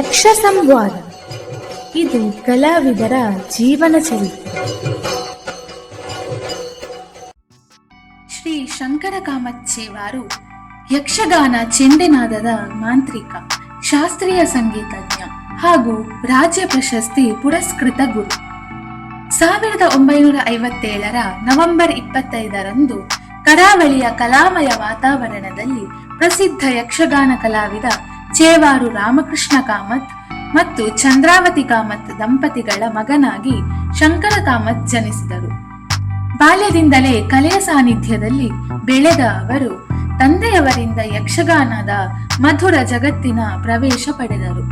ಯಕ್ಷ ಸಂವಾದ. ಇದು ಕಲಾವಿದರ ಜೀವನ ಚರಿತ್ರೆ. ಶ್ರೀ ಶಂಕರ ಕಾಮತ್ ಚೇವಾರು ಯಕ್ಷಗಾನ ಚೆಂಡೆನಾದದ ಮಾಂತ್ರಿಕ, ಶಾಸ್ತ್ರೀಯ ಸಂಗೀತಜ್ಞ ಹಾಗೂ ರಾಜ್ಯ ಪ್ರಶಸ್ತಿ ಪುರಸ್ಕೃತ ಗುರು. 1957 ನವೆಂಬರ್ 25 ಕರಾವಳಿಯ ಕಲಾಮಯ ವಾತಾವರಣದಲ್ಲಿ ಪ್ರಸಿದ್ಧ ಯಕ್ಷಗಾನ ಕಲಾವಿದ ಚೇವಾರು ರಾಮಕೃಷ್ಣ ಕಾಮತ್ ಮತ್ತು ಚಂದ್ರಾವತಿ ಕಾಮತ್ ದಂಪತಿಗಳ ಮಗನಾಗಿ ಶಂಕರ ಕಾಮತ್ ಜನಿಸಿದರು. ಬಾಲ್ಯದಿಂದಲೇ ಕಲೆಯ ಸಾನ್ನಿಧ್ಯದಲ್ಲಿ ಬೆಳೆದ ಅವರು ತಂದೆಯವರಿಂದ ಯಕ್ಷಗಾನದ ಮಧುರ ಜಗತ್ತಿನ ಪ್ರವೇಶ ಪಡೆದರು.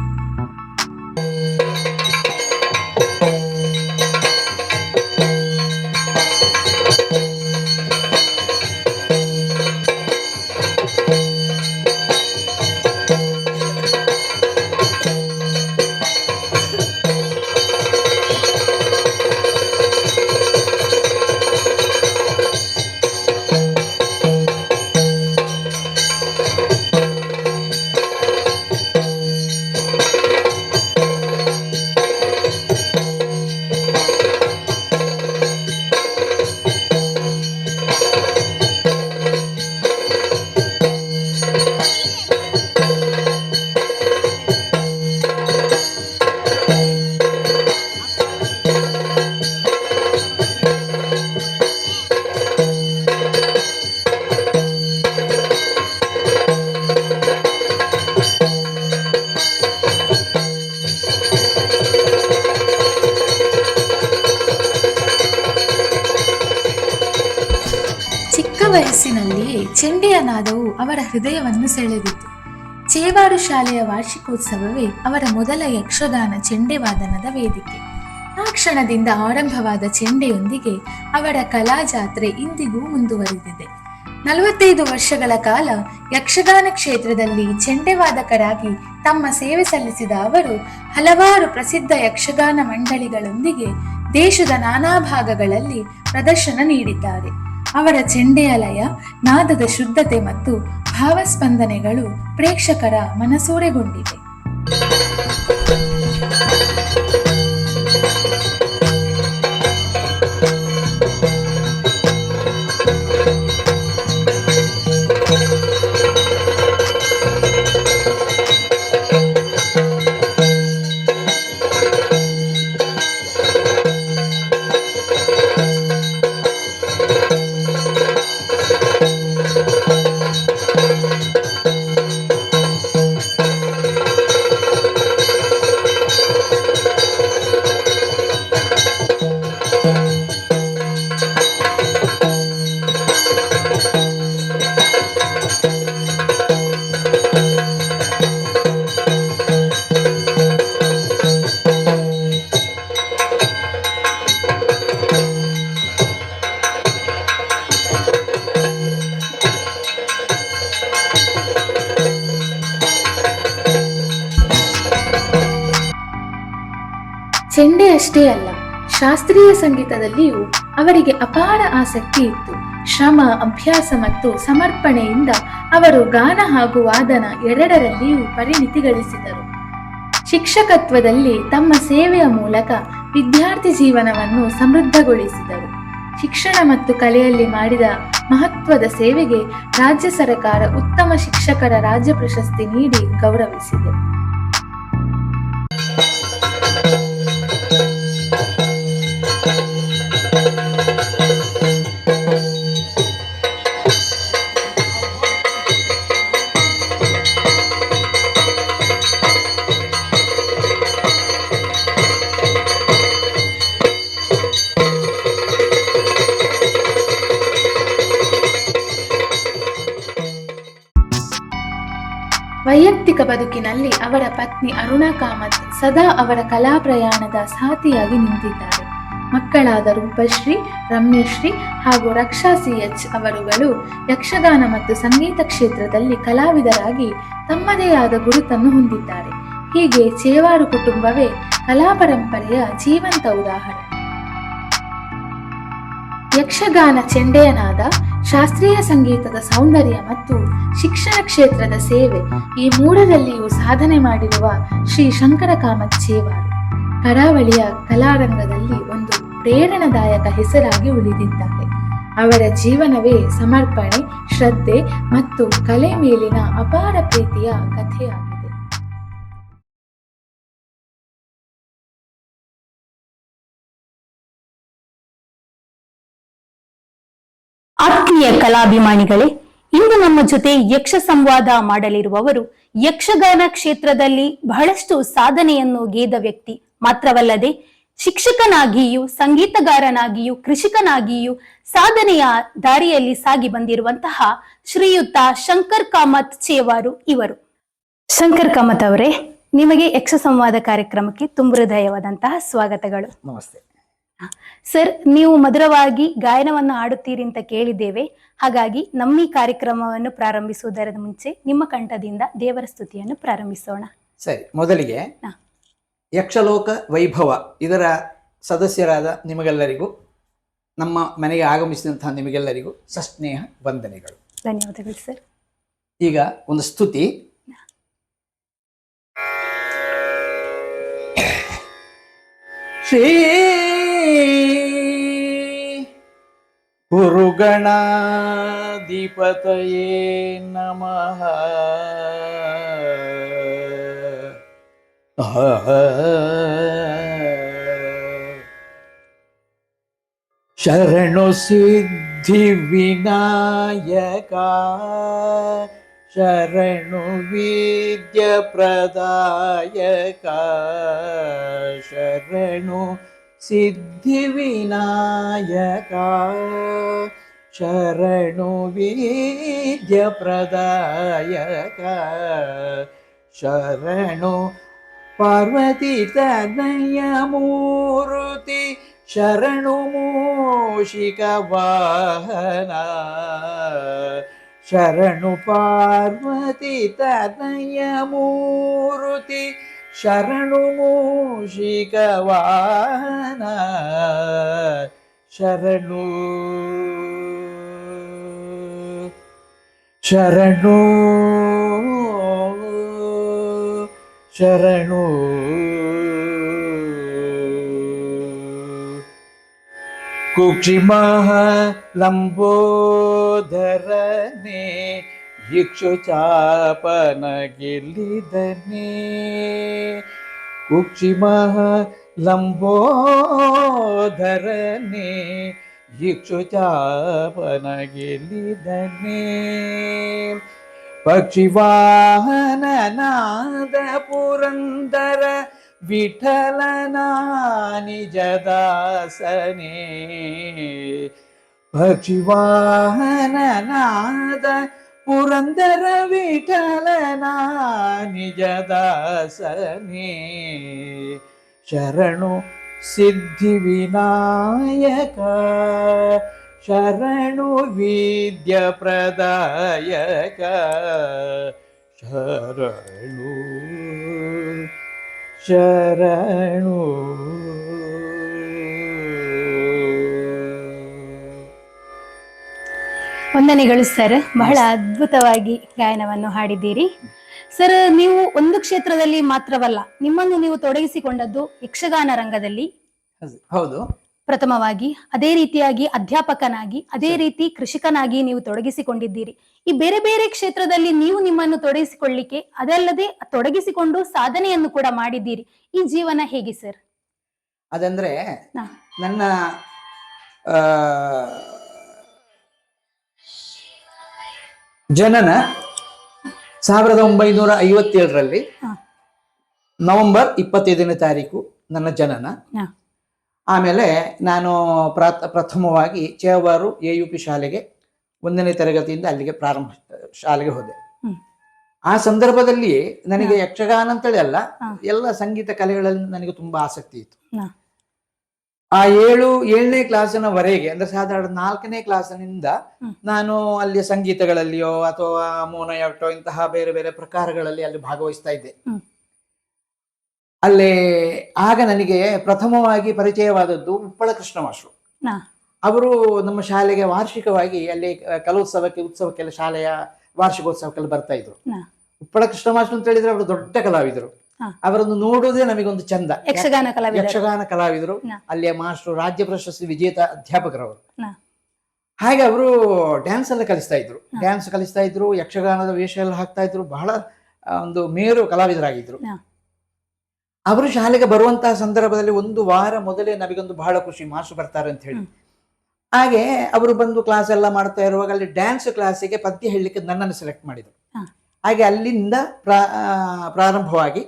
ವಯಸ್ಸಿನಲ್ಲಿಯೇ ಚೆಂಡೆಯ ನಾದವು ಅವರ ಹೃದಯವನ್ನು ಸೆಳೆದಿತು. ಚೇವಾರು ಶಾಲೆಯ ವಾರ್ಷಿಕೋತ್ಸವವೇ ಅವರ ಮೊದಲ ಯಕ್ಷಗಾನ ಚೆಂಡೆವಾದನದ ವೇದಿಕೆ. ಆ ಕ್ಷಣದಿಂದ ಆರಂಭವಾದ ಚೆಂಡೆಯೊಂದಿಗೆ ಅವರ ಕಲಾ ಜಾತ್ರೆ ಇಂದಿಗೂ ಮುಂದುವರಿದಿದೆ. 45 ವರ್ಷಗಳ ಕಾಲ ಯಕ್ಷಗಾನ ಕ್ಷೇತ್ರದಲ್ಲಿ ಚೆಂಡೆವಾದಕರಾಗಿ ತಮ್ಮ ಸೇವೆ ಸಲ್ಲಿಸಿದ ಅವರು ಹಲವಾರು ಪ್ರಸಿದ್ಧ ಯಕ್ಷಗಾನ ಮಂಡಳಿಗಳೊಂದಿಗೆ ದೇಶದ ನಾನಾ ಭಾಗಗಳಲ್ಲಿ ಪ್ರದರ್ಶನ ನೀಡಿದ್ದಾರೆ. ಅವರ ಚೆಂಡೆಯ ಲಯ, ನಾದದ ಶುದ್ಧತೆ ಮತ್ತು ಭಾವಸ್ಪಂದನೆಗಳು ಪ್ರೇಕ್ಷಕರ ಮನಸೂರೆಗೊಂಡಿವೆ. ಚೆಂಡೆ ಅಷ್ಟೇ ಅಲ್ಲ, ಶಾಸ್ತ್ರೀಯ ಸಂಗೀತದಲ್ಲಿಯೂ ಅವರಿಗೆ ಅಪಾರ ಆಸಕ್ತಿ ಇತ್ತು. ಶ್ರಮ, ಅಭ್ಯಾಸ ಮತ್ತು ಸಮರ್ಪಣೆಯಿಂದ ಅವರು ಗಾನ ಹಾಗೂ ವಾದನ ಎರಡರಲ್ಲಿಯೂ ಪರಿಣಿತಿ ಗಳಿಸಿದರು. ಶಿಕ್ಷಕತ್ವದಲ್ಲಿ ತಮ್ಮ ಸೇವೆಯ ಮೂಲಕ ವಿದ್ಯಾರ್ಥಿ ಜೀವನವನ್ನು ಸಮೃದ್ಧಗೊಳಿಸಿದರು. ಶಿಕ್ಷಣ ಮತ್ತು ಕಲೆಯಲ್ಲಿ ಮಾಡಿದ ಮಹತ್ವದ ಸೇವೆಗೆ ರಾಜ್ಯ ಸರ್ಕಾರ ಉತ್ತಮ ಶಿಕ್ಷಕರ ರಾಜ್ಯ ಪ್ರಶಸ್ತಿ ನೀಡಿ ಗೌರವಿಸಿದೆ. ವೈಯಕ್ತಿಕ ಬದುಕಿನಲ್ಲಿ ಅವರ ಪತ್ನಿ ಅರುಣಾ ಕಾಮತ್ ಸದಾ ಅವರ ಕಲಾ ಪ್ರಯಾಣದ ಸಾಥಿಯಾಗಿ ನಿಂತಿದ್ದಾರೆ. ಮಕ್ಕಳಾದ ರೂಪಶ್ರೀ, ರಮ್ಯಶ್ರೀ ಹಾಗೂ ರಕ್ಷಾ CH ಅವರುಗಳು ಯಕ್ಷಗಾನ ಮತ್ತು ಸಂಗೀತ ಕ್ಷೇತ್ರದಲ್ಲಿ ಕಲಾವಿದರಾಗಿ ತಮ್ಮದೇ ಆದ ಗುರುತನ್ನು ಹೊಂದಿದ್ದಾರೆ. ಹೀಗೆ ಚೇವಾರು ಕುಟುಂಬವೇ ಕಲಾ ಪರಂಪರೆಯ ಜೀವಂತ ಉದಾಹರಣೆ. ಯಕ್ಷಗಾನ ಚೆಂಡೆಯನಾದ, ಶಾಸ್ತ್ರೀಯ ಸಂಗೀತದ ಸೌಂದರ್ಯ ಮತ್ತು ಶಿಕ್ಷಣ ಕ್ಷೇತ್ರದ ಸೇವೆ ಈ ಮೂರರಲ್ಲಿಯೂ ಸಾಧನೆ ಮಾಡಿರುವ ಶ್ರೀ ಶಂಕರ ಕಾಮತ್ ಚೇವಾರು ಕರಾವಳಿಯ ಕಲಾರಂಗದಲ್ಲಿ ಒಂದು ಪ್ರೇರಣಾದಾಯಕ ಹೆಸರಾಗಿ ಉಳಿದಿದ್ದಾರೆ. ಅವರ ಜೀವನವೇ ಸಮರ್ಪಣೆ, ಶ್ರದ್ಧೆ ಮತ್ತು ಕಲೆ ಮೇಲಿನ ಅಪಾರ ಪ್ರೀತಿಯ ಕಥೆಯಾಗಿದೆ. ಆತ್ಮೀಯ ಕಲಾಭಿಮಾನಿಗಳೇ, ಇಂದು ನಮ್ಮ ಜೊತೆ ಯಕ್ಷ ಸಂವಾದ ಮಾಡಲಿರುವವರು ಯಕ್ಷಗಾನ ಕ್ಷೇತ್ರದಲ್ಲಿ ಬಹಳಷ್ಟು ಸಾಧನೆಯನ್ನು ಗೇದ ವ್ಯಕ್ತಿ ಮಾತ್ರವಲ್ಲದೆ ಶಿಕ್ಷಕನಾಗಿಯೂ, ಸಂಗೀತಗಾರನಾಗಿಯೂ, ಕೃಷಿಕನಾಗಿಯೂ ಸಾಧನೆಯ ದಾರಿಯಲ್ಲಿ ಸಾಗಿ ಬಂದಿರುವಂತಹ ಶ್ರೀಯುತ ಶಂಕರ್ ಕಾಮತ್ ಚೇವಾರು ಇವರು. ಶಂಕರ್ ಕಾಮತ್ ಅವರೇ, ನಿಮಗೆ ಯಕ್ಷ ಸಂವಾದ ಕಾರ್ಯಕ್ರಮಕ್ಕೆ ತುಂಬ ಹೃದಯವಾದಂತಹ ಸ್ವಾಗತಗಳು. ನಮಸ್ತೆ ಸರ್. ನೀವು ಮಧುರವಾಗಿ ಗಾಯನವನ್ನು ಹಾಡುತ್ತೀರಿ ಅಂತ ಕೇಳಿದ್ದೇವೆ. ಹಾಗಾಗಿ ನಮ್ಮ ಈ ಕಾರ್ಯಕ್ರಮವನ್ನು ಪ್ರಾರಂಭಿಸುವುದರ ಮುಂಚೆ ನಿಮ್ಮ ಕಂಠದಿಂದ ದೇವರ ಸ್ತುತಿಯನ್ನು ಪ್ರಾರಂಭಿಸೋಣ. ಸರಿ, ಮೊದಲಿಗೆ ಯಕ್ಷಲೋಕ ವೈಭವ ಇದರ ಸದಸ್ಯರಾದ ನಿಮಗೆಲ್ಲರಿಗೂ, ನಮ್ಮ ಮನೆಗೆ ಆಗಮಿಸಿದಂತಹ ನಿಮಗೆಲ್ಲರಿಗೂ ಸಸ್ನೇಹ ವಂದನೆಗಳು. ಧನ್ಯವಾದಗಳು ಸರ್. ಈಗ ಒಂದು ಸ್ತುತಿ. ಶ್ರೀ ಗುರುಗಣಾಧಿಪತಯೇ ನಮಃ. ಶರಣು ಸಿದ್ಧಿ ವಿನಾಯಕ, ಶರಣು ವಿದ್ಯ ಪ್ರದಾಯಕ, ಶರಣು ಸಿದ್ಧಿ ವಿನಾಯಕ, ಶರಣು ವಿದ್ಯ ಪ್ರದಾಯಕ, ಶರಣು ಪಾರ್ವತಿ ತನಯ ಮೂರುತಿ, ಶರಣು ಮೂಷಿಕ ವಾಹನ, ಶರಣು ಪಾರ್ವತಿ ತನಯ ಮೂರುತಿ, ಶರಣು ಮೂಷಿಕ ವಾಹನ, ಶರಣು ಶರಣು ಶರಣು ಕುಕ್ಷಿಮಃ ಲಂಬೋದರನೆ, ಇಕ್ಷು ಚಾಪನ ಗೆಲ್ಲಿದನೆ, ಕುಕ್ಷಿಮಃ ಲಂಬೋದರನೆ, ಇಕ್ಷು ಚಾಪನ ಗೆಲ್ಲಿದನೆ, ಪಕ್ಷಿವಾಹನನಾದ ಪುರಂದರ ವಿಠಲನ ನಿಜದಾಸನೆ, ಪಕ್ಷಿವಾಹನನಾದ ಪುರಂದರ ವಿಠಲನ ನಿಜದಾಸನೆ, ಶರಣು ಸಿದ್ಧಿ ವಿನಾಯಕ, ಶರಣು ವಿದ್ಯ ಪ್ರದಾಯಕ, ಶರಣು ಶರಣು. ವಂದನೆಗಳು ಸರ್. ಬಹಳ ಅದ್ಭುತವಾಗಿ ಗಾಯನವನ್ನು ಹಾಡಿದ್ದೀರಿ ಸರ್. ನೀವು ಒಂದು ಕ್ಷೇತ್ರದಲ್ಲಿ ಮಾತ್ರವಲ್ಲ, ನಿಮ್ಮನ್ನು ನೀವು ತೊಡಗಿಸಿಕೊಂಡದ್ದು ಯಕ್ಷಗಾನ ರಂಗದಲ್ಲಿ. ಹೌದು, ಪ್ರಥಮವಾಗಿ ಅದೇ ರೀತಿಯಾಗಿ ಅಧ್ಯಾಪಕನಾಗಿ, ಅದೇ ರೀತಿ ಕೃಷಿಕನಾಗಿ ನೀವು ತೊಡಗಿಸಿಕೊಂಡಿದ್ದೀರಿ. ಈ ಬೇರೆ ಬೇರೆ ಕ್ಷೇತ್ರದಲ್ಲಿ ನೀವು ನಿಮ್ಮನ್ನು ತೊಡಗಿಸಿಕೊಳ್ಳಿಕ್ಕೆ, ಅದಲ್ಲದೆ ತೊಡಗಿಸಿಕೊಂಡು ಸಾಧನೆಯನ್ನು ಕೂಡ ಮಾಡಿದ್ದೀರಿ. ಈ ಜೀವನ ಹೇಗೆ ಸರ್? ಅದಂದ್ರೆ ನನ್ನ ಜನನ 1957ರಲ್ಲಿ ನವೆಂಬರ್ 25ನೇ ತಾರೀಕು ನನ್ನ ಜನನ. ಆಮೇಲೆ ನಾನು ಪ್ರಥಮವಾಗಿ ಚೇವಾರು AUP ಶಾಲೆಗೆ 1ನೇ ತರಗತಿಯಿಂದ ಅಲ್ಲಿಗೆ ಶಾಲೆಗೆ ಹೋದೆ. ಆ ಸಂದರ್ಭದಲ್ಲಿ ನನಗೆ ಯಕ್ಷಗಾನ ಅಂತೇಳಿ ಅಲ್ಲ, ಎಲ್ಲ ಸಂಗೀತ ಕಲೆಗಳಲ್ಲಿ ನನಗೆ ತುಂಬಾ ಆಸಕ್ತಿ ಇತ್ತು. ಆ 7ನೇ ಕ್ಲಾಸಿನವರೆಗೆ, ಅಂದ್ರೆ ಸಾಧಾರಣ 4ನೇ ಕ್ಲಾಸಿನಿಂದ ನಾನು ಅಲ್ಲಿ ಸಂಗೀತಗಳಲ್ಲಿಯೋ ಅಥವಾ ಮೋನಯಾಟೋ ಇಂತಹ ಬೇರೆ ಬೇರೆ ಪ್ರಕಾರಗಳಲ್ಲಿ ಅಲ್ಲಿ ಭಾಗವಹಿಸ್ತಾ ಇದ್ದೆ. ಅಲ್ಲಿ ಆಗ ನನಗೆ ಪ್ರಥಮವಾಗಿ ಪರಿಚಯವಾದದ್ದು ಉಪ್ಪಳ ಕೃಷ್ಣ ಮಾಸ್ಟ್ರು. ಅವರು ನಮ್ಮ ಶಾಲೆಗೆ ವಾರ್ಷಿಕವಾಗಿ ಅಲ್ಲಿ ಉತ್ಸವಕ್ಕೆಲ್ಲ ಶಾಲೆಯ ವಾರ್ಷಿಕೋತ್ಸವಕ್ಕೆಲ್ಲ ಬರ್ತಾ ಇದ್ರು. ಉಪ್ಪಳ ಕೃಷ್ಣ ಮಾಸ್ಟರ್ ಅಂತ ಹೇಳಿದ್ರೆ ಅವರು ದೊಡ್ಡ ಕಲಾವಿದರು. ಅವರನ್ನು ನೋಡುವುದೇ ನಮಗೊಂದು ಚಂದ. ಯಕ್ಷಗಾನ ಕಲಾವಿದರು, ಅಲ್ಲಿಯ ಮಾಸ್ಟರು, ರಾಜ್ಯ ಪ್ರಶಸ್ತಿ ವಿಜೇತ ಅಧ್ಯಾಪಕರವರು. ಹಾಗೆ ಅವರು ಡ್ಯಾನ್ಸ್ ಎಲ್ಲ ಕಲಿಸ್ತಾ ಇದ್ರು, ಯಕ್ಷಗಾನದ ವೇಷ ಎಲ್ಲ ಹಾಕ್ತಾ ಇದ್ರು. ಬಹಳ ಒಂದು ಮೇರು ಕಲಾವಿದರಾಗಿದ್ರು. ಅವರು ಶಾಲೆಗೆ ಬರುವಂತಹ ಸಂದರ್ಭದಲ್ಲಿ ಒಂದು ವಾರ ಮೊದಲೇ ನಮಗೊಂದು ಬಹಳ ಖುಷಿ, ಮಾಸ್ಟರ್ ಬರ್ತಾರೆ ಅಂತ ಹೇಳಿ. ಹಾಗೆ ಅವರು ಬಂದು ಕ್ಲಾಸ್ ಎಲ್ಲ ಮಾಡ್ತಾ ಇರುವಾಗ ಅಲ್ಲಿ ಡ್ಯಾನ್ಸ್ ಕ್ಲಾಸಿಗೆ ಪದ್ಯ ಹೇಳಲಿಕ್ಕೆ ನನ್ನನ್ನು ಸೆಲೆಕ್ಟ್ ಮಾಡಿದ್ರು. ಹಾಗೆ ಅಲ್ಲಿಂದ ಪ್ರಾರಂಭವಾಗಿ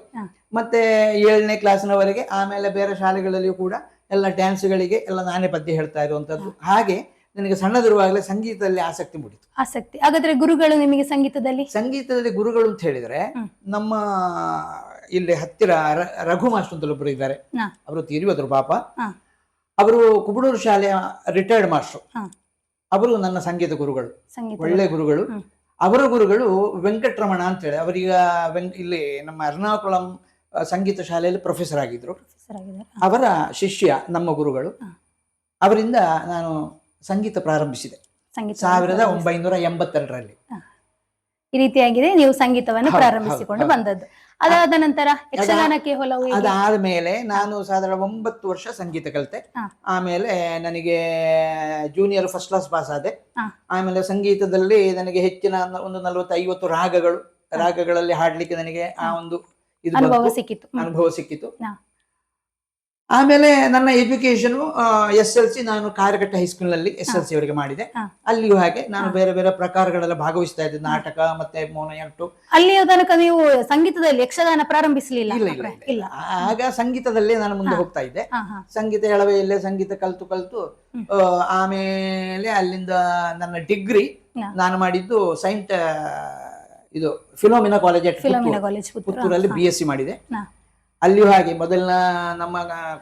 ಮತ್ತೆ 7ನೇ ಕ್ಲಾಸಿನವರೆಗೆ, ಆಮೇಲೆ ಬೇರೆ ಶಾಲೆಗಳಲ್ಲಿಯೂ ಕೂಡ ಎಲ್ಲ ಡ್ಯಾನ್ಸ್ಗಳಿಗೆ ಎಲ್ಲ ನಾನೇ ಪದ್ಯ ಹೇಳ್ತಾ ಇರುವಂತದ್ದು. ಹಾಗೆ ನನಗೆ ಸಣ್ಣದಿರುವಾಗಲೇ ಸಂಗೀತದಲ್ಲಿ ಆಸಕ್ತಿ ಮೂಡಿತು. ಹಾಗಾದ್ರೆ ಗುರುಗಳು ನಿಮಗೆ ಸಂಗೀತದಲ್ಲಿ ಗುರುಗಳು ಅಂತ ಹೇಳಿದ್ರೆ ನಮ್ಮ ಇಲ್ಲಿ ಹತ್ತಿರ ರಘು ಮಾಸ್ಟರ್ ಅಂತ ಒಬ್ಬರು ಇದ್ದಾರೆ. ಅವರು ತೀರಿ ಹೋದ್ರು ಪಾಪ. ಅವರು ಕುಬಳೂರು ಶಾಲೆಯ ರಿಟೈರ್ಡ್ ಮಾಸ್ಟರ್. ಅವರು ನನ್ನ ಸಂಗೀತ ಗುರುಗಳು, ಒಳ್ಳೆ ಗುರುಗಳು. ಅವರ ಗುರುಗಳು ವೆಂಕಟರಮಣ ಅಂತ ಹೇಳಿ, ಅವರೀಗ ಇಲ್ಲಿ ನಮ್ಮ ಎರ್ನಾಕುಳಂ ಸಂಗೀತ ಶಾಲೆಯಲ್ಲಿ ಪ್ರೊಫೆಸರ್ ಆಗಿದ್ರು. ಅವರ ಶಿಷ್ಯ ನಮ್ಮ ಗುರುಗಳು. ಅವರಿಂದ ನಾನು ಸಂಗೀತ ಪ್ರಾರಂಭಿಸಿದೆ 1982ರಲ್ಲಿ. ಈ ರೀತಿಯಾಗಿದೆ ನೀವು ಸಂಗೀತವನ್ನು ಪ್ರಾರಂಭಿಸಿಕೊಂಡು ಬಂದದ್ದು. ಅದಾದ ನಂತರ ಯಕ್ಷಗಾನಕ್ಕೆ ಒಲವು? ಅದಾದ್ಮೇಲೆ ನಾನು ಸಾಧಾರಣ 9 ವರ್ಷ ಸಂಗೀತ ಕಲಿತೆ. ಆಮೇಲೆ ನನಗೆ ಜೂನಿಯರ್ ಫಸ್ಟ್ ಕ್ಲಾಸ್ ಪಾಸ್ ಆದೆ. ಆಮೇಲೆ ಸಂಗೀತದಲ್ಲಿ ನನಗೆ ಹೆಚ್ಚಿನ ಒಂದು 40-50 ರಾಗಗಳಲ್ಲಿ ಹಾಡ್ಲಿಕ್ಕೆ ನನಗೆ ಆ ಒಂದು ಅನುಭವ ಸಿಕ್ಕಿತು. ಆಮೇಲೆ ನನ್ನ ಎಜುಕೇಶನ್ SLC ನಾನು ಕಾರಗಟ್ಟ ಹೈಸ್ಕೂಲ್ ನಲ್ಲಿ SLC ಅವರಿಗೆ ಮಾಡಿದೆ. ಅಲ್ಲಿಯೂ ಹಾಗೆ ನಾನು ಬೇರೆ ಬೇರೆ ಪ್ರಕಾರಗಳೆಲ್ಲ ಭಾಗವಹಿಸ್ತಾ ಇದ್ದೆ, ನಾಟಕ ಮತ್ತೆ ಮೌನಯಂಟು. ಅಲ್ಲಿಯ ತನಕ ನೀವು ಸಂಗೀತದಲ್ಲಿ ಯಕ್ಷಗಾನ ಪ್ರಾರಂಭಿಸಲಿಲ್ಲ? ಇಲ್ಲ. ಆಗ ಸಂಗೀತದಲ್ಲೇ ನಾನು ಮುಂದೆ ಹೋಗ್ತಾ ಇದ್ದೆ. ಸಂಗೀತ ಎಳವೆಯಲ್ಲೇ ಸಂಗೀತ ಕಲ್ತು ಆಮೇಲೆ ಅಲ್ಲಿಂದ ನನ್ನ ಡಿಗ್ರಿ ನಾನು ಮಾಡಿದ್ದು ಸೈಂಟ್ ಇದು ಫಿಲೋಮಿನಾ ಕಾಲೇಜ್ ಪುತ್ತೂರಲ್ಲಿ BSc ಮಾಡಿದೆ. ಅಲ್ಲಿಯೂ ಹಾಗೆ ಮೊದಲಿನ ನಮ್ಮ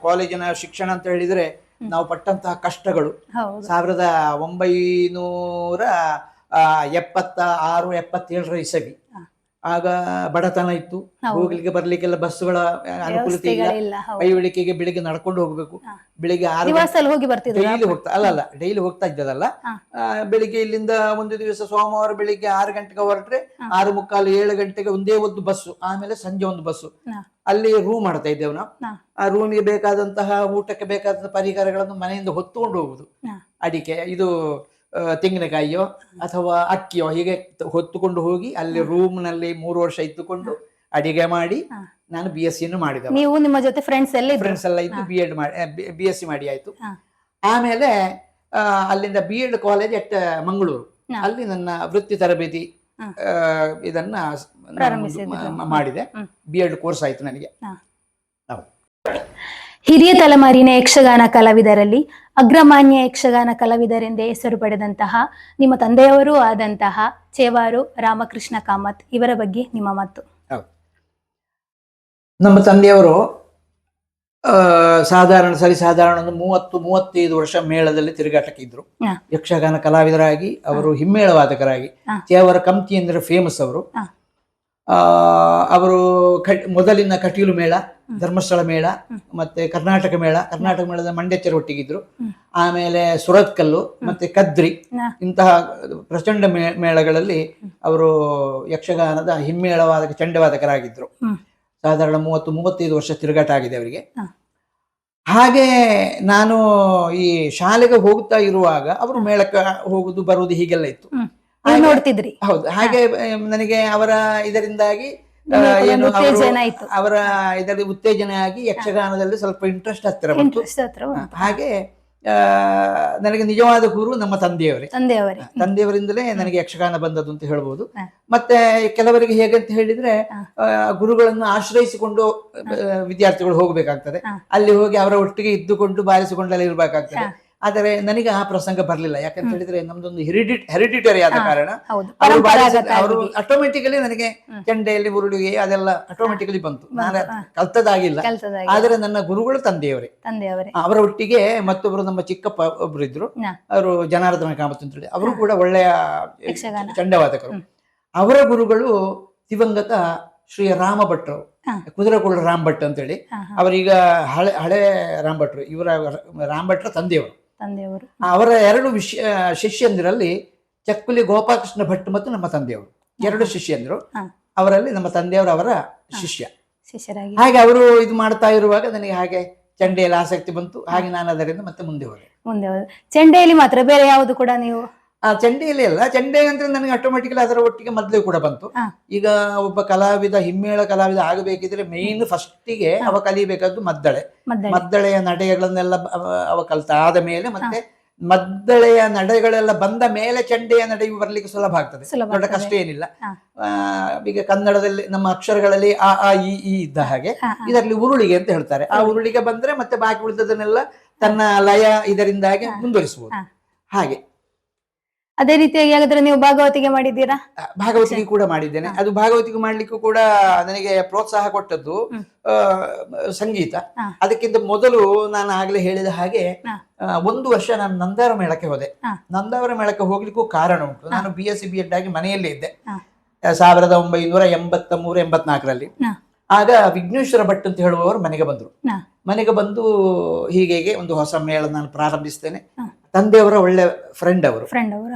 ಕಾಲೇಜಿನ ಶಿಕ್ಷಣ ಅಂತ ಹೇಳಿದ್ರೆ ನಾವು ಪಟ್ಟಂತಹ ಕಷ್ಟಗಳು 1976-77 ಇಸವಿ. ಆಗ ಬಡತನ ಇತ್ತು, ಹೋಗ್ಲಿಕ್ಕೆ ಬರ್ಲಿಕ್ಕೆಲ್ಲ ಬಸ್ಸುಗಳ ಅನುಕೂಲತೆ ಇಲ್ಲ. ಕೈವಳಿಕೆಗೆ ಬೆಳಿಗ್ಗೆ ನಡ್ಕೊಂಡು ಹೋಗ್ಬೇಕು. ಬೆಳಿಗ್ಗೆ 6 ಡೈಲಿ ಹೋಗ್ತಾ ಇದ್ದದಲ್ಲ. ಬೆಳಿಗ್ಗೆ ಇಲ್ಲಿಂದ ಒಂದು ದಿವಸ ಸೋಮವಾರ ಬೆಳಿಗ್ಗೆ 6 ಗಂಟೆಗೆ ಹೊರಟ್ರೆ 6:45-7 ಗಂಟೆಗೆ ಒಂದೇ ಒಂದು ಬಸ್ಸು, ಆಮೇಲೆ ಸಂಜೆ ಒಂದು ಬಸ್ಸು. ಅಲ್ಲಿ ರೂಮ್ ಮಾಡ್ತಾ ಇದ್ದೇವೆ ನಾವು. ಆ ರೂಮಿಗೆ ಬೇಕಾದಂತಹ ಊಟಕ್ಕೆ ಬೇಕಾದಂತಹ ಪರಿಕರಗಳನ್ನು ಮನೆಯಿಂದ ಹೊತ್ತುಕೊಂಡು ಹೋಗುದು. ಅಡಿಕೆ, ಇದು ತೆಂಗಿನಕಾಯಿಯೋ ಅಥವಾ ಅಕ್ಕಿಯೋ ಹೀಗೆ ಹೊತ್ತುಕೊಂಡು ಹೋಗಿ ಅಲ್ಲಿ ರೂಮ್ ನಲ್ಲಿ 3 ವರ್ಷ ಇದ್ದುಕೊಂಡು ಅಡಿಗೆ ಮಾಡಿ ನಾನು BSc ಮಾಡಿದೆ. ನೀವು ನಿಮ್ಮ ಜೊತೆ ಫ್ರೆಂಡ್ಸ್ ಎಲ್ಲ ಇದ್ದು BSc ಮಾಡಿ ಆಯ್ತು. ಆಮೇಲೆ ಅಲ್ಲಿಂದ B.Ed ಕಾಲೇಜ್ ಅಟ್ ಮಂಗಳೂರು, ಅಲ್ಲಿ ನನ್ನ ವೃತ್ತಿ ತರಬೇತಿ ಇದನ್ನ ಮಾಡಿದೆ. B.Ed ಕೋರ್ಸ್ ಆಯ್ತು ನನಗೆ. ಹಿರಿಯ ತಲೆಮಾರಿನ ಯಕ್ಷಗಾನ ಕಲಾವಿದರಲ್ಲಿ ಅಗ್ರಮಾನ್ಯ ಯಕ್ಷಗಾನ ಕಲಾವಿದರೆಂದೇ ಹೆಸರು ಪಡೆದಂತಹ ನಿಮ್ಮ ತಂದೆಯವರೂ ಆದಂತಹ ಚೇವಾರು ರಾಮಕೃಷ್ಣ ಕಾಮತ್ ಇವರ ಬಗ್ಗೆ ನಿಮ್ಮ ಮಾತು? ನಮ್ಮ ತಂದೆಯವರು ಸರಿಸಾಧಾರಣ ಒಂದು 30-35 ವರ್ಷ ಮೇಳದಲ್ಲಿ ತಿರುಗಾಟಕ್ಕೆ ಇದ್ರು. ಯಕ್ಷಗಾನ ಕಲಾವಿದರಾಗಿ, ಅವರು ಹಿಮ್ಮೇಳ ವಾದಕರಾಗಿ. ಚೇವರ ಕಮ್ತಿ ಅಂದ್ರೆ ಫೇಮಸ್ ಅವರು. ಅವರು ಮೊದಲಿನ ಕಟೀಲು ಮೇಳ, ಧರ್ಮಸ್ಥಳ ಮೇಳ, ಮತ್ತೆ ಕರ್ನಾಟಕ ಮೇಳದ ಮಂಡ್ಯಚರ ಒಟ್ಟಿಗಿದ್ರು. ಆಮೇಲೆ ಸುರತ್ಕಲ್ಲು ಮತ್ತೆ ಕದ್ರಿ, ಇಂತಹ ಪ್ರಚಂಡ ಮೇಳಗಳಲ್ಲಿ ಅವರು ಯಕ್ಷಗಾನದ ಹಿಮ್ಮೇಳವಾದಕ ಚಂಡವಾದಕರಾಗಿದ್ರು. ಸಾಧಾರಣ 30-35 ವರ್ಷ ತಿರುಗಾಟ ಆಗಿದೆ ಅವರಿಗೆ. ಹಾಗೆ ನಾನು ಈ ಶಾಲೆಗೆ ಹೋಗ್ತಾ ಇರುವಾಗ ಅವರು ಮೇಳಕ್ಕೆ ಹೋಗುದು ಬರುವುದು ಹೀಗೆಲ್ಲ ಇತ್ತು. ನೋಡ್ತಿದ್ರಿ? ಹೌದು. ಹಾಗೆ ನನಗೆ ಅವರ ಇದರಿಂದಾಗಿ ಅವರ ಇದರಲ್ಲಿ ಉತ್ತೇಜನ ಆಗಿ ಯಕ್ಷಗಾನದಲ್ಲಿ ಸ್ವಲ್ಪ ಇಂಟ್ರೆಸ್ಟ್ ಹತ್ತಿರ ಬಂತು. ಹಾಗೆ ನನಗೆ ನಿಜವಾದ ಗುರು ನಮ್ಮ ತಂದೆಯವರಿಂದಲೇ ನನಗೆ ಯಕ್ಷಗಾನ ಬಂದದ್ದು ಅಂತ ಹೇಳ್ಬೋದು. ಮತ್ತೆ ಕೆಲವರಿಗೆ ಹೇಗಂತ ಹೇಳಿದ್ರೆ ಗುರುಗಳನ್ನು ಆಶ್ರಯಿಸಿಕೊಂಡು ವಿದ್ಯಾರ್ಥಿಗಳು ಹೋಗ್ಬೇಕಾಗ್ತದೆ. ಅಲ್ಲಿ ಹೋಗಿ ಅವರ ಒಟ್ಟಿಗೆ ಇದ್ದುಕೊಂಡು ಬಾರಿಸಿಕೊಂಡಲ್ಲಿ ಇರ್ಬೇಕಾಗ್ತದೆ. ಆದರೆ ನನಗೆ ಆ ಪ್ರಸಂಗ ಬರ್ಲಿಲ್ಲ. ಯಾಕಂತ ಹೇಳಿದ್ರೆ ನಮ್ದೊಂದು ಹೆರಿಡಿಟರಿ ಆದ ಕಾರಣ ಅವರು ಆಟೋಮೆಟಿಕಲಿ ನನಗೆ ಚೆಂಡೆಯಲ್ಲಿ ಉರುಳಿಗೆ ಅದೆಲ್ಲ ಆಟೋಮೆಟಿಕಲಿ ಬಂತು. ನಾನು ಕಲ್ತದಾಗಿಲ್ಲ. ಆದ್ರೆ ನನ್ನ ಗುರುಗಳು ತಂದೆಯವರೇ. ಅವರ ಒಟ್ಟಿಗೆ ಮತ್ತೊಬ್ರು ನಮ್ಮ ಚಿಕ್ಕಪ್ಪ ಒಬ್ರು ಇದ್ರು, ಅವರು ಜನಾರ್ದನ ಕಾಮತ್ ಅಂತ ಹೇಳಿ, ಅವರು ಕೂಡ ಒಳ್ಳೆಯ ಚಂಡವಾದಕರು. ಅವರ ಗುರುಗಳು ದಿವಂಗತ ಶ್ರೀ ರಾಮ ಭಟ್ರು, ಕುದುರೆಕೊಳ್ಳ ರಾಮ್ ಭಟ್ ಅಂತೇಳಿ. ಅವರೀಗ ಹಳೆ ರಾಮ್ ಭಟ್ರು. ಇವರ ರಾಮ್ ಭಟ್ರ ತಂದೆಯವರು. ತಂದೆಯವರು. ಅವರ ಎರಡು ಶಿಷ್ಯಂದಿರಲ್ಲಿ ಚಕ್ಕುಲಿ ಗೋಪಾಲಕೃಷ್ಣ ಭಟ್ ಮತ್ತು ನಮ್ಮ ತಂದೆಯವರು ಎರಡು ಶಿಷ್ಯಂದರು. ಅವರಲ್ಲಿ ನಮ್ಮ ತಂದೆಯವರು ಅವರ ಶಿಷ್ಯರಾಗಿ ಹಾಗೆ ಅವರು ಇದು ಮಾಡ್ತಾ ಇರುವಾಗ ನನಗೆ ಹಾಗೆ ಚಂಡೆಯಲ್ಲಿ ಆಸಕ್ತಿ ಬಂತು. ಹಾಗೆ ನಾನು ಅದರಿಂದ ಮತ್ತೆ ಮುಂದೆ ಹೋದೆ. ಚೆಂಡೆಯಲ್ಲಿ ಮಾತ್ರ, ಬೇರೆ ಯಾವುದು ಕೂಡ ನೀವು? ಚಂಡೆಯಲ್ಲಿ ಅಲ್ಲ, ಚಂಡೆ ಅಂದ್ರೆ ನನಗೆ ಆಟೋಮೆಟಿಕಲಿ ಅದರ ಒಟ್ಟಿಗೆ ಮೊದಲೇ ಕೂಡ ಬಂತು. ಈಗ ಒಬ್ಬ ಕಲಾವಿದ, ಹಿಮ್ಮೇಳ ಕಲಾವಿದ ಆಗಬೇಕಿದ್ರೆ ಮೇನ್ ಫಸ್ಟಿಗೆ ಅವ ಕಲಿಬೇಕಾದ್ದು ಮದ್ದಳೆಯ ನಡೆಗಳನ್ನೆಲ್ಲ ಅವ ಕಲ್ತ ಆದ ಮೇಲೆ ಮತ್ತೆ ಮದ್ದಳೆಯ ನಡೆಗಳೆಲ್ಲ ಬಂದ ಮೇಲೆ ಚಂಡೆಯ ನಡೆಯು ಬರ್ಲಿಕ್ಕೆ ಸುಲಭ ಆಗ್ತದೆ. ದೊಡ್ಡ ಕಷ್ಟ ಏನಿಲ್ಲ. ಈಗ ಕನ್ನಡದಲ್ಲಿ ನಮ್ಮ ಅಕ್ಷರಗಳಲ್ಲಿ ಆ ಈ ಇದ್ದ ಹಾಗೆ ಇದರಲ್ಲಿ ಉರುಳಿಗೆ ಅಂತ ಹೇಳ್ತಾರೆ. ಆ ಉರುಳಿಗೆ ಬಂದ್ರೆ ಮತ್ತೆ ಬಾಕಿ ಉಳಿದದನ್ನೆಲ್ಲ ತನ್ನ ಲಯ ಇದರಿಂದಾಗಿ ಮುಂದುವರಿಸಬಹುದು. ಹಾಗೆ ಅದೇ ರೀತಿಯಾಗಿ ಹಾಗಾದ್ರೆ ನೀವು ಭಾಗವತಿಗೆ ಮಾಡಿದ್ದೀರಾ? ಭಾಗವತಿಗೆ ಕೂಡ ಮಾಡಿದ್ದೇನೆ. ಅದು ಭಾಗವತಿಗೆ ಮಾಡ್ಲಿಕ್ಕೂ ಕೂಡ ನನಗೆ ಪ್ರೋತ್ಸಾಹ ಕೊಟ್ಟದ್ದು ಸಂಗೀತ. ಅದಕ್ಕಿಂತ ಮೊದಲು ನಾನು ಆಗ್ಲೇ ಹೇಳಿದ ಹಾಗೆ 1 ವರ್ಷ ನಾನು ನಂದಾವರ ಮೇಳಕ್ಕೆ ಹೋದೆ. ನಂದಾವರ ಮೇಳಕ್ಕೆ ಹೋಗ್ಲಿಕ್ಕೂ ಕಾರಣ ಉಂಟು. ನಾನು BSc B.Ed ಆಗಿ ಮನೆಯಲ್ಲೇ ಇದ್ದೆ 1983-84ರಲ್ಲಿ. ಆಗ ವಿಘ್ನೇಶ್ವರ ಭಟ್ ಅಂತ ಹೇಳುವವರು ಮನೆಗೆ ಬಂದು ಹೀಗೆ ಒಂದು ಹೊಸ ಮೇಳ ನಾನು ಪ್ರಾರಂಭಿಸ್ತೇನೆ. ತಂದೆಯವರ ಒಳ್ಳೆ ಫ್ರೆಂಡ್ ಅವರು.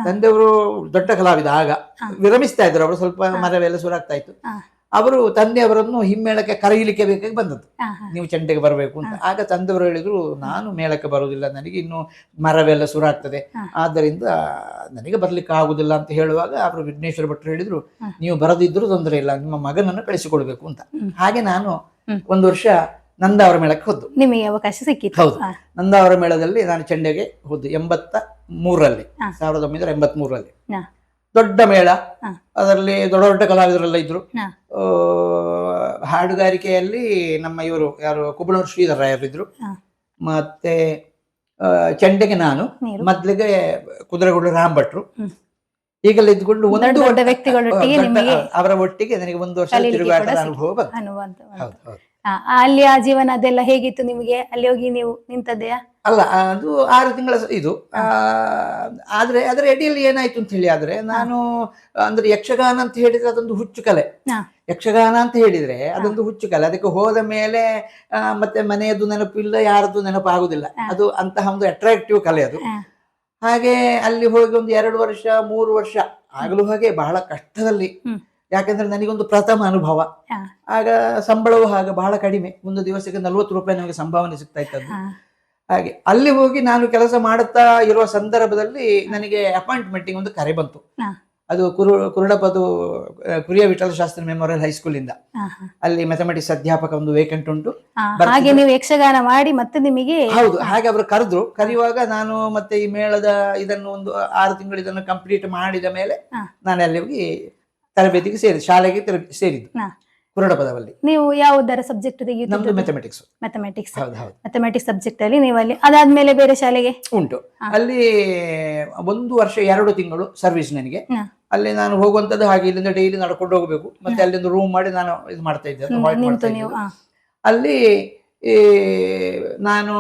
ತಂದೆಯವರು ದೊಡ್ಡ ಕಲಾವಿದ. ಆಗ ವಿರಮಿಸ್ತಾ ಇದ್ರು ಅವರು, ಸ್ವಲ್ಪ ಮರವೆಲ್ಲ ಸುರಾಗ್ತಾ ಇತ್ತು. ಅವರು ತಂದೆಯವರನ್ನು ಹಿಮ್ಮೇಳಕ್ಕೆ ಕರೆಯಲಿಕ್ಕೆ ಬೇಕಾಗಿ ಬಂದದ್ದು, ನೀವು ಚಂಡೆಗೆ ಬರಬೇಕು ಅಂತ. ಆಗ ತಂದೆಯವರು ಹೇಳಿದ್ರು, ನಾನು ಮೇಳಕ್ಕೆ ಬರುವುದಿಲ್ಲ, ನನಗೆ ಇನ್ನು ಮರವೆಲ್ಲ ಸುರಾಗ್ತದೆ, ಆದ್ದರಿಂದ ನನಗೆ ಬರ್ಲಿಕ್ಕೆ ಆಗುದಿಲ್ಲ ಅಂತ ಹೇಳುವಾಗ ಅವರು ವಿಘ್ನೇಶ್ವರ ಭಟ್ರು ಹೇಳಿದ್ರು, ನೀವು ಬರದಿದ್ರು ತೊಂದರೆ ಇಲ್ಲ, ನಿಮ್ಮ ಮಗನನ್ನು ಕಳಿಸಿಕೊಡ್ಬೇಕು ಅಂತ. ಹಾಗೆ ನಾನು 1 ವರ್ಷ ನಂದಾವರ ಮೇಳಕ್ಕೆ ಹೋದ್ದು. ನಿಮಗೆ ಅವಕಾಶ ಸಿಕ್ಕಿತ್ತು? ಹೌದು, ನಂದಾವರ ಮೇಳದಲ್ಲಿ ನಾನು ಚೆಂಡೆಗೆ ಹೋದ್ದು 1983ರಲ್ಲಿ. ದೊಡ್ಡ ಮೇಳ, ಅದರಲ್ಲಿ ದೊಡ್ಡ ದೊಡ್ಡ ಕಲಾವಿದರೆಲ್ಲ ಇದ್ರು. ಹಾಡುಗಾರಿಕೆಯಲ್ಲಿ ನಮ್ಮ ಇವರು ಯಾರು ಕುಬಳೂರು ಶ್ರೀಧರ ರಾಯರು ಇದ್ರು. ಮತ್ತೆ ಚೆಂಡೆಗೆ ನಾನು, ಮೊದಲಿಗೆ ಕುದುರೆಗುಡ್ಡ ರಾಮ್ ಭಟ್ರು, ಹೀಗೆಲ್ಲ ಇದ್ಕೊಂಡು ಅವರ ಒಟ್ಟಿಗೆ ನನಗೆ 1 ವರ್ಷ ತಿರುಗಾಟದ ಅನುಭವ ಬಂತು. ಅಲ್ಲಿ ಆ ಜೀವನ ಅದೆಲ್ಲ ಹೇಗಿತ್ತು ನಿಮಗೆ? ಅಲ್ಲಿ ಹೋಗಿ ನೀವು ನಿಂತದ್ದೇ ಅಲ್ಲ, ಅದು 6 ತಿಂಗಳ ಇದು. ಆದ್ರೆ ಅದರ ಅಡಿಯಲ್ಲಿ ಏನಾಯ್ತು ಅಂತ ಹೇಳಿ, ಆದ್ರೆ ನಾನು ಅಂದ್ರೆ ಯಕ್ಷಗಾನ ಅಂತ ಹೇಳಿದ್ರೆ ಅದೊಂದು ಹುಚ್ಚು ಕಲೆ. ಯಕ್ಷಗಾನ ಅಂತ ಹೇಳಿದ್ರೆ ಅದೊಂದು ಹುಚ್ಚು ಕಲೆ. ಅದಕ್ಕೆ ಹೋದ ಮೇಲೆ ಮತ್ತೆ ಮನೆಯದ್ದು ನೆನಪಿಲ್ಲ, ಯಾರದ್ದು ನೆನಪಾಗುದಿಲ್ಲ. ಅದು ಅಂತಹ ಒಂದು ಅಟ್ರಾಕ್ಟಿವ್ ಕಲೆ ಅದು. ಹಾಗೆ ಅಲ್ಲಿ ಹೋಗಿ ಒಂದು 2 ವರ್ಷ 3 ವರ್ಷ ಆಗಲೂ ಹಾಗೆ ಬಹಳ ಕಷ್ಟದಲ್ಲಿ. ಯಾಕಂದ್ರೆ ನನಗೊಂದು ಪ್ರಥಮ ಅನುಭವ. ಆಗ ಸಂಬಳವೂ ಹಾಗೆ ಬಹಳ ಕಡಿಮೆ, ಒಂದು ದಿವಸಕ್ಕೆ 40 ರೂಪಾಯಿ ನಮಗೆ ಸಂಭಾವನೆ ಸಿಗ್ತಾ ಇತ್ತದ್ದು. ಹಾಗೆ ಅಲ್ಲಿ ಹೋಗಿ ನಾನು ಕೆಲಸ ಮಾಡುತ್ತಾ ಇರುವ ಸಂದರ್ಭದಲ್ಲಿ ನನಗೆ ಅಪಾಯಿಂಟ್ಮೆಂಟಿಗೆ ಒಂದು ಕರೆ ಬಂತು. ಅದು ಕುರುಡಪದು ಕುರಿಯ ವಿಠಲ ಶಾಸ್ತ್ರಿ ಮೆಮೋರಿಯಲ್ ಹೈಸ್ಕೂಲ್ ಇಂದ. ಅಲ್ಲಿ ಮ್ಯಾಥಮೆಟಿಕ್ಸ್ ಅಧ್ಯಾಪಕ ಒಂದು ವೇಕೆಂಟ್ ಉಂಟು. ಹಾಗೆ ನೀವು ಯಕ್ಷಗಾನ ಮಾಡಿ ಮತ್ತೆ ನಿಮಗೆ? ಹೌದು, ಹಾಗೆ ಅವರು ಕರೆದ್ರು. ಕರೆಯುವಾಗ ನಾನು ಮತ್ತೆ ಈ ಮೇಳದ ಇದನ್ನು ಒಂದು 6 ತಿಂಗಳು ಇದನ್ನು ಕಂಪ್ಲೀಟ್ ಮಾಡಿದ ಮೇಲೆ ನಾನು ಅಲ್ಲಿ ಹೋಗಿ ತರಬೇತಿಗೆ ಶಾಲೆಗೆ ಸೇರಿದ್ದು ಕುರುಡಪದವಲ್ಲಿ. ನೀವು ಯಾವುದರ ಸಬ್ಜೆಕ್ಟ್ ತೆಗೆಯುವುದು? ನಮ್ದು ಮ್ಯಾಥಮೆಟಿಕ್ಸ್. ಮ್ಯಾಥಮೆಟಿಕ್ಸ್ ಸಬ್ಜೆಕ್ಟ್ ಅಲ್ಲಿ ನೀವು ಅಲ್ಲಿ ಅದಾದ್ಮೇಲೆ ಬೇರೆ ಶಾಲೆಗೆ ಉಂಟು. ಅಲ್ಲಿ 1 ವರ್ಷ 2 ತಿಂಗಳು ಸರ್ವಿಸ್ ನನಗೆ. ಅಲ್ಲಿ ನಾನು ಹೋಗುವಂತದ್ದು ಹಾಗೆ, ಇಲ್ಲಿಂದ ಡೈಲಿ ನಡ್ಕೊಂಡು ಹೋಗ್ಬೇಕು. ಮತ್ತೆ ಅಲ್ಲಿಂದ ರೂಮ್ ಮಾಡಿ ನಾನು ಇದು ಮಾಡ್ತಾ ಇದ್ದೆ. ಅಲ್ಲಿ ನಾನು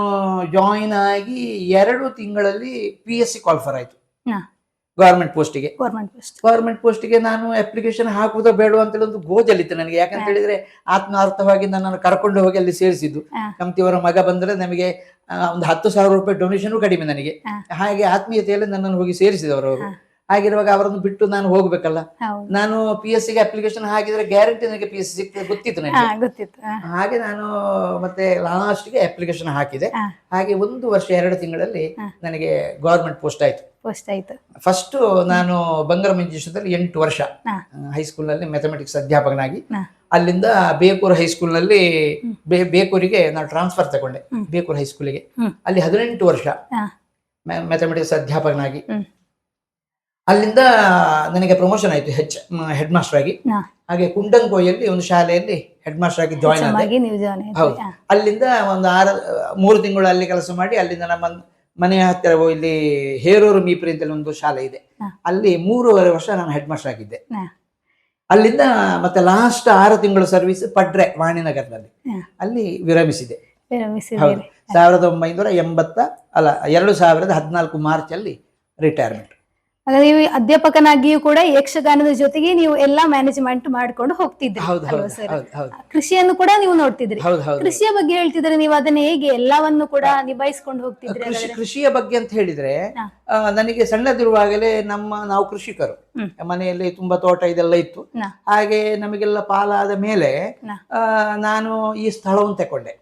ಜಾಯಿನ್ ಆಗಿ 2 ತಿಂಗಳಲ್ಲಿ PSC ಕ್ವಾಲಿಫರ್ ಆಯ್ತು ಗವರ್ಮೆಂಟ್ ಪೋಸ್ಟಿಗೆ. ನಾನು ಅಪ್ಲಿಕೇಶನ್ ಹಾಕುವುದೋ ಬೇಡ ಅಂತೇಳಿ ಒಂದು ಗೋಜಲ್ಲಿತ್ತು ನನಗೆ. ಯಾಕಂತ ಹೇಳಿದ್ರೆ ಆತ್ಮಾರ್ಥವಾಗಿ ನನ್ನನ್ನು ಕರ್ಕೊಂಡು ಹೋಗಿ ಅಲ್ಲಿ ಸೇರಿಸಿದ್ದು. ಕಮ್ತಿಯವರ ಮಗ ಬಂದ್ರೆ ನಮಗೆ ಒಂದು 10,000 ರೂಪಾಯಿ ಡೊನೇಷನ್ ಕಡಿಮೆ ನನಗೆ. ಹಾಗೆ ಆತ್ಮೀಯತೆಯಲ್ಲಿ ನನ್ನನ್ನು ಹೋಗಿ ಸೇರಿಸಿದವರು ಅವರು. ಹಾಗಿರುವಾಗ ಅವರನ್ನು ಬಿಟ್ಟು ನಾನು ಹೋಗ್ಬೇಕಲ್ಲ. ನಾನು PSCಗೆ ಅಪ್ಲಿಕೇಶನ್ ಹಾಕಿದ್ರೆ ಗ್ಯಾರಂಟಿ ನನಗೆ PSC ಸಿಗ್ತದೆ ಗೊತ್ತಿತ್ತು ನನಗೆ. ಹಾಗೆ ನಾನು ಮತ್ತೆ ಲಾಸ್ಟ್ಗೆ ಅಪ್ಲಿಕೇಶನ್ ಹಾಕಿದೆ. ಹಾಗೆ 1 ವರ್ಷ 2 ತಿಂಗಳಲ್ಲಿ ನನಗೆ ಗವರ್ಮೆಂಟ್ ಪೋಸ್ಟ್ ಆಯ್ತು. ಫಸ್ಟ್ ನಾನು ಬಂಗಾರಮಂಜೇಶ್ವರದಲ್ಲಿ 8 ವರ್ಷ ಹೈಸ್ಕೂಲ್ ನಲ್ಲಿ ಮ್ಯಾಥಮೆಟಿಕ್ಸ್ ಅಧ್ಯಾಪಕನಾಗಿ. ಅಲ್ಲಿಂದ ಬೇಕೂರು ಹೈಸ್ಕೂಲ್ನಲ್ಲಿ ಬೇಕೂರಿಗೆ ನಾನು ಟ್ರಾನ್ಸ್ಫರ್ ತಗೊಂಡೆ, ಬೇಕೂರು ಹೈಸ್ಕೂಲಿಗೆ. ಅಲ್ಲಿ 18 ವರ್ಷ ಮ್ಯಾಥಮೆಟಿಕ್ಸ್ ಅಧ್ಯಾಪಕನಾಗಿ. ಅಲ್ಲಿಂದ ನನಗೆ ಪ್ರಮೋಷನ್ ಆಯ್ತು ಹೆಡ್ ಮಾಸ್ಟರ್ ಆಗಿ. ಹಾಗೆ ಕುಂಡಂಗೋಯಲ್ಲಿ ಒಂದು ಶಾಲೆಯಲ್ಲಿ ಹೆಡ್ ಮಾಸ್ಟರ್ ಆಗಿ ಜಾಯಿನ್ ಆದೆ. ಹೌದು, ಅಲ್ಲಿಂದ ಒಂದು 3 ತಿಂಗಳು ಅಲ್ಲಿ ಕೆಲಸ ಮಾಡಿ, ಅಲ್ಲಿಂದ ನಮ್ಮ ಮನೆಯ ಹತ್ತಿರ ಇಲ್ಲಿ ಹೇರೂರು ಮೀಪ್ರಿ ಅಂತ ಒಂದು ಶಾಲೆ ಇದೆ, ಅಲ್ಲಿ 3.5 ವರ್ಷ ನಾನು ಹೆಡ್ ಮಾಸ್ಟರ್ ಆಗಿದ್ದೆ. ಅಲ್ಲಿಂದ ಮತ್ತೆ ಲಾಸ್ಟ್ 6 ತಿಂಗಳು ಸರ್ವಿಸ್ ಪಡ್ರೆ ವಾಣಿನಗರದಲ್ಲಿ, ಅಲ್ಲಿ ವಿರಮಿಸಿದೆ. 2014 ಮಾರ್ಚ್ ಅಲ್ಲಿ ರಿಟೈರ್ಮೆಂಟ್. ಹಾಗಾದ್ರೆ ನೀವು ಅಧ್ಯಾಪಕನಾಗಿಯೂ ಕೂಡ ಯಕ್ಷಗಾನದ ಜೊತೆಗೆ ನೀವು ಎಲ್ಲಾ ಮ್ಯಾನೇಜ್ಮೆಂಟ್ ಮಾಡ್ಕೊಂಡು ಹೋಗ್ತಿದ್ರಿ ಹೌದು ಅಲ್ವಾ ಹೌದು ಸರ್? ಹೌದು ಹೌದು ಕೃಷಿಯನ್ನು ಕೂಡ ನೀವು ನೋಡ್ತಿದ್ರಿ. ಹೌದು ಹೌದು ಕೃಷಿಯ ಬಗ್ಗೆ ಹೇಳ್ತಿದ್ರೆ ನೀವು ಅದನ್ನ ಹೇಗೆ ಎಲ್ಲವನ್ನು ಕೂಡ ನಿಭಾಯಿಸ್ಕೊಂಡು ಹೋಗ್ತಿದ್ರಿ ಹಾಗಾದ್ರೆ? ಕೃಷಿಯ ಬಗ್ಗೆ ಅಂತ ಹೇಳಿದ್ರೆ ಹಾ. ನನಗೆ ಸಣ್ಣದಿರುವಾಗಲೇ ನಾವು ಕೃಷಿಕರು, ಮನೆಯಲ್ಲಿ ತುಂಬಾ ತೋಟ ಇದೆಲ್ಲ ಇತ್ತು. ಹಾಗೆ ನಮಗೆಲ್ಲ ಪಾಲಾದ ಮೇಲೆ ಹಾ. ನಾನು ಈ ಸ್ಥಳವನ್ನು ತಕೊಂಡೆ.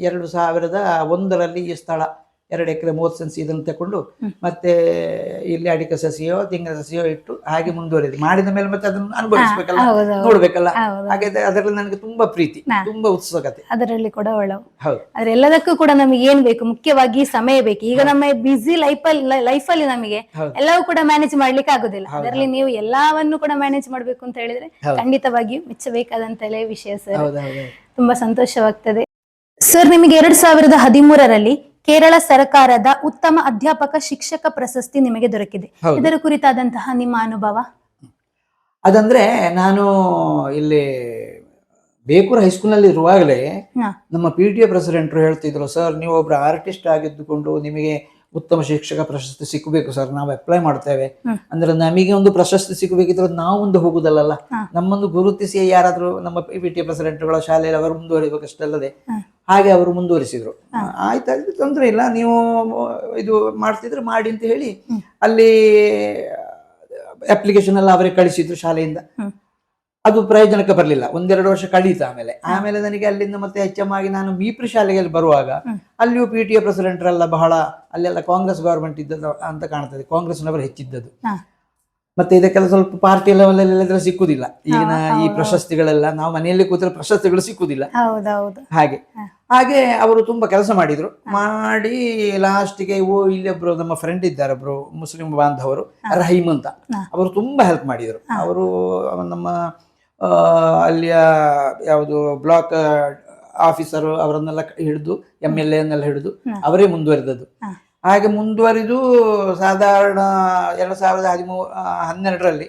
2001ರಲ್ಲಿ ಈ ಸ್ಥಳ 2 ಎಕರೆ 30 ಸೆನ್ಸ್ ಇದನ್ನು ತಕೊಂಡು ಮತ್ತೆ ಇಲ್ಲಿ ಅಡಿಕೆ ಸಸಿಯೋ ತೆಂಗಿನ ಸಸಿಯೋ ಇಟ್ಟು ಹಾಗೆ ಮುಂದುವರಿದೆ. ಮಾಡಿದ ಮೇಲೆ ಮತ್ತೆ ಅದನ್ನು ಅನುಭವಿಸ್ಬೇಕಲ್ಲ, ನೋಡ್ಬೇಕಲ್ಲ. ಹಾಗೆ ಅದರಲ್ಲಿ ನನಗೆ ತುಂಬಾ ಪ್ರೀತಿ, ತುಂಬಾ ಉತ್ಸುಕತೆ ಅದರಲ್ಲಿ ಕೂಡ ಒಳವು. ಹೌದು. ಆದ್ರೆ ಎಲ್ಲದಕ್ಕೂ ಕೂಡ ನಮಗೆ ಏನ್ ಬೇಕು, ಮುಖ್ಯವಾಗಿ ಸಮಯ ಬೇಕು. ಈಗ ನಮ್ಮ ಬಿಸಿ ಲೈಫಲ್ಲಿ ನಮಗೆ ಎಲ್ಲವೂ ಕೂಡ ಮ್ಯಾನೇಜ್ ಮಾಡ್ಲಿಕ್ಕೆ ಆಗುದಿಲ್ಲ. ಅದರಲ್ಲಿ ನೀವು ಎಲ್ಲವನ್ನು ಕೂಡ ಮ್ಯಾನೇಜ್ ಮಾಡ್ಬೇಕು ಅಂತ ಹೇಳಿದ್ರೆ ಖಂಡಿತವಾಗಿಯೂ ಮೆಚ್ಚಬೇಕಾದಂತ ವಿಷಯ ಸರ್. ತುಂಬಾ ಸಂತೋಷವಾಗ್ತದೆ ಸರ್. ನಿಮಗೆ 2013ರಲ್ಲಿ ಕೇರಳ ಸರ್ಕಾರದ ಉತ್ತಮ ಅಧ್ಯಾಪಕ ಶಿಕ್ಷಕ ಪ್ರಶಸ್ತಿ ನಿಮಗೆ ದೊರಕಿದೆ. ಇದರ ಕುರಿತಾದಂತಹ ನಿಮ್ಮ ಅನುಭವ? ಅದಂದ್ರೆ ನಾನು ಇಲ್ಲಿ ಬೇಕೂರು ಹೈಸ್ಕೂಲ್ನಲ್ಲಿ ಇರುವಾಗಲೇ ನಮ್ಮ PTA ಪ್ರೆಸಿಡೆಂಟ್ರು ಹೇಳ್ತಿದ್ರು, ಸರ್ ನೀವು ಒಬ್ರು ಆರ್ಟಿಸ್ಟ್ ಆಗಿದ್ದುಕೊಂಡು ನಿಮಗೆ ಉತ್ತಮ ಶಿಕ್ಷಕ ಪ್ರಶಸ್ತಿ ಸಿಕ್ಕಬೇಕು ಸರ್, ನಾವು ಅಪ್ಲೈ ಮಾಡ್ತೇವೆ. ಅಂದ್ರೆ ನಮಗೆ ಒಂದು ಪ್ರಶಸ್ತಿ ಸಿಕ್ಕಬೇಕಿದ್ರೆ ನಾವು ಮುಂದೆ ಹೋಗುದಲ್ಲ, ನಮ್ಮನ್ನು ಗುರುತಿಸಿ ಯಾರಾದ್ರೂ ನಮ್ಮ PTA ಪ್ರೆಸಿಡೆಂಟ್ಗಳ ಶಾಲೆಯಲ್ಲಿ ಅವರು ಮುಂದುವರಿಬೇಕಷ್ಟಲ್ಲದೆ. ಹಾಗೆ ಅವರು ಮುಂದುವರಿಸಿದ್ರು. ಆಯ್ತಾ, ತೊಂದರೆ ಇಲ್ಲ, ನೀವು ಇದು ಮಾಡ್ತಿದ್ರೆ ಮಾಡಿ ಅಂತ ಹೇಳಿ ಅಲ್ಲಿ ಅಪ್ಲಿಕೇಶನ್ ಎಲ್ಲ ಅವರೇ ಕಳಿಸಿದ್ರು ಶಾಲೆಯಿಂದ. ಅದು ಪ್ರಯೋಜನಕ್ಕೆ ಬರಲಿಲ್ಲ. 1-2 ವರ್ಷ ಕಳೀತು. ಆಮೇಲೆ ನನಗೆ ಅಲ್ಲಿಂದ ಮತ್ತೆ HM ಆಗಿ ನಾನು ಮೀಪ್ರಿ ಶಾಲೆಗೆ ಬರುವಾಗ ಅಲ್ಲಿಯೂ PTA ಪ್ರೆಸಿಡೆಂಟ್ರೆಲ್ಲ ಬಹಳ, ಅಲ್ಲೆಲ್ಲ ಕಾಂಗ್ರೆಸ್ ಗವರ್ಮೆಂಟ್ ಇದ್ದದ್ದು ಅಂತ ಕಾಣ್ತದೆ, ಕಾಂಗ್ರೆಸ್ನವರು ಹೆಚ್ಚಿದ್ದದು. ಮತ್ತೆ ಇದಕ್ಕೆಲ್ಲ ಸ್ವಲ್ಪ ಪಾರ್ಟಿ ಲೆವೆಲ್ ಸಿಕ್ಕುದಿಲ್ಲ. ಈಗಿನ ಈ ಪ್ರಶಸ್ತಿಗಳೆಲ್ಲ ನಾವು ಮನೆಯಲ್ಲಿ ಕೂತರೆ ಪ್ರಶಸ್ತಿಗಳು ಸಿಕ್ಕುದಿಲ್ಲ. ಹಾಗೆ ಅವರು ತುಂಬಾ ಕೆಲಸ ಮಾಡಿದ್ರು. ಮಾಡಿ ಲಾಸ್ಟಿಗೆ ಇಲ್ಲೊಬ್ರು ನಮ್ಮ ಫ್ರೆಂಡ್ ಇದ್ದಾರೆ, ಒಬ್ರು ಮುಸ್ಲಿಂ ಬಾಂಧವರು, ರಹೀಮ್ ಅಂತ, ಅವರು ತುಂಬಾ ಹೆಲ್ಪ್ ಮಾಡಿದ್ರು. ಅವರು ನಮ್ಮ ಅಲ್ಲಿಯ ಯಾವುದು ಬ್ಲಾಕ್ ಆಫೀಸರು ಅವರನ್ನೆಲ್ಲ ಹಿಡಿದು MLA ಅನ್ನೆಲ್ಲ ಹಿಡಿದು ಅವರೇ ಮುಂದುವರಿದದ್ದು. ಹಾಗೆ ಮುಂದುವರಿದು ಸಾಧಾರಣ 2012ರಲ್ಲಿ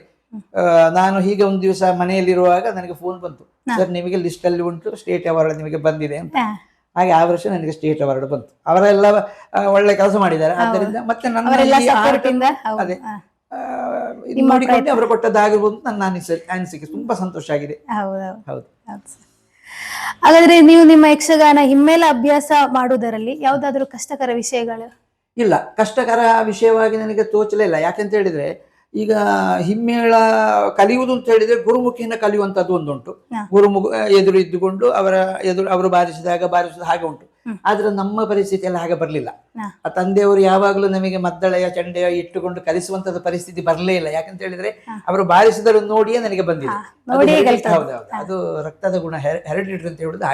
ನಾನು ಹೀಗೆ ಒಂದು ದಿವಸ ಮನೆಯಲ್ಲಿರುವಾಗ ನನಗೆ ಫೋನ್ ಬಂತು, ಸರ್ ನಿಮಗೆ ಲಿಸ್ಟ್ ಅಲ್ಲಿ ಉಂಟು, ಸ್ಟೇಟ್ ಅವಾರ್ಡ್ ನಿಮಗೆ ಬಂದಿದೆ ಅಂತ. ಹಾಗೆ ಆ ವರ್ಷ ನನಗೆ ಸ್ಟೇಟ್ ಅವಾರ್ಡ್ ಬಂತು. ಅವರೆಲ್ಲ ಒಳ್ಳೆ ಕೆಲಸ ಮಾಡಿದ್ದಾರೆ. ಆದ್ದರಿಂದ ಮತ್ತೆ ನನ್ನ ಅದೇ ಇದು ಮಾಡಿಕೊಂಡು ಅವರು ಕೊಟ್ಟದ್ದಾಗಿರ್ಬೋದು ನನ್ನ ಅನಿಸಿಕೆ. ತುಂಬಾ ಸಂತೋಷ ಆಗಿದೆ. ಹೌದು. ಹಾಗಾದ್ರೆ ನೀವು ನಿಮ್ಮ ಯಕ್ಷಗಾನ ಹಿಮ್ಮೇಳ ಅಭ್ಯಾಸ ಮಾಡುವುದರಲ್ಲಿ ಯಾವ್ದಾದ್ರು ಕಷ್ಟಕರ ವಿಷಯಗಳು? ಇಲ್ಲ, ಕಷ್ಟಕರ ವಿಷಯವಾಗಿ ನನಗೆ ತೋಚಲೇ ಇಲ್ಲ. ಯಾಕೆಂತ ಹೇಳಿದ್ರೆ ಈಗ ಹಿಮ್ಮೇಳ ಕಲಿಯುವುದು ಅಂತ ಹೇಳಿದ್ರೆ ಗುರುಮುಖಿಯಿಂದ ಕಲಿಯುವಂತದ್ದು ಒಂದುಂಟು. ಗುರುಮುಖ ಎದುರು ಇದ್ದುಕೊಂಡು ಅವರು ಬಾರಿಸಿದ ಹಾಗೆ ಉಂಟು. ಆದ್ರೆ ನಮ್ಮ ಪರಿಸ್ಥಿತಿ ಎಲ್ಲ ಹಾಗೆ ಬರ್ಲಿಲ್ಲ. ಆ ತಂದೆಯವರು ಯಾವಾಗಲೂ ನಮಗೆ ಮದ್ದಳೆಯ ಚಂಡೆಯ ಇಟ್ಟುಕೊಂಡು ಕಲಿಸುವಂತದ ಪರಿಸ್ಥಿತಿ ಬರಲೇ ಇಲ್ಲ. ಯಾಕಂತ ಹೇಳಿದ್ರೆ ಅವರು ಬಾರಿಸಿದರು ನೋಡಿಯೇ ನನಗೆ ಬಂದಿದೆ. ಹೌದೌದು, ಅದು ರಕ್ತದ ಗುಣ, ಹೆರಿಡಿಟರಿ ಅಂತ ಹೇಳುದು.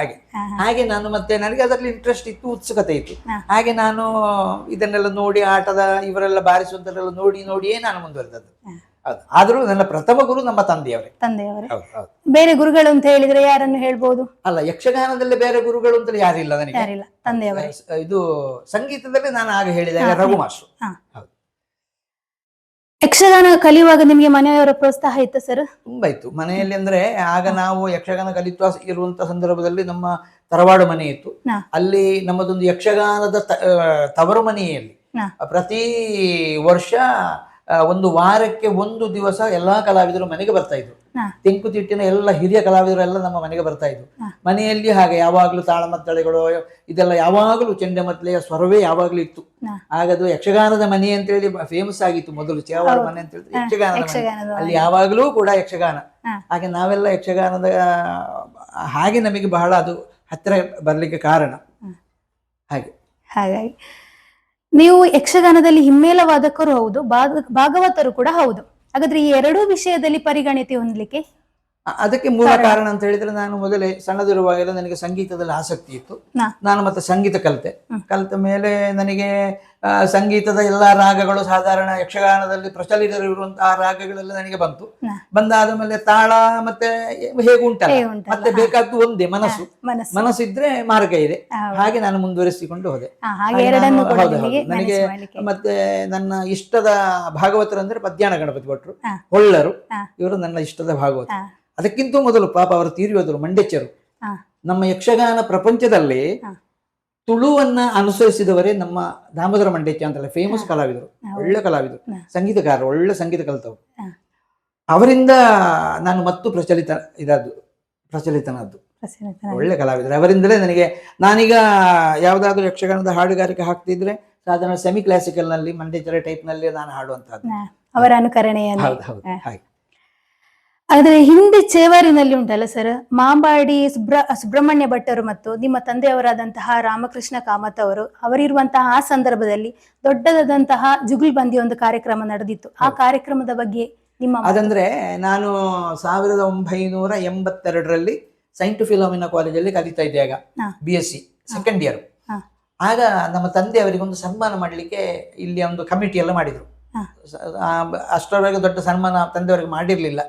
ಹಾಗೆ ನಾನು ಮತ್ತೆ ನನಗೆ ಅದರಲ್ಲಿ ಇಂಟ್ರೆಸ್ಟ್ ಇತ್ತು, ಉತ್ಸುಕತೆ ಇತ್ತು. ಹಾಗೆ ನಾನು ಇದನ್ನೆಲ್ಲ ನೋಡಿ, ಆಟದ ಇವರೆಲ್ಲ ಬಾರಿಸುವಂತೆಲ್ಲ ನೋಡಿಯೇ ನಾನು ಮುಂದುವರೆದದ್ದು. ಆದ್ರೂ ನನ್ನ ಪ್ರಥಮ ಗುರು ನಮ್ಮ ತಂದೆಯವರೇ. ಬೇರೆ ಗುರುಗಳು ಅಂತ ಹೇಳಿದ್ರೆ ಯಾರನ್ನು ಹೇಳ್ಬೋದು? ಅಲ್ಲ, ಯಕ್ಷಗಾನದಲ್ಲಿ ಬೇರೆ ಗುರುಗಳು ಅಂತ ಯಾರಿಲ್ಲ ನನಗೆ. ತಂದೆಯವರೇ. ಇದು ಸಂಗೀತದಲ್ಲಿ ನಾನು ಆಗ ಹೇಳಿದಾಗ ರಘು ಮಾಸ್ಟ್ರು. ಯಕ್ಷಗಾನ ಕಲಿಯುವಾಗ ನಿಮ್ಗೆ ಮನೆಯವರ ಪ್ರೋತ್ಸಾಹ ಇತ್ತು ಸರ್? ತುಂಬಾ ಇತ್ತು ಮನೆಯಲ್ಲಿ. ಅಂದ್ರೆ ಆಗ ನಾವು ಯಕ್ಷಗಾನ ಕಲಿತಾ ಇರುವಂತ ಸಂದರ್ಭದಲ್ಲಿ ನಮ್ಮ ತರವಾಡು ಮನೆ ಇತ್ತು. ಅಲ್ಲಿ ನಮ್ಮದೊಂದು ಯಕ್ಷಗಾನದ ತವರು ಮನೆಯಲ್ಲಿ ಪ್ರತಿ ವರ್ಷ ಒಂದು ವಾರಕ್ಕೆ ಒಂದು ದಿವಸ ಎಲ್ಲಾ ಕಲಾವಿದರು ಮನೆಗೆ ಬರ್ತಾ ಇದ್ರು. ತೆಂಕುತಿಟ್ಟಿನ ಎಲ್ಲ ಹಿರಿಯ ಕಲಾವಿದರು ಎಲ್ಲ ನಮ್ಮ ಮನೆಗೆ ಬರ್ತಾ ಇದ್ರು. ಮನೆಯಲ್ಲಿ ಹಾಗೆ ಯಾವಾಗ್ಲೂ ತಾಳಮದ್ದಳೆಗಳು ಇದೆಲ್ಲ ಯಾವಾಗಲೂ, ಚೆಂಡೆಮದ್ದಳೆಯ ಸ್ವರವೇ ಯಾವಾಗ್ಲೂ ಇತ್ತು. ಹಾಗದು ಯಕ್ಷಗಾನದ ಮನೆ ಅಂತ ಹೇಳಿ ಫೇಮಸ್ ಆಗಿತ್ತು ಮೊದಲು. ಚೇವಾಡು ಮನೆ ಅಂತ ಹೇಳಿದ್ರೆ ಯಕ್ಷಗಾನದ ಮನೆ. ಅಲ್ಲಿ ಯಾವಾಗಲೂ ಕೂಡ ಯಕ್ಷಗಾನ. ಹಾಗೆ ನಾವೆಲ್ಲ ಯಕ್ಷಗಾನದ ಹಾಗೆ ನಮಗೆ ಬಹಳ ಅದು ಹತ್ತಿರ ಬರ್ಲಿಕ್ಕೆ ಕಾರಣ. ಹಾಗಾಗಿ ನೀವು ಯಕ್ಷಗಾನದಲ್ಲಿ ಹಿಮ್ಮೇಳ ವಾದಕರು ಹೌದು, ಭಾಗವತರು ಕೂಡ ಹೌದು. ಹಾಗಾದ್ರೆ ಈ ಎರಡೂ ವಿಷಯದಲ್ಲಿ ಪರಿಗಣಿತಿ ಹೊಂದಲಿಕ್ಕೆ ಅದಕ್ಕೆ ಮೂಲ ಕಾರಣ ಅಂತ ಹೇಳಿದ್ರೆ, ನಾನು ಮೊದಲೇ ಸಣ್ಣದಿರುವಾಗೆಲ್ಲ ನನಗೆ ಸಂಗೀತದಲ್ಲಿ ಆಸಕ್ತಿ ಇತ್ತು. ನಾನು ಮತ್ತೆ ಸಂಗೀತ ಕಲಿತ ಮೇಲೆ ನನಗೆ ಸಂಗೀತದ ಎಲ್ಲಾ ರಾಗಗಳು, ಸಾಧಾರಣ ಯಕ್ಷಗಾನದಲ್ಲಿ ಪ್ರಚಲಿತವಿರುವಂತಹ ರಾಗಗಳೆಲ್ಲ ನನಗೆ ಬಂದಾದ ಮೇಲೆ ತಾಳ ಮತ್ತೆ ಹೇಗೆ ಉಂಟಲ್ಲ, ಮತ್ತೆ ಬೇಕಾದ್ದು ಒಂದೇ ಮನಸ್ಸಿದ್ರೆ ಮಾರ್ಗ ಇದೆ. ಹಾಗೆ ನಾನು ಮುಂದುವರಿಸಿಕೊಂಡು ಹೋದೆ. ನನಗೆ ಮತ್ತೆ ನನ್ನ ಇಷ್ಟದ ಭಾಗವತರಂದ್ರೆ ಪದ್ಯಾಣ ಗಣಪತಿ ಭಟ್ರು, ಹೊಳ್ಳರು, ಇವರು ನನ್ನ ಇಷ್ಟದ ಭಾಗವತ. ಅದಕ್ಕಿಂತ ಮೊದಲು ಪಾಪ ಅವರು ತೀರಿ ಹೋದರು, ಮಂಡೆಚ್ಚರು. ನಮ್ಮ ಯಕ್ಷಗಾನ ಪ್ರಪಂಚದಲ್ಲಿ ತುಳುವನ್ನ ಅನುಸರಿಸಿದವರೇ ನಮ್ಮ ದಾಮೋದರ ಮಂಡೇಚ ಅಂತಲ್ಲ ಫೇಮಸ್ ಕಲಾವಿದರು, ಒಳ್ಳೆ ಕಲಾವಿದರು, ಸಂಗೀತಗಾರರು, ಒಳ್ಳೆ ಸಂಗೀತ ಕಲಿತವರು. ಅವರಿಂದ ನಾನು ಮತ್ತು ಪ್ರಚಲಿತನಾದ್ದು ಒಳ್ಳೆ ಕಲಾವಿದರು. ಅವರಿಂದಲೇ ನನಗೆ, ನಾನೀಗ ಯಾವುದಾದ್ರೂ ಯಕ್ಷಗಾನದ ಹಾಡುಗಾರಿಕೆ ಹಾಕ್ತಿದ್ರೆ ಸಾಧಾರಣ ಸೆಮಿ ಕ್ಲಾಸಿಕಲ್ ನಲ್ಲಿ ಮಂಡೇಚರ ಟೈಪ್ ನಲ್ಲಿ ನಾನು ಹಾಡುವಂತಹದ್ದು, ಅವರ ಅನುಕರಣೆಯನ್ನು. ಹೌದು ಹೌದು ಹಾಗೆ. ಆದ್ರೆ ಹಿಂದೆ ಚೇವಾರಿನಲ್ಲಿ ಉಂಟಲ್ಲ ಸರ್, ಮಾಂಬಾಡಿ ಸುಬ್ರಹ್ಮಣ್ಯ ಭಟ್ಟರು ಮತ್ತು ನಿಮ್ಮ ತಂದೆಯವರಾದಂತಹ ರಾಮಕೃಷ್ಣ ಕಾಮತ್ ಅವರು ಅವರಿರುವಂತಹ ಆ ಸಂದರ್ಭದಲ್ಲಿ ದೊಡ್ಡದಾದಂತಹ ಜುಗುಲ್ಬಂದಿ ಒಂದು ಕಾರ್ಯಕ್ರಮ ನಡೆದಿತ್ತು. ಆ ಕಾರ್ಯಕ್ರಮದ ಬಗ್ಗೆ ನಿಮ್ಮ ಅದಂದ್ರೆ, ನಾನು 1982ರಲ್ಲಿ ಸೈಂಟ್ ಫಿಲೋಮಿನಾ ಕಾಲೇಜಲ್ಲಿ ಕಲಿತಾ ಇದ್ದೆ, ಆಗ BSc ಸೆಕೆಂಡ್ ಇಯರ್. ಆಗ ನಮ್ಮ ತಂದೆಯವರಿಗೊಂದು ಸನ್ಮಾನ ಮಾಡಲಿಕ್ಕೆ ಇಲ್ಲಿ ಒಂದು ಕಮಿಟಿ ಎಲ್ಲ ಮಾಡಿದ್ರು. ಅಷ್ಟರವರೆಗೆ ದೊಡ್ಡ ಸನ್ಮಾನ ತಂದೆಯವರಿಗೆ ಮಾಡಿರ್ಲಿಲ್ಲ.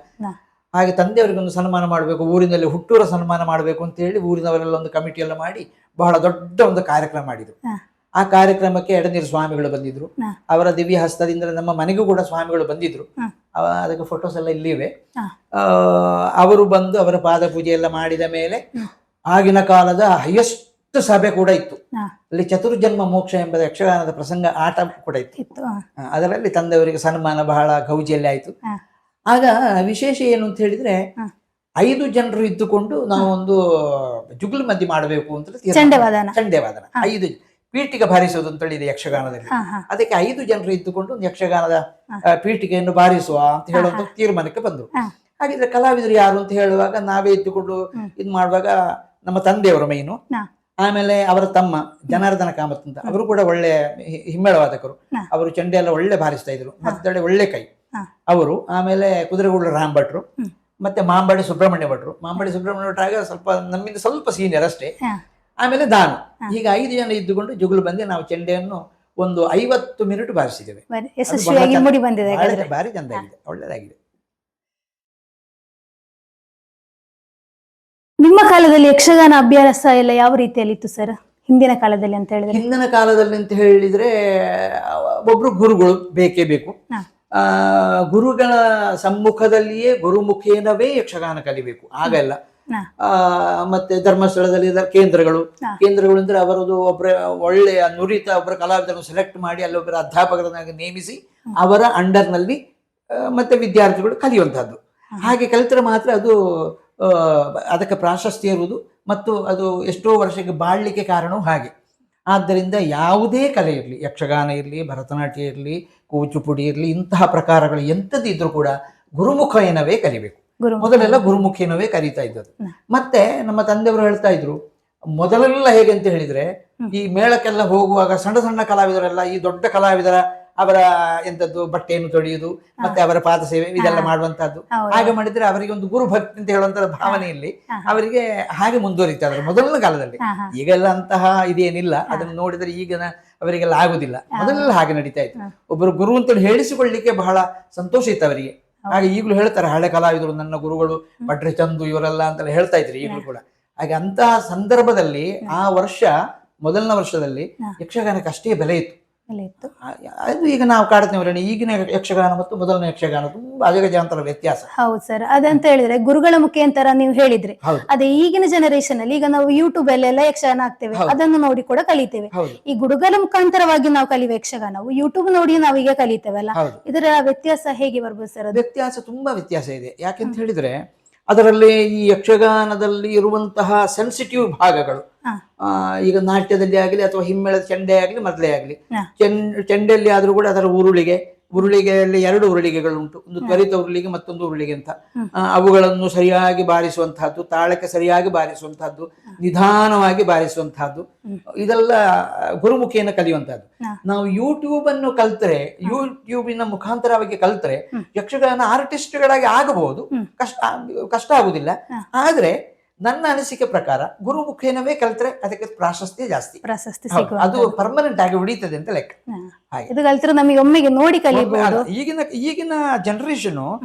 ಹಾಗೆ ತಂದೆಯವರಿಗೊಂದು ಸನ್ಮಾನ ಮಾಡಬೇಕು, ಊರಿನಲ್ಲಿ ಹುಟ್ಟೂರ ಸನ್ಮಾನ ಮಾಡಬೇಕು ಅಂತ ಹೇಳಿ ಊರಿನವರೆಲ್ಲ ಒಂದು ಕಮಿಟಿ ಎಲ್ಲ ಮಾಡಿ ಬಹಳ ದೊಡ್ಡ ಒಂದು ಕಾರ್ಯಕ್ರಮ ಮಾಡಿದ್ರು. ಆ ಕಾರ್ಯಕ್ರಮಕ್ಕೆ ಎಡನೀರು ಸ್ವಾಮಿಗಳು ಬಂದಿದ್ರು. ಅವರ ದಿವ್ಯ ಹಸ್ತದಿಂದ ನಮ್ಮ ಮನೆಗೂ ಕೂಡ ಸ್ವಾಮಿಗಳು ಬಂದಿದ್ರು. ಅದಕ್ಕೆ ಫೋಟೋಸ್ ಎಲ್ಲ ಇಲ್ಲಿವೆ. ಅವರು ಬಂದು ಅವರ ಪಾದ ಪೂಜೆ ಎಲ್ಲ ಮಾಡಿದ ಮೇಲೆ ಆಗಿನ ಕಾಲದ ಹೈಯೆಸ್ಟ್ ಸಭೆ ಕೂಡ ಇತ್ತು. ಅಲ್ಲಿ ಚತುರ್ಜನ್ಮ ಮೋಕ್ಷ ಎಂಬ ಯಕ್ಷಗಾನದ ಪ್ರಸಂಗ ಆಟ ಕೂಡ ಇತ್ತು. ಅದರಲ್ಲಿ ತಂದೆಯವರಿಗೆ ಸನ್ಮಾನ ಬಹಳ ಗೌಜಿಯಲ್ಲಿ ಆಯ್ತು. ಆಗ ವಿಶೇಷ ಏನು ಅಂತ ಹೇಳಿದ್ರೆ, 5 ಜನರು ಇದ್ದುಕೊಂಡು ನಾವು ಒಂದು ಜುಗುಲ್ ಮದ್ದಿ ಮಾಡಬೇಕು ಅಂತ ಚಂಡೆವಾದನ 5 ಪೀಠಿಗೆ ಬಾರಿಸುವುದು ಅಂತ ಹೇಳಿದೆ ಯಕ್ಷಗಾನದಲ್ಲಿ. ಅದಕ್ಕೆ 5 ಜನರು ಇದ್ದುಕೊಂಡು ಒಂದು ಯಕ್ಷಗಾನದ ಪೀಠಿಗೆಯನ್ನು ಬಾರಿಸುವ ಅಂತ ಹೇಳುವಂತ ತೀರ್ಮಾನಕ್ಕೆ ಬಂದರು. ಹಾಗಿದ್ರೆ ಕಲಾವಿದರು ಯಾರು ಅಂತ ಹೇಳುವಾಗ ನಾವೇ ಇದ್ದುಕೊಂಡು ಇದು ಮಾಡುವಾಗ ನಮ್ಮ ತಂದೆಯವರು ಮೈನು, ಆಮೇಲೆ ಅವರ ತಮ್ಮ ಜನಾರ್ದನ ಕಾಮತ್ ಅಂತ, ಅವರು ಕೂಡ ಒಳ್ಳೆ ಹಿಮ್ಮೇಳವಾದಕರು. ಅವರು ಚೆಂಡೆ ಎಲ್ಲ ಒಳ್ಳೆ ಬಾರಿಸ್ತಾ ಇದ್ರು, ಮತ್ತೆ ಒಳ್ಳೆ ಕೈ ಅವರು. ಆಮೇಲೆ ಕುದುರೆಗೂಡಲ ರಾಮ್ ಭಟ್ರು, ಮತ್ತೆ ಮಾಂಬಾಡಿ ಸುಬ್ರಹ್ಮಣ್ಯ ಭಟ್ರು. ಮಾಂಬಾಡಿ ಸುಬ್ರಹ್ಮಣ್ಯ ಭಟ್ರಾಗ ನಮ್ಮಿಂದ ಸ್ವಲ್ಪ ಸೀನಿಯರ್ ಅಷ್ಟೇ. ಆಮೇಲೆ ನಾನು, ಹೀಗೆ 5 ಜನ ಇದ್ದುಕೊಂಡು ಜುಗುಲು ಬಂದು ನಾವು ಚೆಂಡೆಯನ್ನು ಒಂದು 50 ಮಿನಿಟ್ ಬಾರಿಸಿದ್ದೇವೆ. ಭಾರಿ ಚಂದ ಆಗಿದೆ, ಒಳ್ಳೆದಾಗಿದೆ. ನಿಮ್ಮ ಕಾಲದಲ್ಲಿ ಯಕ್ಷಗಾನ ಅಭ್ಯಾಸ ಎಲ್ಲ ಯಾವ ರೀತಿಯಲ್ಲಿ ಇತ್ತು ಸರ್, ಹಿಂದಿನ ಕಾಲದಲ್ಲಿ ಅಂತ ಹೇಳಿದ್ರೆ? ಹಿಂದಿನ ಕಾಲದಲ್ಲಿ ಅಂತ ಹೇಳಿದ್ರೆ ಒಬ್ರು ಗುರುಗಳು ಬೇಕೇ ಬೇಕು. ಗುರುಗಳ ಸಮ್ಮುಖದಲ್ಲಿಯೇ ಗುರುಮುಖೇನವೇ ಯಕ್ಷಗಾನ ಕಲಿಬೇಕು, ಆಗೆಲ್ಲ. ಮತ್ತೆ ಧರ್ಮಸ್ಥಳದಲ್ಲಿ ಕೇಂದ್ರಗಳು ಅಂದ್ರೆ ಅವರದು ಒಬ್ಬರ ಒಳ್ಳೆಯ ನುರಿತ ಒಬ್ಬರ ಕಲಾವಿದರನ್ನು ಸೆಲೆಕ್ಟ್ ಮಾಡಿ ಅಲ್ಲಿ ಒಬ್ಬರ ಅಧ್ಯಾಪಕರನ್ನಾಗಿ ನೇಮಿಸಿ ಅವರ ಅಂಡರ್ನಲ್ಲಿ ಮತ್ತೆ ವಿದ್ಯಾರ್ಥಿಗಳು ಕಲಿಯುವಂತಹದ್ದು. ಹಾಗೆ ಕಲಿತರೆ ಮಾತ್ರ ಅದು ಅದಕ್ಕೆ ಪ್ರಾಶಸ್ತ್ಯ ಇರುವುದು ಮತ್ತು ಅದು ಎಷ್ಟೋ ವರ್ಷಕ್ಕೆ ಬಾಳ್ಲಿಕ್ಕೆ ಕಾರಣವೂ ಹಾಗೆ. ಆದ್ದರಿಂದ ಯಾವುದೇ ಕಲೆ ಇರಲಿ, ಯಕ್ಷಗಾನ ಇರಲಿ, ಭರತನಾಟ್ಯ ಇರಲಿ, ಕೂಚುಪುಡಿ ಇರಲಿ, ಇಂತಹ ಪ್ರಕಾರಗಳು ಎಂಥದ್ದಿದ್ರೂ ಕೂಡ ಗುರುಮುಖೇನವೇ ಕಲಿಬೇಕು. ಮೊದಲೆಲ್ಲ ಗುರುಮುಖೇನವೇ ಕಲಿತಾ ಇದ್ದದ್ದು. ಮತ್ತೆ ನಮ್ಮ ತಂದೆಯವರು ಹೇಳ್ತಾ ಇದ್ರು, ಮೊದಲೆಲ್ಲ ಹೇಗೆ ಅಂತ ಹೇಳಿದ್ರೆ, ಈ ಮೇಳಕ್ಕೆಲ್ಲ ಹೋಗುವಾಗ ಸಣ್ಣ ಸಣ್ಣ ಕಲಾವಿದರೆಲ್ಲ ಈ ದೊಡ್ಡ ಕಲಾವಿದರ ಅವರ ಎಂತದ್ದು ಬಟ್ಟೆಯನ್ನು ತೊಳೆಯುವುದು ಮತ್ತೆ ಅವರ ಪಾದ ಸೇವೆ ಇದೆಲ್ಲ ಮಾಡುವಂತಹದ್ದು. ಹಾಗೆ ಮಾಡಿದ್ರೆ ಅವರಿಗೆ ಒಂದು ಗುರು ಭಕ್ತಿ ಅಂತ ಹೇಳುವಂತ ಭಾವನೆಯಲ್ಲಿ ಅವರಿಗೆ ಹಾಗೆ ಮುಂದುವರಿತಾ ಇದ್ರು ಮೊದಲಿನ ಕಾಲದಲ್ಲಿ. ಈಗೆಲ್ಲ ಅಂತಹ ಇದೇನಿಲ್ಲ, ಅದನ್ನು ನೋಡಿದ್ರೆ ಈಗಿನ ಅವರಿಗೆಲ್ಲ ಆಗುದಿಲ್ಲ. ಮೊದಲೆಲ್ಲ ಹಾಗೆ ನಡೀತಾ ಇತ್ತು. ಒಬ್ಬರು ಗುರು ಅಂತ ಹೇಳಿಸಿಕೊಳ್ಳಿಕ್ಕೆ ಬಹಳ ಸಂತೋಷ ಇತ್ತು ಅವರಿಗೆ. ಹಾಗೆ ಈಗಲೂ ಹೇಳ್ತಾರೆ, ಹಳೆ ಕಲಾವಿದರು ನನ್ನ ಗುರುಗಳು ಭಟ್ರೆ ಚಂದು ಇವರೆಲ್ಲ ಅಂತೆಲ್ಲ ಹೇಳ್ತಾ ಇದ್ರು ಈಗಲೂ ಕೂಡ. ಹಾಗೆ ಅಂತಹ ಸಂದರ್ಭದಲ್ಲಿ ಆ ವರ್ಷ, ಮೊದಲನೇ ವರ್ಷದಲ್ಲಿ ಯಕ್ಷಗಾನಕ್ಕೆ ಅಷ್ಟೇ ಬೆಲೆ ಇತ್ತು. ಅದು ಈಗ ನಾವು ಕಾಡ್ತೇವೆ. ಈಗಿನ ಯಕ್ಷಗಾನ ಮತ್ತು ಮೊದಲನೇ ಯಕ್ಷಗಾನ ತುಂಬಾ ಅಜಗಜಾಂತರ ವ್ಯತ್ಯಾಸ. ಹೌದು ಸರ್, ಅದಂತ ಹೇಳಿದ್ರೆ ಗುರುಗಳ ಮುಖಾಂತರ ನೀವು ಹೇಳಿದ್ರಿ. ಅದೇ ಈಗಿನ ಜನರೇಷನ್ ಅಲ್ಲಿ ಈಗ ನಾವು ಯೂಟ್ಯೂಬ್ ಅಲ್ಲೆಲ್ಲ ಯಕ್ಷಗಾನ ಆಗ್ತೇವೆ, ಅದನ್ನು ನೋಡಿ ಕೂಡ ಕಲಿತೇವೆ. ಈ ಗುರುಗಳ ಮುಖಾಂತರವಾಗಿ ನಾವು ಕಲಿಯುವ ಯಕ್ಷಗಾನವು ಯೂಟ್ಯೂಬ್ ನೋಡಿ ನಾವೀಗ ಕಲಿತೇವಲ್ಲ, ಇದರ ವ್ಯತ್ಯಾಸ ಹೇಗೆ ಬರ್ಬೋದು ಸರ್? ವ್ಯತ್ಯಾಸ ತುಂಬಾ ವ್ಯತ್ಯಾಸ ಇದೆ. ಯಾಕೆಂತ ಹೇಳಿದ್ರೆ ಅದರಲ್ಲಿ ಈ ಯಕ್ಷಗಾನದಲ್ಲಿ ಇರುವಂತಹ ಸೆನ್ಸಿಟಿವ್ ಭಾಗಗಳು, ಈಗ ನಾಟ್ಯದಲ್ಲಿ ಆಗಲಿ ಅಥವಾ ಹಿಮ್ಮೇಳದ ಚೆಂಡೆ ಆಗಲಿ ಮೊದಲೇ ಆಗಲಿ, ಚೆಂಡೆಯಲ್ಲಿ ಆದ್ರೂ ಕೂಡ ಅದರ ಉರುಳಿಗೆಯಲ್ಲಿ 2 ಉರುಳಿಗೆಗಳು ಉಂಟು, ಒಂದು ತ್ವರಿತ ಉರುಳಿಗೆ ಮತ್ತೊಂದು ಉರುಳಿಗೆ ಅಂತ. ಅವುಗಳನ್ನು ಸರಿಯಾಗಿ ಬಾರಿಸುವಂತಹದ್ದು, ತಾಳಕ್ಕೆ ಸರಿಯಾಗಿ ಬಾರಿಸುವಂತಹದ್ದು, ನಿಧಾನವಾಗಿ ಬಾರಿಸುವಂತಹದ್ದು, ಇದೆಲ್ಲ ಗುರುಮುಖಿಯನ್ನು ಕಲಿಯುವಂತಹದ್ದು. ನಾವು ಯೂಟ್ಯೂಬ್ ಅನ್ನು ಕಲ್ತರೆ, ಯೂಟ್ಯೂಬಿನ ಮುಖಾಂತರವಾಗಿ ಕಲ್ತರೆ ಯಕ್ಷಗಾನ ಆರ್ಟಿಸ್ಟ್ಗಳಾಗಿ ಆಗಬಹುದು, ಕಷ್ಟ ಆಗುದಿಲ್ಲ. ಆದ್ರೆ ನನ್ನ ಅನಿಸಿಕೆ ಪ್ರಕಾರ ಗುರುಮುಖೇನವೇ ಕಲ್ತ್ರೆ ಅದಕ್ಕೆ ಪ್ರಾಶಸ್ತ್ಯ ಜಾಸ್ತಿ, ಅದು ಪರ್ಮನೆಂಟ್ ಆಗಿ ಉಳಿತದೆ ಅಂತ ಲೆಕ್ಕ. ನಮಗೆ ಒಮ್ಮೆಗೆ ನೋಡಿ ಕಲಿಬಹುದು. ಈಗಿನ ಜನರೇಷನ್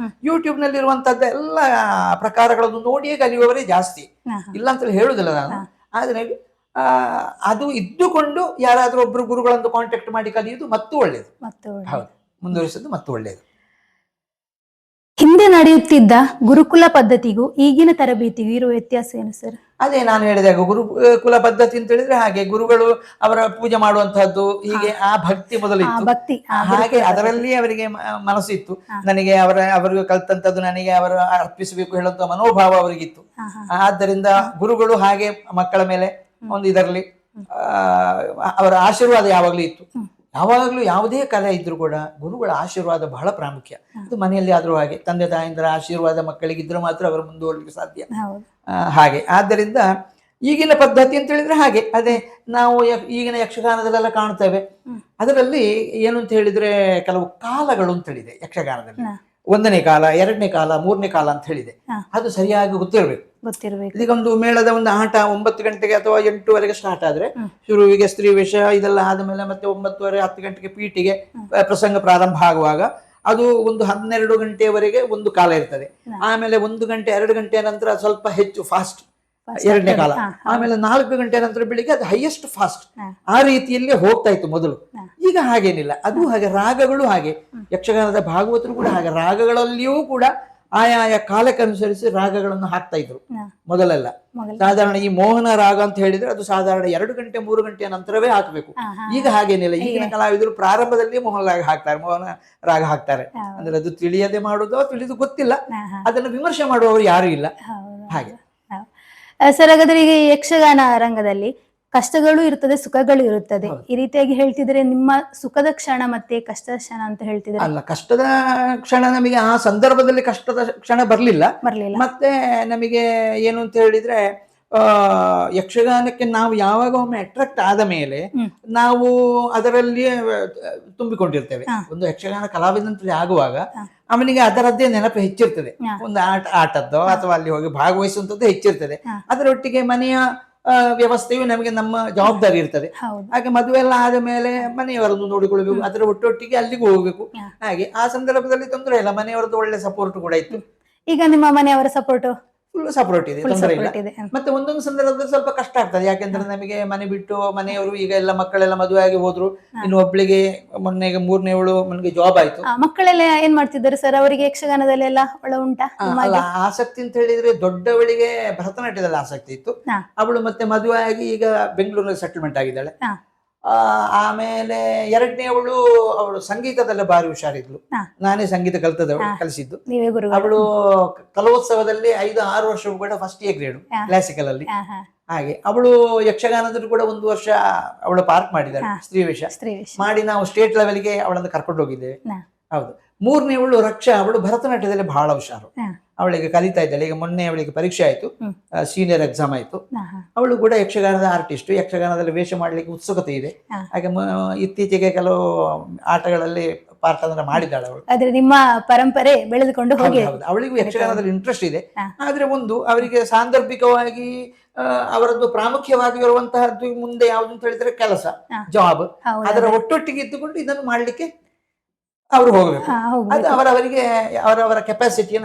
ಯೂಟ್ಯೂಬ್ ನಲ್ಲಿ ಇರುವಂತಹದ್ದು ಎಲ್ಲ ಪ್ರಕಾರಗಳನ್ನು ನೋಡಿಯೇ ಕಲಿಯುವವರೇ ಜಾಸ್ತಿ, ಇಲ್ಲ ಅಂತ ಹೇಳುದಿಲ್ಲ ನಾನು. ಆದ್ರೆ ಅದು ಇದ್ದುಕೊಂಡು ಯಾರಾದ್ರೂ ಒಬ್ರು ಗುರುಗಳನ್ನು ಕಾಂಟ್ಯಾಕ್ಟ್ ಮಾಡಿ ಕಲಿಯುವುದು ಮತ್ತೂ ಒಳ್ಳೇದು. ಹೌದು, ಮುಂದುವರಿಸೋದು ಮತ್ತೂ ಒಳ್ಳೇದು. ಹಿಂದೆ ನಡೆಯುತ್ತಿದ್ದ ಗುರುಕುಲ ಪದ್ಧತಿಗೂ ಈಗಿನ ತರಬೇತಿಗೂ ಇರುವ ವ್ಯತ್ಯಾಸ ಏನು ಸರ್? ಅದೇ ನಾನು ಹೇಳಿದೆ, ಗುರುಕುಲ ಪದ್ಧತಿ ಅಂತ ಹೇಳಿದ್ರೆ ಹಾಗೆ ಗುರುಗಳು ಅವರ ಪೂಜೆ ಮಾಡುವಂತಹದ್ದು, ಹೀಗೆ ಆ ಭಕ್ತಿ ಮೊದಲಿತ್ತು. ಭಕ್ತಿ ಹಾಗೆ ಅದರಲ್ಲಿ ಅವರಿಗೆ ಮನಸ್ಸಿತ್ತು. ನನಗೆ ಅವರಿಗೆ ಕಲ್ತಂತದ್ದು ನನಗೆ ಅವರು ಅರ್ಪಿಸಬೇಕು ಹೇಳುವಂತ ಮನೋಭಾವ ಅವರಿಗಿತ್ತು. ಆದ್ದರಿಂದ ಗುರುಗಳು ಹಾಗೆ ಮಕ್ಕಳ ಮೇಲೆ ಒಂದು ಇದರಲ್ಲಿ ಅವರ ಆಶೀರ್ವಾದ ಯಾವಾಗ್ಲೂ ಇತ್ತು. ಯಾವಾಗಲೂ ಯಾವುದೇ ಕಲೆ ಇದ್ರೂ ಕೂಡ ಗುರುಗಳ ಆಶೀರ್ವಾದ ಬಹಳ ಪ್ರಾಮುಖ್ಯ. ಅದು ಮನೆಯಲ್ಲಿ ಆದ್ರೂ ಹಾಗೆ ತಂದೆ ತಾಯಿಂದರ ಆಶೀರ್ವಾದ ಮಕ್ಕಳಿಗಿದ್ರೆ ಮಾತ್ರ ಅವರು ಮುಂದುವರಲಿಕ್ಕೆ ಸಾಧ್ಯ. ಹಾಗೆ ಆದ್ದರಿಂದ ಈಗಿನ ಪದ್ಧತಿ ಅಂತ ಹೇಳಿದ್ರೆ ಹಾಗೆ ಅದೇ ನಾವು ಈಗಿನ ಯಕ್ಷಗಾನದಲ್ಲೆಲ್ಲ ಕಾಣ್ತೇವೆ. ಅದರಲ್ಲಿ ಏನು ಅಂತ ಹೇಳಿದ್ರೆ ಕೆಲವು ಕಾಲಗಳು ಅಂತ ಹೇಳಿದೆ ಯಕ್ಷಗಾನದಲ್ಲಿ. 1ನೇ ಕಾಲ, 2ನೇ ಕಾಲ, 3ನೇ ಕಾಲ ಅಂತ ಹೇಳಿದೆ. ಅದು ಸರಿಯಾಗಿ ಗೊತ್ತಿರಬೇಕು. ಈಗ ಒಂದು ಮೇಳದ ಒಂದು ಆಟ 9 ಗಂಟೆಗೆ ಅಥವಾ 8ವರೆಗೆ ಸ್ಟಾರ್ಟ್ ಆದ್ರೆ ಶುರುವಿಗೆ ಸ್ತ್ರೀ ವೇಷ ಇದೆಲ್ಲ ಆದ್ಮೇಲೆ ಮತ್ತೆ 9:30, 10 ಗಂಟೆಗೆ ಪೀಟಿಗೆ ಪ್ರಸಂಗ ಪ್ರಾರಂಭ ಆಗುವಾಗ ಅದು ಒಂದು 12 ಗಂಟೆಯವರೆಗೆ ಒಂದು ಕಾಲ ಇರ್ತದೆ. ಆಮೇಲೆ 1 ಗಂಟೆ 2 ಗಂಟೆಯ ನಂತರ ಸ್ವಲ್ಪ ಹೆಚ್ಚು ಫಾಸ್ಟ್ 2ನೇ ಕಾಲ. ಆಮೇಲೆ 4 ಗಂಟೆ ನಂತರ ಬೆಳಿಗ್ಗೆ ಅದು ಹೈಯೆಸ್ಟ್ ಫಾಸ್ಟ್. ಆ ರೀತಿಯಲ್ಲಿ ಹೋಗ್ತಾ ಇತ್ತು ಮೊದಲು. ಈಗ ಹಾಗೇನಿಲ್ಲ. ಅದು ಹಾಗೆ ರಾಗಗಳು ಹಾಗೆ ಯಕ್ಷಗಾನದ ಭಾಗವತರು ಕೂಡ ಹಾಗೆ ರಾಗಗಳಲ್ಲಿಯೂ ಕೂಡ ಆಯಾಯ ಕಾಲಕ್ಕೆ ಅನುಸರಿಸಿ ರಾಗಗಳನ್ನು ಹಾಕ್ತಾ ಇದ್ರು ಮೊದಲೆಲ್ಲ. ಸಾಧಾರಣ ಈ ಮೋಹನ ರಾಗ ಅಂತ ಹೇಳಿದ್ರೆ ಅದು ಸಾಧಾರಣ 2 ಗಂಟೆ 3 ಗಂಟೆಯ ನಂತರವೇ ಹಾಕಬೇಕು. ಈಗ ಹಾಗೇನಿಲ್ಲ. ಈಗಿನ ಕಲಾವಿದರು ಪ್ರಾರಂಭದಲ್ಲಿ ಮೋಹನ ರಾಗ ಹಾಕ್ತಾರೆ, ಮೋಹನ ರಾಗ ಹಾಕ್ತಾರೆ. ಅಂದ್ರೆ ಅದು ತಿಳಿಯದೆ ಮಾಡುವುದೋ ತಿಳಿದು ಗೊತ್ತಿಲ್ಲ, ಅದನ್ನು ವಿಮರ್ಶೆ ಮಾಡುವವರು ಯಾರು ಇಲ್ಲ. ಹಾಗೆ ಸರ್, ಹಾಗಾದ್ರೆ ಈಗ ಯಕ್ಷಗಾನ ರಂಗದಲ್ಲಿ ಕಷ್ಟಗಳು ಇರುತ್ತದೆ, ಸುಖಗಳು ಇರುತ್ತದೆ. ಈ ರೀತಿಯಾಗಿ ಹೇಳ್ತಿದ್ರೆ ನಿಮ್ಮ ಸುಖದ ಕ್ಷಣ ಮತ್ತೆ ಕಷ್ಟದ ಕ್ಷಣ ಅಂತ ಹೇಳ್ತಿದ್ರೆ? ಅಲ್ಲ, ಕಷ್ಟದ ಕ್ಷಣ ನಮಗೆ ಆ ಸಂದರ್ಭದಲ್ಲಿ ಕಷ್ಟದ ಕ್ಷಣ ಬರ್ಲಿಲ್ಲ. ಮತ್ತೆ ನಮಗೆ ಏನು ಅಂತ ಹೇಳಿದ್ರೆ ಯಕ್ಷಗಾನಕ್ಕೆ ನಾವು ಯಾವಾಗ ಒಮ್ಮೆ ಅಟ್ರಾಕ್ಟ್ ಆದ ಮೇಲೆ ನಾವು ಅದರಲ್ಲಿಯೇ ತುಂಬಿಕೊಂಡಿರ್ತೇವೆ. ಒಂದು ಯಕ್ಷಗಾನ ಕಲಾವಿದಂತಲ್ಲಿ ಆಗುವಾಗ ಅವನಿಗೆ ಅದರದ್ದೇ ನೆನಪು ಹೆಚ್ಚಿರ್ತದೆ. ಒಂದು ಆಟದ್ದೋ ಅಥವಾ ಅಲ್ಲಿ ಹೋಗಿ ಭಾಗವಹಿಸುವಂತದ್ದು ಹೆಚ್ಚಿರ್ತದೆ. ಅದರೊಟ್ಟಿಗೆ ಮನೆಯ ವ್ಯವಸ್ಥೆಯು ನಮಗೆ ನಮ್ಮ ಜವಾಬ್ದಾರಿ ಇರ್ತದೆ. ಹಾಗೆ ಮದುವೆ ಎಲ್ಲ ಆದ ಮೇಲೆ ಮನೆಯವರದ್ದು ನೋಡಿಕೊಳ್ಬೇಕು, ಅದರ ಒಟ್ಟೊಟ್ಟಿಗೆ ಅಲ್ಲಿಗೂ ಹೋಗ್ಬೇಕು. ಹಾಗೆ ಆ ಸಂದರ್ಭದಲ್ಲಿ ತೊಂದರೆ ಇಲ್ಲ, ಮನೆಯವರದ್ದು ಒಳ್ಳೆ ಸಪೋರ್ಟ್ ಕೂಡ ಇತ್ತು. ಈಗ ನಿಮ್ಮ ಮನೆಯವರ ಸಪೋರ್ಟ್ ಫುಲ್ ಸಪೋರ್ಟ್ ಇದೆ, ತೊಂದರೆ ಇಲ್ಲ. ಮತ್ತೆ ಒಂದೊಂದು ಸಂದರ್ಭದಲ್ಲಿ ಸ್ವಲ್ಪ ಕಷ್ಟ ಆಗ್ತದೆ. ಯಾಕೆಂದ್ರೆ ನಮಗೆ ಮನೆ ಬಿಟ್ಟು ಮನೆಯವರು ಈಗ ಎಲ್ಲ ಮಕ್ಕಳೆಲ್ಲ ಮದುವೆ ಆಗಿ ಹೋದ್ರು. ಇನ್ನು ಒಬ್ಳಿಗೆ ಮೊನ್ನೆಗೆ 3ನೇವಳು ನನಗೆ ಜಾಬ್ ಆಯ್ತು. ಮಕ್ಕಳೆಲ್ಲ ಏನ್ ಮಾಡ್ತಿದ್ದಾರೆ ಸರ್? ಅವರಿಗೆ ಯಕ್ಷಗಾನದಲ್ಲೆಲ್ಲ ಒಳ ಉಂಟಾ? ಅಲ್ಲ, ಆಸಕ್ತಿ ಅಂತ ಹೇಳಿದ್ರೆ ದೊಡ್ಡವಳಿಗೆ ಭರತನಾಟ್ಯದಲ್ಲಿ ಆಸಕ್ತಿ ಇತ್ತು. ಅವಳು ಮತ್ತೆ ಮದುವೆ ಆಗಿ ಈಗ ಬೆಂಗಳೂರಲ್ಲಿ ಸೆಟಲ್ಮೆಂಟ್ ಆಗಿದ್ದಾಳೆ. ಆಮೇಲೆ 2ನೇವಳು ಅವಳು ಸಂಗೀತದಲ್ಲೇ ಭಾರಿ ಹುಷಾರಿದ್ಲು. ನಾನೇ ಸಂಗೀತ ಕಲಿಸಿದ್ದು. ಅವಳು ಕಲೋತ್ಸವದಲ್ಲಿ 5-6 ವರ್ಷ ಕೂಡ ಫಸ್ಟ್ ಎ ಗ್ರೇಡ್ ಕ್ಲಾಸಿಕಲ್ ಅಲ್ಲಿ. ಹಾಗೆ ಅವಳು ಯಕ್ಷಗಾನದಲ್ಲಿ ಕೂಡ 1 ವರ್ಷ ಅವಳು ಪಾರ್ಕ್ ಮಾಡಿದ್ದಾಳೆ, ಸ್ತ್ರೀ ವೇಷ ಮಾಡಿ. ನಾವು ಸ್ಟೇಟ್ ಲೆವೆಲ್ಗೆ ಅವಳನ್ನು ಕರ್ಕೊಂಡು ಹೋಗಿದ್ದೇವೆ. ಹೌದು. 3ನೇವಳು ರಕ್ಷಾ, ಅವಳು ಭರತನಾಟ್ಯದಲ್ಲಿ ಬಹಳ ಹುಷಾರು. ಅವಳಿಗೆ ಕಲಿತಾ ಇದ್ದಾಳೆ. ಈಗ ಮೊನ್ನೆ ಅವಳಿಗೆ ಪರೀಕ್ಷೆ ಆಯ್ತು, ಸೀನಿಯರ್ ಎಕ್ಸಾಮ್ ಆಯ್ತು. ಅವಳು ಕೂಡ ಯಕ್ಷಗಾನದ ಆರ್ಟಿಸ್ಟ್, ಯಕ್ಷಗಾನದಲ್ಲಿ ವೇಷ ಮಾಡ್ಲಿಕ್ಕೆ ಉತ್ಸುಕತೆ ಇದೆ. ಹಾಗೆ ಇತ್ತೀಚೆಗೆ ಕೆಲವು ಆಟಗಳಲ್ಲಿ ಪಾತ್ರ ಮಾಡಿದ್ದಾಳೆ ಅವಳು. ಆದ್ರೆ ನಿಮ್ಮ ಪರಂಪರೆ ಬೆಳೆದುಕೊಂಡು ಹೋಗಿ. ಅವಳಿಗೂ ಯಕ್ಷಗಾನದಲ್ಲಿ ಇಂಟ್ರೆಸ್ಟ್ ಇದೆ. ಆದ್ರೆ ಒಂದು ಅವರಿಗೆ ಸಾಂದರ್ಭಿಕವಾಗಿ ಅವರದ್ದು ಪ್ರಾಮುಖ್ಯವಾಗಿ ಇರುವಂತಹದ್ದು ಮುಂದೆ ಯಾವ್ದು ಅಂತ ಹೇಳಿದ್ರೆ ಕೆಲಸ, ಜಾಬ್. ಅದರ ಒಟ್ಟೊಟ್ಟಿಗೆ ಇದ್ದುಕೊಂಡು ಇದನ್ನು ಮಾಡ್ಲಿಕ್ಕೆ ಅವರು ಹೋಗಬೇಕು. ಅದು ಅವರವರಿಗೆ ಅವರವರ ಕೆಪಾಸಿಟಿ.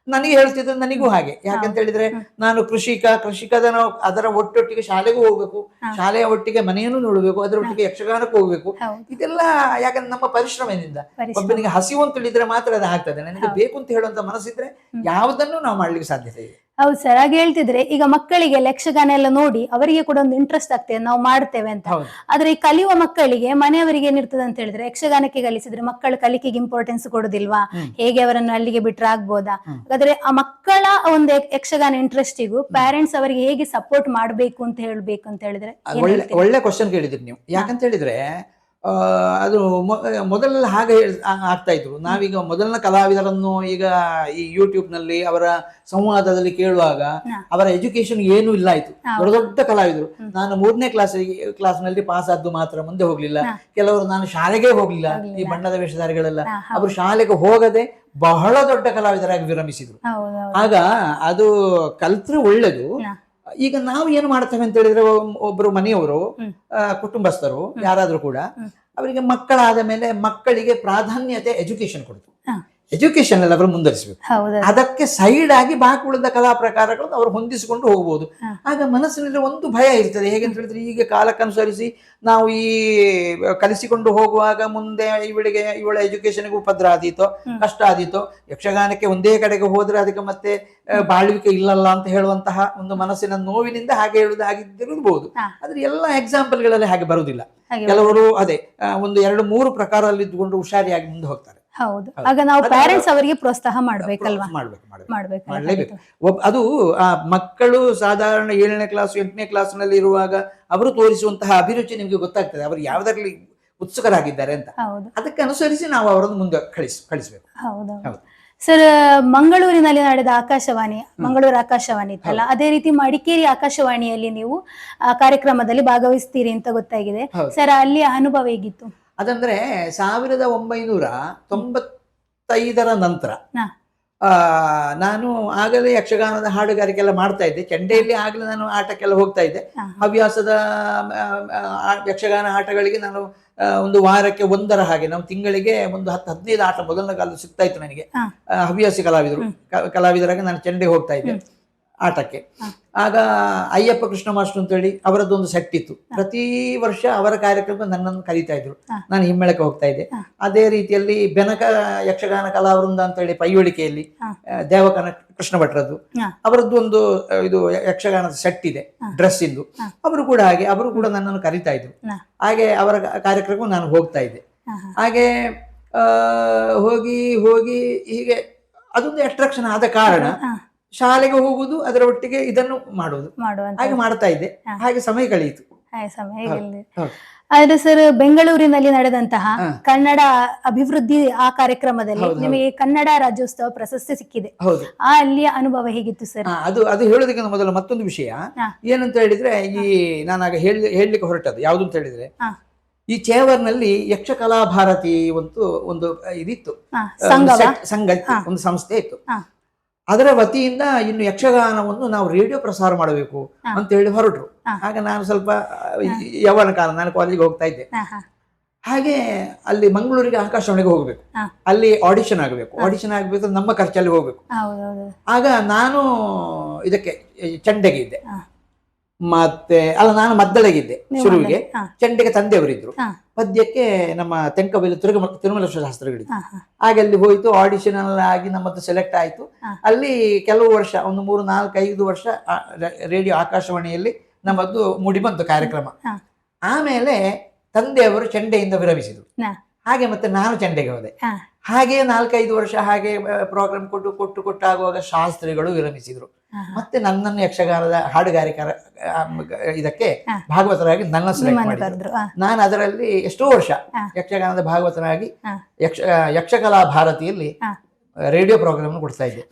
ನನಗೆ ಹೇಳ್ತಿದ್ರು, ನನಗೂ ಹಾಗೆ. ಯಾಕಂತ ಹೇಳಿದ್ರೆ ನಾನು ಕೃಷಿಕದ ಅದರ ಒಟ್ಟೊಟ್ಟಿಗೆ ಶಾಲೆಗೂ ಹೋಗ್ಬೇಕು, ಶಾಲೆಯ ಒಟ್ಟಿಗೆ ಮನೆಯನ್ನು ನೋಡ್ಬೇಕು, ಅದರ ಒಟ್ಟಿಗೆ ಯಕ್ಷಗಾನಕ್ಕೂ ಹೋಗ್ಬೇಕು. ಇದೆಲ್ಲ ಯಾಕಂದ್ರೆ ನಮ್ಮ ಪರಿಶ್ರಮದಿಂದ ಒಬ್ಬನಿಗೆ ಹಸಿವು ಅಂತ ಹೇಳಿದ್ರೆ ಮಾತ್ರ ಅದು ಆಗ್ತದೆ. ನನಗೆ ಬೇಕು ಅಂತ ಹೇಳುವಂತ ಮನಸ್ಸಿದ್ರೆ ಯಾವುದನ್ನು ನಾವು ಮಾಡ್ಲಿಕ್ಕೆ ಸಾಧ್ಯತೆ ಇದೆ. ಹೌದು ಸರ್. ಹಾಗೆ ಹೇಳ್ತಿದ್ರೆ ಈಗ ಮಕ್ಕಳಿಗೆ ಯಕ್ಷಗಾನ ಎಲ್ಲ ನೋಡಿ ಅವರಿಗೆ ಕೂಡ ಒಂದು ಇಂಟ್ರೆಸ್ಟ್ ಆಗ್ತದೆ, ನಾವು ಮಾಡ್ತೇವೆ ಅಂತ. ಆದ್ರೆ ಈ ಕಲಿಯುವ ಮಕ್ಕಳಿಗೆ ಮನೆಯವರಿಗೆ ಏನಿರ್ತದೆ ಅಂತ ಹೇಳಿದ್ರೆ, ಯಕ್ಷಗಾನಕ್ಕೆ ಕಲಿಸಿದ್ರೆ ಮಕ್ಕಳು ಕಲಿಕೆಗೆ ಇಂಪಾರ್ಟೆನ್ಸ್ ಕೊಡುದಿಲ್ವಾ, ಹೇಗೆ ಅವರನ್ನು ಅಲ್ಲಿಗೆ ಬಿಟ್ರೆ ಆಗ್ಬೋದಾ? ಹಾಗಾದ್ರೆ ಆ ಮಕ್ಕಳ ಒಂದು ಯಕ್ಷಗಾನ ಇಂಟ್ರೆಸ್ಟಿಗೂ ಪೇರೆಂಟ್ಸ್ ಅವರಿಗೆ ಹೇಗೆ ಸಪೋರ್ಟ್ ಮಾಡ್ಬೇಕು ಅಂತ ಹೇಳ್ಬೇಕು ಅಂತ ಹೇಳಿದ್ರೆ? ಒಳ್ಳೆ ಕ್ವಶನ್ ಕೇಳಿದ್ರಿ ನೀವು. ಯಾಕಂತ ಹೇಳಿದ್ರೆ ಅದು ಮೊದಲೆಲ್ಲ ಹಾಗೆ ಆಗ್ತಾ ಇದ್ರು. ನಾವೀಗ ಮೊದಲನ ಕಲಾವಿದರನ್ನು ಈಗ ಈ ಯೂಟ್ಯೂಬ್ ನಲ್ಲಿ ಅವರ ಸಂವಾದದಲ್ಲಿ ಕೇಳುವಾಗ ಅವರ ಎಜುಕೇಶನ್ ಏನು ಇಲ್ಲ ಆಯ್ತು. ದೊಡ್ಡ ದೊಡ್ಡ ಕಲಾವಿದರು, ನಾನು 3ನೇ ಕ್ಲಾಸ್ ನಲ್ಲಿ ಪಾಸ್ ಆದ್ದು ಮಾತ್ರ, ಮುಂದೆ ಹೋಗ್ಲಿಲ್ಲ. ಕೆಲವರು ನಾನು ಶಾಲೆಗೆ ಹೋಗ್ಲಿಲ್ಲ, ಈ ಬಣ್ಣದ ವೇಷಧಾರಿಗಳೆಲ್ಲ ಅವರು ಶಾಲೆಗೆ ಹೋಗದೆ ಬಹಳ ದೊಡ್ಡ ಕಲಾವಿದರಾಗಿ ವಿರಮಿಸಿದ್ರು. ಆಗ ಅದು ಕಲ್ತ್ರೆ ಒಳ್ಳೇದು. ಈಗ ನಾವು ಏನು ಮಾಡ್ತೇವೆ ಅಂತ ಹೇಳಿದ್ರೆ, ಒಬ್ರು ಮನೆಯವರು ಕುಟುಂಬಸ್ಥರು ಯಾರಾದ್ರೂ ಕೂಡ ಅವರಿಗೆ ಮಕ್ಕಳಾದ ಮೇಲೆ ಮಕ್ಕಳಿಗೆ ಪ್ರಾಧಾನ್ಯತೆ ಎಜುಕೇಶನ್ ಕೊಡ್ತು. ಎಜುಕೇಶನ್ ಅಲ್ಲಿ ಅವರು ಮುಂದುವರಿಸಬೇಕು. ಹೌದು. ಅದಕ್ಕೆ ಸೈಡ್ ಆಗಿ ಬಾಕಿ ಉಳಿದ ಕಲಾ ಪ್ರಕಾರಗಳನ್ನು ಅವರು ಹೊಂದಿಸಿಕೊಂಡು ಹೋಗ್ಬೋದು. ಆಗ ಮನಸ್ಸಿನಲ್ಲಿ ಒಂದು ಭಯ ಇರ್ತದೆ. ಹೇಗೆ ಅಂತ ಹೇಳಿದ್ರೆ, ಈಗ ಕಾಲಕ್ಕನುಸರಿಸಿ ನಾವು ಈ ಕಲಿಸಿಕೊಂಡು ಹೋಗುವಾಗ ಮುಂದೆ ಇವಳ ಎಜುಕೇಶನ್ಗೆ ಉಪದ್ರ ಆದೀತೋ, ಕಷ್ಟ ಆದೀತೋ, ಯಕ್ಷಗಾನಕ್ಕೆ ಒಂದೇ ಕಡೆಗೆ ಹೋದ್ರೆ ಅದಕ್ಕೆ ಮತ್ತೆ ಬಾಳ್ವಿಕೆ ಇಲ್ಲಲ್ಲ ಅಂತ ಹೇಳುವಂತಹ ಒಂದು ಮನಸ್ಸಿನ ನೋವಿನಿಂದ ಹಾಗೆ ಆಗಿದ್ದಿರಬಹುದು. ಆದ್ರೆ ಎಲ್ಲ ಎಕ್ಸಾಂಪಲ್ಗಳಲ್ಲಿ ಹಾಗೆ ಬರುವುದಿಲ್ಲ. ಕೆಲವರು ಅದೇ ಒಂದು 2-3 ಪ್ರಕಾರದಲ್ಲಿ ಇದ್ದುಕೊಂಡು ಹುಷಾರಿಯಾಗಿ ಮುಂದೆ ಹೋಗ್ತಾರೆ. ಹೌದು. ಆಗ ನಾವು ಪೇರೆಂಟ್ಸ್ ಅವರಿಗೆ ಪ್ರೋತ್ಸಾಹ ಮಾಡ್ಬೇಕಲ್ವಾ? ಮಾಡ್ಲೇಬೇಕು. ಅದು ಆ ಮಕ್ಕಳು ಸಾಧಾರಣ 7ನೇ ಕ್ಲಾಸ್ 8ನೇ ಕ್ಲಾಸ್ ನಲ್ಲಿ ಇರುವಾಗ ಅವರು ತೋರಿಸುವಂತಹ ಅಭಿರುಚಿ ನಿಮ್ಗೆ ಗೊತ್ತಾಗ್ತದೆ, ಅವರು ಯಾವ್ದ್ರಲ್ಲಿ ಉತ್ಸುಕರಾಗಿದ್ದಾರೆ ಅಂತ. ಅದಕ್ಕೆ ಅನುಸರಿಸಿ ನಾವು ಅವರನ್ನು ಮುಂದೆ ಕಳಿಸ್ಬೇಕು. ಹೌದು ಸರ್. ಮಂಗಳೂರಿನಲ್ಲಿ ನಡೆದ ಆಕಾಶವಾಣಿ, ಮಂಗಳೂರು ಆಕಾಶವಾಣಿ ಇತ್ತಲ್ಲ, ಅದೇ ರೀತಿ ಮಡಿಕೇರಿ ಆಕಾಶವಾಣಿಯಲ್ಲಿ ನೀವು ಕಾರ್ಯಕ್ರಮದಲ್ಲಿ ಭಾಗವಹಿಸ್ತೀರಿ ಅಂತ ಗೊತ್ತಾಗಿದೆ ಸರ್. ಅಲ್ಲಿ ಅನುಭವ ಹೇಗಿತ್ತು? ಅದಂದ್ರೆ 1995ರ ನಂತರ ನಾನು ಆಗಲೇ ಯಕ್ಷಗಾನದ ಹಾಡುಗಾರಿಕೆ ಎಲ್ಲ ಮಾಡ್ತಾ ಇದ್ದೆ. ಚಂಡೆಯಲ್ಲಿ ಆಗಲೇ ನಾನು ಆಟಕ್ಕೆಲ್ಲ ಹೋಗ್ತಾ ಇದ್ದೆ. ಹವ್ಯಾಸದ ಯಕ್ಷಗಾನ ಆಟಗಳಿಗೆ ನಾನು ಒಂದು ವಾರಕ್ಕೆ 1 ಹಾಗೆ ನಾವು ತಿಂಗಳಿಗೆ ಒಂದು 10-15 ಆಟ ಮೊದಲನೇ ಕಾಲದಲ್ಲಿ ಸಿಗ್ತಾ ಇತ್ತು ನನಗೆ. ಹವ್ಯಾಸಿ ಕಲಾವಿದರಾಗಿ ನಾನು ಚೆಂಡೆ ಹೋಗ್ತಾ ಇದ್ದೆ ಆಟಕ್ಕೆ. ಆಗ ಅಯ್ಯಪ್ಪ ಕೃಷ್ಣ ಮಾಸ್ಟರ್ ಅಂತೇಳಿ ಅವರದ್ದೊಂದು ಸೆಟ್ ಇತ್ತು. ಪ್ರತಿ ವರ್ಷ ಅವರ ಕಾರ್ಯಕ್ರಮ ನನ್ನನ್ನು ಕರೀತಾ ಇದ್ರು, ನಾನು ಹಿಮ್ಮೇಳಕ್ಕೆ ಹೋಗ್ತಾ ಇದ್ದೆ. ಅದೇ ರೀತಿಯಲ್ಲಿ ಬೆನಕ ಯಕ್ಷಗಾನ ಕಲಾವೃಂದ ಅಂತೇಳಿ ಪೈಯೋಳಿಕೆಯಲ್ಲಿ ದೇವಕನ ಕೃಷ್ಣ ಭಟ್ರದ್ದು ಅವರದ್ದು ಒಂದು ಇದು ಯಕ್ಷಗಾನದ ಸೆಟ್ ಇದೆ, ಡ್ರೆಸ್ ಇಂದು. ಅವರು ಕೂಡ ನನ್ನನ್ನು ಕರೀತಾ ಇದ್ರು. ಹಾಗೆ ಅವರ ಕಾರ್ಯಕ್ರಮ ನಾನು ಹೋಗ್ತಾ ಇದ್ದೆ. ಹಾಗೆ ಹೋಗಿ ಹೀಗೆ ಅದೊಂದು ಅಟ್ರಾಕ್ಷನ್ ಆದ ಕಾರಣ ಶಾಲೆಗೆ ಹೋಗುದು, ಅದರ ಒಟ್ಟಿಗೆ ಇದನ್ನು ಮಾಡುವುದು, ಹಾಗೆ ಮಾಡ್ತಾ ಇದ್ದೆ. ಹಾಗೆ ಸಮಯ ಕಳೆಯಿತು. ಆದ್ರೆ ಸರ್, ಬೆಂಗಳೂರಿನಲ್ಲಿ ನಡೆದಂತಹ ಕನ್ನಡ ಅಭಿವೃದ್ಧಿ ಆ ಕಾರ್ಯಕ್ರಮದಲ್ಲಿ ನಿಮಗೆ ಕನ್ನಡ ರಾಜ್ಯೋತ್ಸವ ಪ್ರಶಸ್ತಿ ಸಿಕ್ಕಿದೆ. ಆ ಅಲ್ಲಿಯ ಅನುಭವ ಹೇಗಿತ್ತು ಸರ್? ಅದು ಹೇಳೋದಕ್ಕೆ ಮೊದಲು ಮತ್ತೊಂದು ವಿಷಯ ಏನಂತ ಹೇಳಿದ್ರೆ, ಈ ನಾನಾಗ ಹೇಳಲಿಕ್ಕೆ ಹೊರಟದ್ದು ಯಾವುದು ಅಂತ ಹೇಳಿದ್ರೆ, ಈ ಚೇವರ್ನಲ್ಲಿ ಯಕ್ಷಕಲಾ ಭಾರತಿ ಒಂದು ಇದಿತ್ತು, ಸಂಘ ಇತ್ತು, ಒಂದು ಸಂಸ್ಥೆ ಇತ್ತು. ಅದರ ವತಿಯಿಂದ ಇನ್ನು ಯಕ್ಷಗಾನವನ್ನು ನಾವು ರೇಡಿಯೋ ಪ್ರಸಾರ ಮಾಡಬೇಕು ಅಂತ ಹೇಳಿ ಹೊರಟರು. ಆಗ ನಾನು ಸ್ವಲ್ಪ ಯವನ ಕಾಲ, ನಾನು ಕಾಲೇಜಿಗೆ ಹೋಗ್ತಾ ಇದ್ದೆ. ಹಾಗೆ ಅಲ್ಲಿ ಮಂಗಳೂರಿಗೆ ಆಕಾಶವಾಣಿಗೆ ಹೋಗ್ಬೇಕು, ಅಲ್ಲಿ ಆಡಿಷನ್ ಆಗಬೇಕು, ನಮ್ಮ ಖರ್ಚಲ್ಲಿ ಹೋಗ್ಬೇಕು. ಆಗ ನಾನು ಇದಕ್ಕೆ ಚೆಂಡೆಗೆ ಇದ್ದೆ, ಮತ್ತೆ ನಾನು ಮದ್ದಳೆಗಿದ್ದೆ ಶುರುವಿಗೆ. ಚೆಂಡೆಗೆ ತಂದೆಯವರಿದ್ರು, ಪದ್ಯಕ್ಕೆ ನಮ್ಮ ತೆಂಕಬೈಲು ತಿರುಮಲ ಶಾಸ್ತ್ರಿಗಳಿದ್ರು. ಹಾಗೆ ಅಲ್ಲಿ ಹೋಯ್ತು, ಆಡಿಷನ್ ಎಲ್ಲ ಆಗಿ ನಮ್ಮದು ಸೆಲೆಕ್ಟ್ ಆಯ್ತು. ಅಲ್ಲಿ ಕೆಲವು ವರ್ಷ, ಒಂದು 3-4-5 ವರ್ಷ ರೇಡಿಯೋ ಆಕಾಶವಾಣಿಯಲ್ಲಿ ನಮ್ಮದು ಮೂಡಿ ಬಂತು ಕಾರ್ಯಕ್ರಮ. ಆಮೇಲೆ ತಂದೆಯವರು ಚೆಂಡೆಯಿಂದ ವಿರಮಿಸಿದ್ರು. ಹಾಗೆ ಮತ್ತೆ ನಾನು ಚೆಂಡೆಗೆ ಹೋದೆ. ಹಾಗೆ 4-5 ವರ್ಷ ಹಾಗೆ ಪ್ರೋಗ್ರಾಮ್ ಕೊಟ್ಟು ಆಗುವಾಗ ಶಾಸ್ತ್ರಿಗಳು ವಿರಮಿಸಿದ್ರು. ಮತ್ತೆ ನನ್ನನ್ನು ಯಕ್ಷಗಾನದ ಹಾಡುಗಾರಿಕೆ ಇದಕ್ಕೆ ಭಾಗವತರಾಗಿ ನನ್ನ ಸೆಲೆಕ್ಟ್ ಮಾಡಿದ್ರು. ನಾನು ಅದರಲ್ಲಿ ಎಷ್ಟೋ ವರ್ಷ ಯಕ್ಷಗಾನದ ಭಾಗವತನಾಗಿ ಯಕ್ಷಕಲಾ ಭಾರತಿಯಲ್ಲಿ ರೇಡಿಯೋ ಪ್ರೋಗ್ರಾಮ್ ಕೊಡ್ತಾ ಇದ್ದೆ.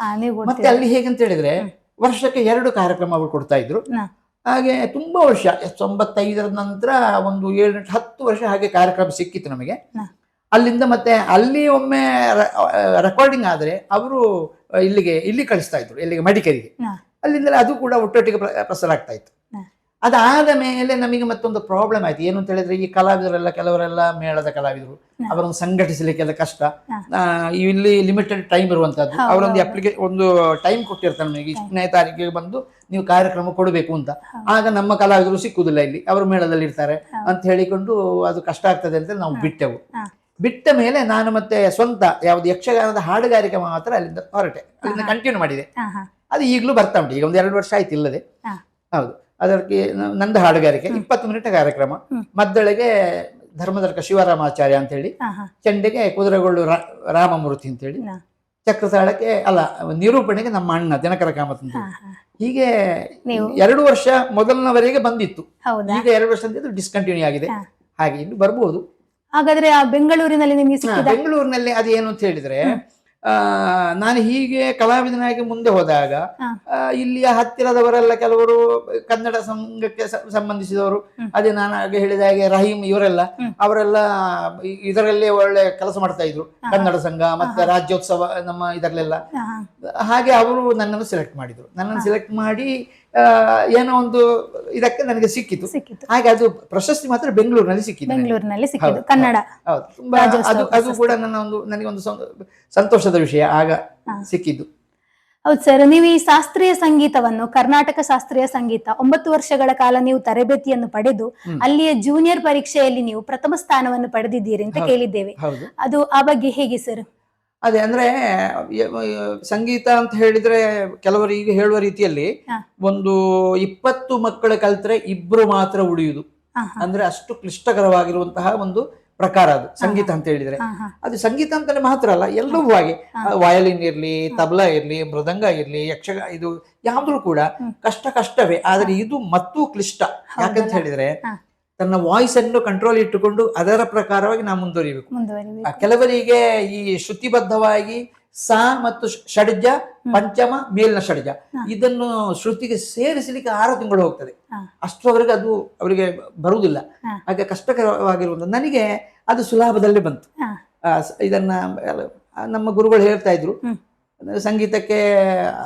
ಮತ್ತೆ ಅಲ್ಲಿ ಹೇಗಂತ ಹೇಳಿದ್ರೆ, ವರ್ಷಕ್ಕೆ 2 ಕಾರ್ಯಕ್ರಮಗಳು ಕೊಡ್ತಾ ಇದ್ರು. ಹಾಗೆ ತುಂಬಾ ವರ್ಷ, 95ರ ನಂತರ ಒಂದು 7-10 ವರ್ಷ ಹಾಗೆ ಕಾರ್ಯಕ್ರಮ ಸಿಕ್ಕಿತ್ತು ನಮಗೆ. ಅಲ್ಲಿಂದ ಮತ್ತೆ ಅಲ್ಲಿ ಒಮ್ಮೆ ರೆಕಾರ್ಡಿಂಗ್ ಆದ್ರೆ ಅವರು ಇಲ್ಲಿ ಕಳಿಸ್ತಾ ಇದ್ರು, ಇಲ್ಲಿಗೆ ಮಡಿಕೇರಿಗೆ. ಅಲ್ಲಿಂದಲೇ ಅದು ಕೂಡ ಒಟ್ಟೊಟ್ಟಿಗೆ ಪ್ರಸಾರ ಆಗ್ತಾ ಇತ್ತು. ಅದಾದ ಮೇಲೆ ನಮಗೆ ಮತ್ತೊಂದು ಪ್ರಾಬ್ಲಮ್ ಆಯ್ತು. ಏನು ಅಂತ ಹೇಳಿದ್ರೆ, ಈ ಕೆಲವರೆಲ್ಲ ಮೇಳದ ಕಲಾವಿದರು, ಅವರನ್ನು ಸಂಘಟಿಸಲಿಕ್ಕೆಲ್ಲ ಕಷ್ಟ. ಇಲ್ಲಿ ಲಿಮಿಟೆಡ್ ಟೈಮ್ ಇರುವಂತದ್ದು. ಅವರೊಂದು ಒಂದು ಟೈಮ್ ಕೊಟ್ಟಿರ್ತಾರೆ ನಮಗೆ, ಇಷ್ಟನೇ ತಾರೀಕಿಗೆ ಬಂದು ನೀವು ಕಾರ್ಯಕ್ರಮ ಕೊಡಬೇಕು ಅಂತ. ಆಗ ನಮ್ಮ ಕಲಾವಿದರು ಸಿಕ್ಕುದಿಲ್ಲ, ಇಲ್ಲಿ ಅವರು ಮೇಳದಲ್ಲಿ ಇರ್ತಾರೆ ಅಂತ ಹೇಳಿಕೊಂಡು ಅದು ಕಷ್ಟ ಆಗ್ತದೆ ಅಂತ ನಾವು ಬಿಟ್ಟೆವು. ಬಿಟ್ಟ ಮೇಲೆ ನಾನು ಮತ್ತೆ ಸ್ವಂತ ಯಾವ್ದು ಯಕ್ಷಗಾನದ ಹಾಡುಗಾರಿಕೆ ಮಾತ್ರ ಅಲ್ಲಿಂದ ಕಂಟಿನ್ಯೂ ಮಾಡಿದೆ. ಅದು ಈಗಲೂ ಬರ್ತಾ ಉಂಟು. ಈಗ ಒಂದು 2 ವರ್ಷ ಆಯ್ತು ಇಲ್ಲದೆ. ಹೌದು, ಅದಕ್ಕೆ ನಂದು ಹಾಡುಗಾರಿಕೆ 20 ಮಿನಿಟ್ ಕಾರ್ಯಕ್ರಮ. ಮದ್ದಳೆಗೆ ಧರ್ಮದರ್ಕ ಶಿವರಾಮಾಚಾರ್ಯ ಅಂತ ಹೇಳಿ, ಚೆಂಡೆಗೆ ಕುದುರೆಗೊಳ್ಳು ರಾಮಮೂರ್ತಿ ಅಂತ ಹೇಳಿ, ಚಕ್ರತಾಳಕ್ಕೆ ನಿರೂಪಣೆಗೆ ನಮ್ಮ ಅಣ್ಣ ದಿನಕರ ಕಾಮತ್ ಅಂತ. ಹೀಗೆ 2 ವರ್ಷ ಮೊದಲನವರೆಗೆ ಬಂದಿತ್ತು. ಈಗ 2 ವರ್ಷ ಡಿಸ್ಕಂಟಿನ್ಯೂ ಆಗಿದೆ. ಹಾಗೆ ಇನ್ನು ಬರ್ಬೋದು. ಹಾಗಾದ್ರೆ ಆ ಬೆಂಗಳೂರಿನಲ್ಲಿ ನಿಮಗೆ ಸಿಕ್ಕಿದ? ಬೆಂಗಳೂರಿನಲ್ಲಿ ಅದೇನು ಅಂತ ಹೇಳಿದ್ರೆ, ನಾನು ಹೀಗೆ ಕಲಾವಿದನಾಗಿ ಮುಂದೆ ಹೋದಾಗ ಇಲ್ಲಿಯ ಹತ್ತಿರದವರೆಲ್ಲ ಕೆಲವರು ಕನ್ನಡ ಸಂಘಕ್ಕೆ ಸಂಬಂಧಿಸಿದವರು, ಅದೇ ನಾನು ಹಾಗೆ ಹೇಳಿದ ಹಾಗೆ ರಹೀಂ ಅವರೆಲ್ಲ ಇದರಲ್ಲೇ ಒಳ್ಳೆ ಕೆಲಸ ಮಾಡ್ತಾ ಇದ್ರು. ಕನ್ನಡ ಸಂಘ ಮತ್ತೆ ರಾಜ್ಯೋತ್ಸವ ನಮ್ಮ ಇದರಲ್ಲೆಲ್ಲ. ಹಾಗೆ ಅವರು ನನ್ನನ್ನು ಸೆಲೆಕ್ಟ್ ಮಾಡಿದ್ರು. ನನ್ನನ್ನು ಸೆಲೆಕ್ಟ್ ಮಾಡಿ ಏನೋ ಒಂದು ಇದಕ್ಕೆ ನನಗೆ ಸಿಕ್ಕಿತು. ಸಿಕ್ಕಿತು. ಹಾಗೆ ಅದು ಪ್ರಶಸ್ತಿ ಮಾತ್ರ ಬೆಂಗಳೂರಿನಲ್ಲಿ ಸಿಕ್ಕಿತು. ಬೆಂಗಳೂರಿನಲ್ಲಿ ಸಿಕ್ಕಿತು, ಹೌದು, ಕನ್ನಡ ಹೌದು. ತುಂಬಾ ಅದು ಕೂಡ ನನಗೊಂದು ಸಂತೋಷದ ವಿಷಯ ಆಗ ಸಿಕ್ಕಿದ್ದು. ಹೌದು ಸರ್, ನೀವು ಈ ಶಾಸ್ತ್ರೀಯ ಸಂಗೀತವನ್ನು, ಕರ್ನಾಟಕ ಶಾಸ್ತ್ರೀಯ ಸಂಗೀತ 9 ವರ್ಷಗಳ ಕಾಲ ನೀವು ತರಬೇತಿಯನ್ನು ಪಡೆದು ಅಲ್ಲಿಯ ಜೂನಿಯರ್ ಪರೀಕ್ಷೆಯಲ್ಲಿ ನೀವು ಪ್ರಥಮ ಸ್ಥಾನವನ್ನು ಪಡೆದಿದ್ದೀರಿ ಅಂತ ಕೇಳಿದ್ದೇವೆ. ಅದು ಆ ಬಗ್ಗೆ ಹೇಗೆ ಸರ್? ಅದೇ ಅಂದ್ರೆ ಸಂಗೀತ ಅಂತ ಹೇಳಿದ್ರೆ ಕೆಲವರು ಈಗ ಹೇಳುವ ರೀತಿಯಲ್ಲಿ ಒಂದು 20 ಮಕ್ಕಳು ಕಲ್ತ್ರೆ 2 ಮಾತ್ರ ಉಳಿಯುವುದು, ಅಂದ್ರೆ ಅಷ್ಟು ಕ್ಲಿಷ್ಟಕರವಾಗಿರುವಂತಹ ಒಂದು ಪ್ರಕಾರ ಅದು ಸಂಗೀತ ಅಂತ ಹೇಳಿದ್ರೆ. ಅದು ಸಂಗೀತ ಅಂತಾನೆ ಮಾತ್ರ ಅಲ್ಲ, ಎಲ್ಲವೂ ಹಾಗೆ. ವಯಲಿನ್ ಇರ್ಲಿ, ತಬಲಾ ಇರ್ಲಿ, ಮೃದಂಗ ಇರ್ಲಿ, ಇದು ಯಾವ್ದು ಕೂಡ ಕಷ್ಟವೇ. ಆದ್ರೆ ಇದು ಮತ್ತೂ ಕ್ಲಿಷ್ಟ. ಯಾಕಂತ ಹೇಳಿದ್ರೆ ತನ್ನ ವಾಯ್ಸ್ ಅನ್ನು ಕಂಟ್ರೋಲ್ ಇಟ್ಟುಕೊಂಡು ಅದರ ಪ್ರಕಾರವಾಗಿ ನಾವು ಮುಂದುವರಿಬೇಕು. ಕೆಲವರಿಗೆ ಈ ಶ್ರುತಿಬದ್ಧವಾಗಿ ಸ ಮತ್ತು ಷಡ್ಜ, ಪಂಚಮ, ಮೇಲಿನ ಷಡ್ಜ ಇದನ್ನು ಶ್ರುತಿಗೆ ಸೇರಿಸಲಿಕ್ಕೆ 6 ತಿಂಗಳು ಹೋಗ್ತದೆ. ಅಷ್ಟರವರೆಗೆ ಅದು ಅವರಿಗೆ ಬರುವುದಿಲ್ಲ. ಹಾಗೆ ಕಷ್ಟಕರವಾಗಿರುವುದು. ನನಗೆ ಅದು ಸುಲಭದಲ್ಲೇ ಬಂತು. ಇದನ್ನ ನಮ್ಮ ಗುರುಗಳು ಹೇಳ್ತಾ ಇದ್ರು, ಸಂಗೀತಕ್ಕೆ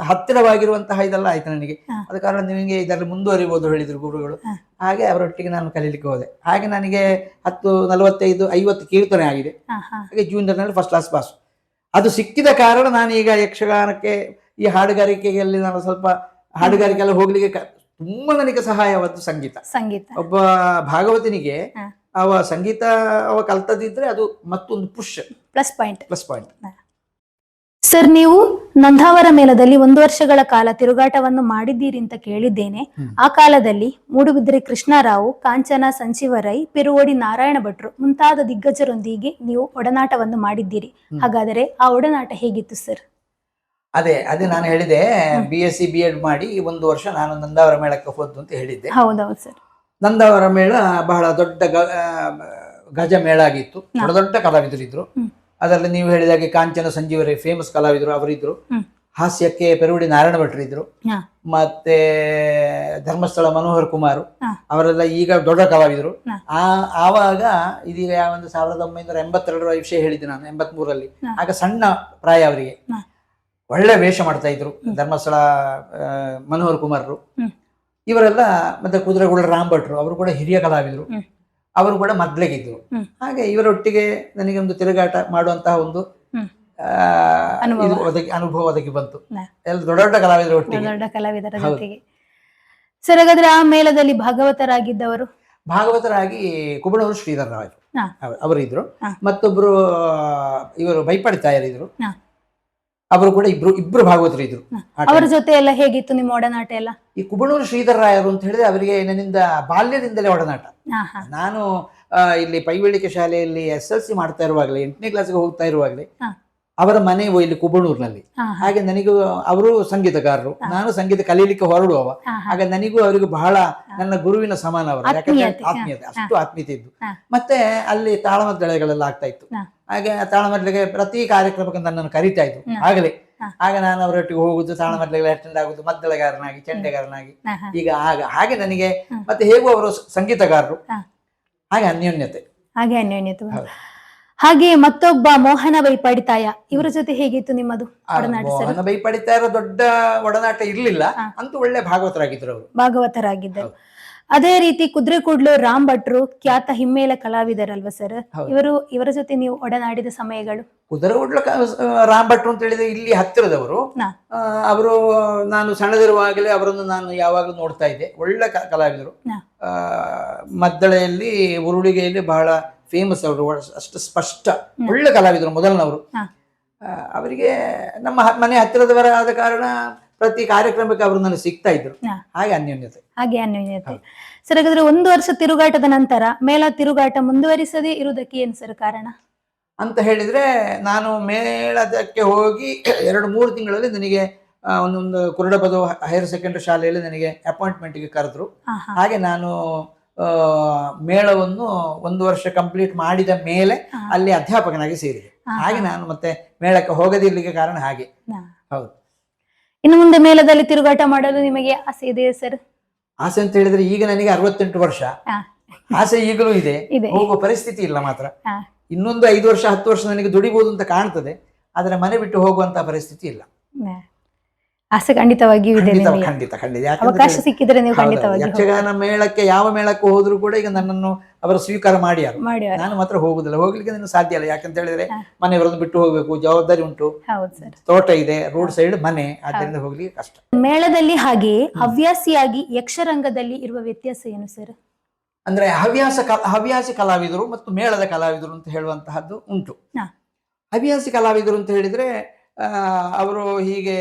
ಹತ್ತಿರವಾಗಿರುವಂತಹ ಇದೆಲ್ಲ ಆಯ್ತು ನನಗೆ. ಆದ ಕಾರಣ ನಿಮಗೆ ಇದರಲ್ಲಿ ಮುಂದುವರಿಬಹುದು ಹೇಳಿದ್ರು ಗುರುಗಳು. ಹಾಗೆ ಅವರೊಟ್ಟಿಗೆ ನಾನು ಕಲೀಲಿಕ್ಕೆ ಹೋದೆ. ಹಾಗೆ ನನಗೆ 10, 45, 50 ಕೀರ್ತನೆ ಆಗಿದೆ. ಹಾಗೆ ಜೂನಿಯರ್ನಲ್ಲಿ ಫಸ್ಟ್ ಕ್ಲಾಸ್ ಪಾಸ್. ಅದು ಸಿಕ್ಕಿದ ಕಾರಣ ನಾನು ಈಗ ಯಕ್ಷಗಾನಕ್ಕೆ, ಈ ಹಾಡುಗಾರಿಕೆಯಲ್ಲಿ ನಾನು ಸ್ವಲ್ಪ ಹಾಡುಗಾರಿಕೆ ಎಲ್ಲ ಹೋಗ್ಲಿಕ್ಕೆ ತುಂಬಾ ನನಗೆ ಸಹಾಯವಾದ ಸಂಗೀತ. ಒಬ್ಬ ಭಾಗವತನಿಗೆ ಅವ ಸಂಗೀತ ಅವ ಕಲ್ತದಿದ್ರೆ ಅದು ಮತ್ತೊಂದು ಪ್ಲಸ್ ಪಾಯಿಂಟ್. ಸರ್, ನೀವು ನಂದಾವರ ಮೇಳದಲ್ಲಿ 1 ವರ್ಷಗಳ ಕಾಲ ತಿರುಗಾಟವನ್ನು ಮಾಡಿದ್ದೀರಿ ಅಂತ ಕೇಳಿದ್ದೇನೆ. ಆ ಕಾಲದಲ್ಲಿ ಮೂಡುಬಿದ್ರೆ ಕೃಷ್ಣರಾವ್, ಕಾಂಚನ ಸಂಜೀವರೈ, ಪೆರುವಡಿ ನಾರಾಯಣ ಭಟ್ರು ಮುಂತಾದ ದಿಗ್ಗಜರೊಂದಿಗೆ ನೀವು ಒಡನಾಟವನ್ನು ಮಾಡಿದ್ದೀರಿ. ಹಾಗಾದರೆ ಆ ಒಡನಾಟ ಹೇಗಿತ್ತು ಸರ್? ಅದೇ ನಾನು ಹೇಳಿದೆ, BSc B.Ed ಮಾಡಿ 1 ವರ್ಷ ನಾನು ನಂದಾವರ ಮೇಳಕ್ಕೆ ಹೋದ್ದು ಅಂತ ಹೇಳಿದ್ದೆ. ಹೌದೌದು ಸರ್. ನಂದಾವರ ಮೇಳ ಬಹಳ ದೊಡ್ಡ ಗಜ ಮೇಳ ಆಗಿತ್ತು. ದೊಡ್ಡ ಕಲಾವಿದರಿದ್ರು. ಅದರಲ್ಲಿ ನೀವು ಹೇಳಿದಾಗೆ ಕಾಂಚನ ಸಂಜೀವರೈ ಫೇಮಸ್ ಕಲಾವಿದರು, ಅವರಿದ್ರು. ಹಾಸ್ಯಕ್ಕೆ ಪೆರುವಡಿ ನಾರಾಯಣ ಭಟ್ರು ಇದ್ರು. ಮತ್ತೆ ಧರ್ಮಸ್ಥಳ ಮನೋಹರ್ ಕುಮಾರ್, ಅವರೆಲ್ಲ ಈಗ ದೊಡ್ಡ ಕಲಾವಿದರು. ಆವಾಗ ಇದೀಗ 1982 ವಿಷಯ ಹೇಳಿದ್ದೆ ನಾನು, 83ರಲ್ಲಿ. ಆಗ ಸಣ್ಣ ಪ್ರಾಯ ಅವರಿಗೆ. ಒಳ್ಳೆ ವೇಷ ಮಾಡ್ತಾ ಇದ್ರು ಧರ್ಮಸ್ಥಳ ಮನೋಹರ್ ಕುಮಾರ್ರು. ಇವರೆಲ್ಲ ಮತ್ತೆ ಕುದುರೆಗುಳ ರಾಮ್ ಭಟ್ರು, ಅವರು ಕೂಡ ಹಿರಿಯ ಕಲಾವಿದರು. ಅವರು ಕೂಡ ಮದ್ಲೆಗಿದ್ರು. ಹಾಗೆ ಇವರೊಟ್ಟಿಗೆ ನನಗೆ ಒಂದು ತಿರುಗಾಟ ಮಾಡುವಂತಹ ಒಂದು ಅನುಭವ ಒದಗಿ ಬಂತು. ಎಲ್ಲ ದೊಡ್ಡ ಕಲಾವಿದರ ಒಟ್ಟಿಗೆ. ಸರ್, ಹಾಗಾದ್ರೆ ಆ ಮೇಳದಲ್ಲಿ ಭಾಗವತರಾಗಿ ಕುಬಣೂರು ಶ್ರೀಧರ್ ರಾವ್ ಅವರಿದ್ರು. ಮತ್ತೊಬ್ರು ಇವರು ಬೈಪಾಡಿ ತಾಯರಿದ್ರು. ಅವರು ಕೂಡ ಇಬ್ರು ಭಾಗವತರು ಇದ್ರು. ಅವರ ಜೊತೆ ಎಲ್ಲ ಹೇಗಿತ್ತು ನಿಮ್ಮ ಒಡನಾಟ ಎಲ್ಲ? ಈ ಕುಬಣೂರು ಶ್ರೀಧರ್ ರಾಯರು ಅಂತ ಹೇಳಿದ್ರೆ ಅವರಿಗೆ ನನ್ನಿಂದ ಬಾಲ್ಯದಿಂದಲೇ ಒಡನಾಟ. ನಾನು ಇಲ್ಲಿ ಪೈವೇಳಿಕೆ ಶಾಲೆಯಲ್ಲಿ SLC ಮಾಡ್ತಾ ಇರುವಾಗಲೇ, 8ನೇ ಕ್ಲಾಸ್ಗೆ ಹೋಗ್ತಾ ಇರುವಾಗಲೇ ಅವರ ಮನೆ ಇಲ್ಲಿ ಕುಬಣೂರಿನಲ್ಲಿ. ಹಾಗೆ ನನಗೂ ಅವರು ಸಂಗೀತಗಾರರು, ನಾನು ಸಂಗೀತ ಕಲೀಲಿಕ್ಕೆ ಹೊರಡುವವ. ಹಾಗೆ ನನಗೂ ಅವರಿಗೂ ಬಹಳ ನನ್ನ ಗುರುವಿನ ಸಮಾನ ಅವರು. ಯಾಕಂದ್ರೆ ಆತ್ಮೀಯತೆ, ಅಷ್ಟು ಆತ್ಮೀಯತೆ ಇದ್ದು. ಮತ್ತೆ ಅಲ್ಲಿ ತಾಳಮದ್ದಳೆಗಳೆಲ್ಲ ಆಗ್ತಾ ಇತ್ತು. ಹಾಗೆ ತಾಳಮದ್ದಳೆಗೆ ಪ್ರತಿ ಕಾರ್ಯಕ್ರಮಕ್ಕೆ ನನ್ನನ್ನು ಕರೀತಾ ಇದ್ರು ಆಗಲೇ. ಆಗ ನಾನು ಅವರೊಟ್ಟಿಗೆ ಹೋಗುದು, ತಾಳಮದ್ದಳೆಗಳ ಅಟೆಂಡ್ ಆಗುದು, ಮದ್ದಳೆಗಾರನಾಗಿ, ಚೆಂಡೆಗಾರನಾಗಿ. ಈಗ ಹಾಗೆ ನನಗೆ ಮತ್ತೆ ಹೇಗೂ ಅವರು ಸಂಗೀತಗಾರರು. ಹಾಗೆ ಅನ್ಯೋನ್ಯತೆ. ಹಾಗೆ ಮತ್ತೊಬ್ಬ ಮೋಹನ ಬೈಪಾಡಿತಾಯ, ಇವರ ಜೊತೆ ಹೇಗಿತ್ತು ನಿಮ್ಮದು ಒಡನಾಟ? ಮೋಹನ ಬೈಪಾಡಿತಾಯರ ದೊಡ್ಡ ಒಡನಾಟ ಇರ್ಲಿಲ್ಲ, ಅಂತೂ ಒಳ್ಳೆ ಭಾಗವತರಾಗಿದ್ದರು. ಅದೇ ರೀತಿ ಕುದುರೆಕೂಡ್ಲು ರಾಮ್ ಭಟ್ರು ಖ್ಯಾತ ಹಿಮ್ಮೇಳ ಕಲಾವಿದರಲ್ವಾ ಸರ್? ಇವರ ಜೊತೆ ನೀವು ಒಡನಾಡಿದ ಸಮಯಗಳು? ಕುದುರೆಕೂಡ್ಲು ರಾಮ್ ಭಟ್ರು ಅಂತ ಹೇಳಿದ್ರೆ ಇಲ್ಲಿ ಹತ್ತಿರದವರು. ಅವರು ನಾನು ಸಣ್ಣದಿರುವಾಗಲೇ ಅವರನ್ನು ನಾನು ಯಾವಾಗಲೂ ನೋಡ್ತಾ ಇದ್ದೆ. ಒಳ್ಳೆ ಕಲಾವಿದರು. ಮದ್ದಳೆಯಲ್ಲಿ, ಉರುಳಿಗೆಯಲ್ಲಿ ಬಹಳ ಫೇಮಸ್ ಅವರು. ಅಷ್ಟು ಸ್ಪಷ್ಟ ಒಳ್ಳೆ ಕಲಾವಿದರು, ಮೊದಲನವರು. ಅವರಿಗೆ ನಮ್ಮ ಮನೆ ಹತ್ತಿರದವರಾದ ಕಾರಣ ಪ್ರತಿ ಕಾರ್ಯಕ್ರಮಕ್ಕೆ ಅವರು ನನಗೆ ಸಿಗ್ತಾ ಇದ್ರು. ಹಾಗೆ ಅನ್ಯೋನ್ಯತೆ. ಸರ್, ಹಾಗಾದ್ರೆ 1 ವರ್ಷ ತಿರುಗಾಟದ ನಂತರ ಮೇಳ ತಿರುಗಾಟ ಮುಂದುವರಿಸದೇ ಇರುವುದಕ್ಕೆ ಏನು ಸರ್ ಕಾರಣ ಅಂತ ಹೇಳಿದ್ರೆ, ನಾನು ಮೇಳದಕ್ಕೆ ಹೋಗಿ 2-3 ತಿಂಗಳಲ್ಲಿ ನನಗೆ ಒಂದೊಂದು ಕುರುಡಬದು ಹೈಯರ್ ಸೆಕೆಂಡರಿ ಶಾಲೆಯಲ್ಲಿ ನನಗೆ ಅಪಾಯಿಂಟ್ಮೆಂಟ್ಗೆ ಕರೆದ್ರು. ಹಾಗೆ ನಾನು ಮೇಳವನ್ನು 1 ವರ್ಷ ಕಂಪ್ಲೀಟ್ ಮಾಡಿದ ಮೇಲೆ ಅಲ್ಲಿ ಅಧ್ಯಾಪಕನಾಗಿ ಸೇರಿದೆ. ಹಾಗೆ ನಾನು ಮತ್ತೆ ಮೇಳಕ್ಕೆ ಹೋಗದಿರ್ಲಿಕ್ಕೆ ಕಾರಣ ಹಾಗೆ. ಹೌದು. ಇನ್ನು ಮುಂದೆ ಮೇಳದಲ್ಲಿ ತಿರುಗಾಟ ಮಾಡಲು ನಿಮಗೆ ಆಸೆ ಇದೆಯಾ ಸರ್? ಆಸೆ ಅಂತ ಹೇಳಿದ್ರೆ ಈಗ ನನಗೆ 68 ವರ್ಷ. ಆಸೆ ಈಗಲೂ ಇದೆ, ಹೋಗುವ ಪರಿಸ್ಥಿತಿ ಇಲ್ಲ ಮಾತ್ರ. ಇನ್ನೊಂದು 5 ವರ್ಷ 10 ವರ್ಷ ನನಗೆ ದುಡಿಬಹುದು ಅಂತ ಕಾಣ್ತದೆ, ಆದ್ರೆ ಮನೆ ಬಿಟ್ಟು ಹೋಗುವಂತ ಪರಿಸ್ಥಿತಿ ಇಲ್ಲ. ಆಸೆ ಖಂಡಿತವಾಗಿಯೂ ಇದೆ ಖಂಡಿತ ನಿಮಗೆ. ಖಂಡಿತ ಖಂಡಿತ. ಯಾಕಂತ ಅವಕಾಶ ಹೇಳಿದ್ರೆ ಸಿಕ್ಕಿದ್ರೆ ನೀವು ಹೌದು, ಖಂಡಿತವಾಗಿ ಯಕ್ಷಗಾನ ಮೇಳಕ್ಕೆ ಯಾವ ಮೇಳಕ್ಕೆ ಹೋದ್ರು ಕೂಡ ಈಗ ನನ್ನನ್ನು ಅವರು ಸ್ವೀಕಾರ ಮಾಡ್ಯಾರು. ಮಾಡ್ಯಾರ. ನಾನು ಮಾತ್ರ ಹೋಗುದಿಲ್ಲ, ಹೋಗ್ಲಿಕ್ಕೆ ನನಗೆ ಸಾಧ್ಯ ಇಲ್ಲ. ಯಾಕಂತ ಹೇಳಿದ್ರೆ ಹಾ. ಮನೆಯವರನ್ನು ಬಿಟ್ಟು ಹೋಗ್ಬೇಕು, ಜವಾಬ್ದಾರಿ ಉಂಟು, ಹೌದು ಸರ್. ತೋಟ ಇದೆ, ರೋಡ್ ಸೈಡ್ ಮನೆ, ಆದ್ದರಿಂದ ಹೋಗ್ಲಿಕ್ಕೆ ಕಷ್ಟ. ಮೇಳದಲ್ಲಿ ಹಾಗೆಯೇ ಹವ್ಯಾಸಿಯಾಗಿ ಯಕ್ಷರಂಗದಲ್ಲಿ ಇರುವ ವ್ಯತ್ಯಾಸ ಏನು ಸರ್? ಅಂದ್ರೆ ಹವ್ಯಾಸಿ ಕಲಾವಿದರು ಮತ್ತು ಮೇಳದ ಕಲಾವಿದರು ಅಂತ ಹೇಳುವಂತಹದ್ದು ಉಂಟು. ಹಾ. ಹವ್ಯಾಸಿ ಕಲಾವಿದರು ಅಂತ ಹೇಳಿದ್ರೆ ಅವರು ಹೀಗೆ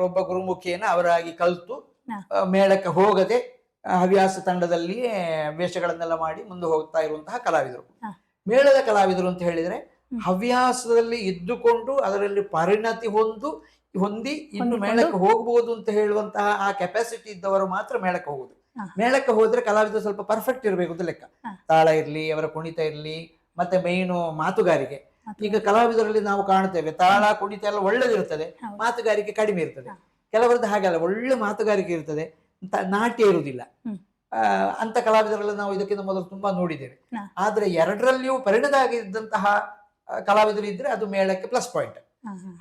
ಒಬ್ಬ ಗುರುಮುಖಿಯನ್ನ ಅವರಾಗಿ ಕಲಿತು ಹಾ. ಮೇಳಕ್ಕೆ ಹೋಗದೆ ಹವ್ಯಾಸ ತಂಡದಲ್ಲಿಯೇ ವೇಷಗಳನ್ನೆಲ್ಲ ಮಾಡಿ ಮುಂದೆ ಹೋಗ್ತಾ ಇರುವಂತಹ ಕಲಾವಿದರು. ಹಾ. ಮೇಳದ ಕಲಾವಿದರು ಅಂತ ಹೇಳಿದ್ರೆ ಹವ್ಯಾಸದಲ್ಲಿ ಇದ್ದುಕೊಂಡು ಅದರಲ್ಲಿ ಪರಿಣತಿ ಹೊಂದಿ ಇನ್ನು ಮೇಳಕ್ಕೆ ಹೋಗ್ಬೋದು ಅಂತ ಹೇಳುವಂತಹ ಆ ಕೆಪಾಸಿಟಿ ಇದ್ದವರು ಮಾತ್ರ ಮೇಳಕ್ಕೆ ಹೋಗುದು. ಮೇಳಕ್ಕೆ ಹೋದ್ರೆ ಕಲಾವಿದರು ಸ್ವಲ್ಪ ಪರ್ಫೆಕ್ಟ್ ಇರಬೇಕು ಅಂತ ಲೆಕ್ಕ. ತಾಳ ಇರ್ಲಿ, ಅವರ ಕುಣಿತ ಇರ್ಲಿ, ಮತ್ತೆ ಮೇಯ್ನು ಮಾತುಗಾರಿಕೆ. ಈಗ ಕಲಾವಿದರಲ್ಲಿ ನಾವು ಕಾಣ್ತೇವೆ ತಾಳ ಕುಣಿತ ಎಲ್ಲ ಒಳ್ಳೆದಿರ್ತದೆ, ಮಾತುಗಾರಿಕೆ ಕಡಿಮೆ ಇರ್ತದೆ. ಕೆಲವರದ್ದು ಹಾಗಲ್ಲ, ಒಳ್ಳೆ ಮಾತುಗಾರಿಕೆ ಇರ್ತದೆ, ನಾಟ್ಯ ಇರುವುದಿಲ್ಲ. ಅಂತ ಕಲಾವಿದರೆಲ್ಲ ನಾವು ಇದಕ್ಕಿಂತ ಮೊದಲು ತುಂಬಾ ನೋಡಿದ್ದೇವೆ. ಆದ್ರೆ ಎರಡರಲ್ಲಿಯೂ ಪರಿಣತ ಆಗಿದ್ದಂತಹ ಕಲಾವಿದರು ಇದ್ರೆ ಅದು ಮೇಳಕ್ಕೆ ಪ್ಲಸ್ ಪಾಯಿಂಟ್.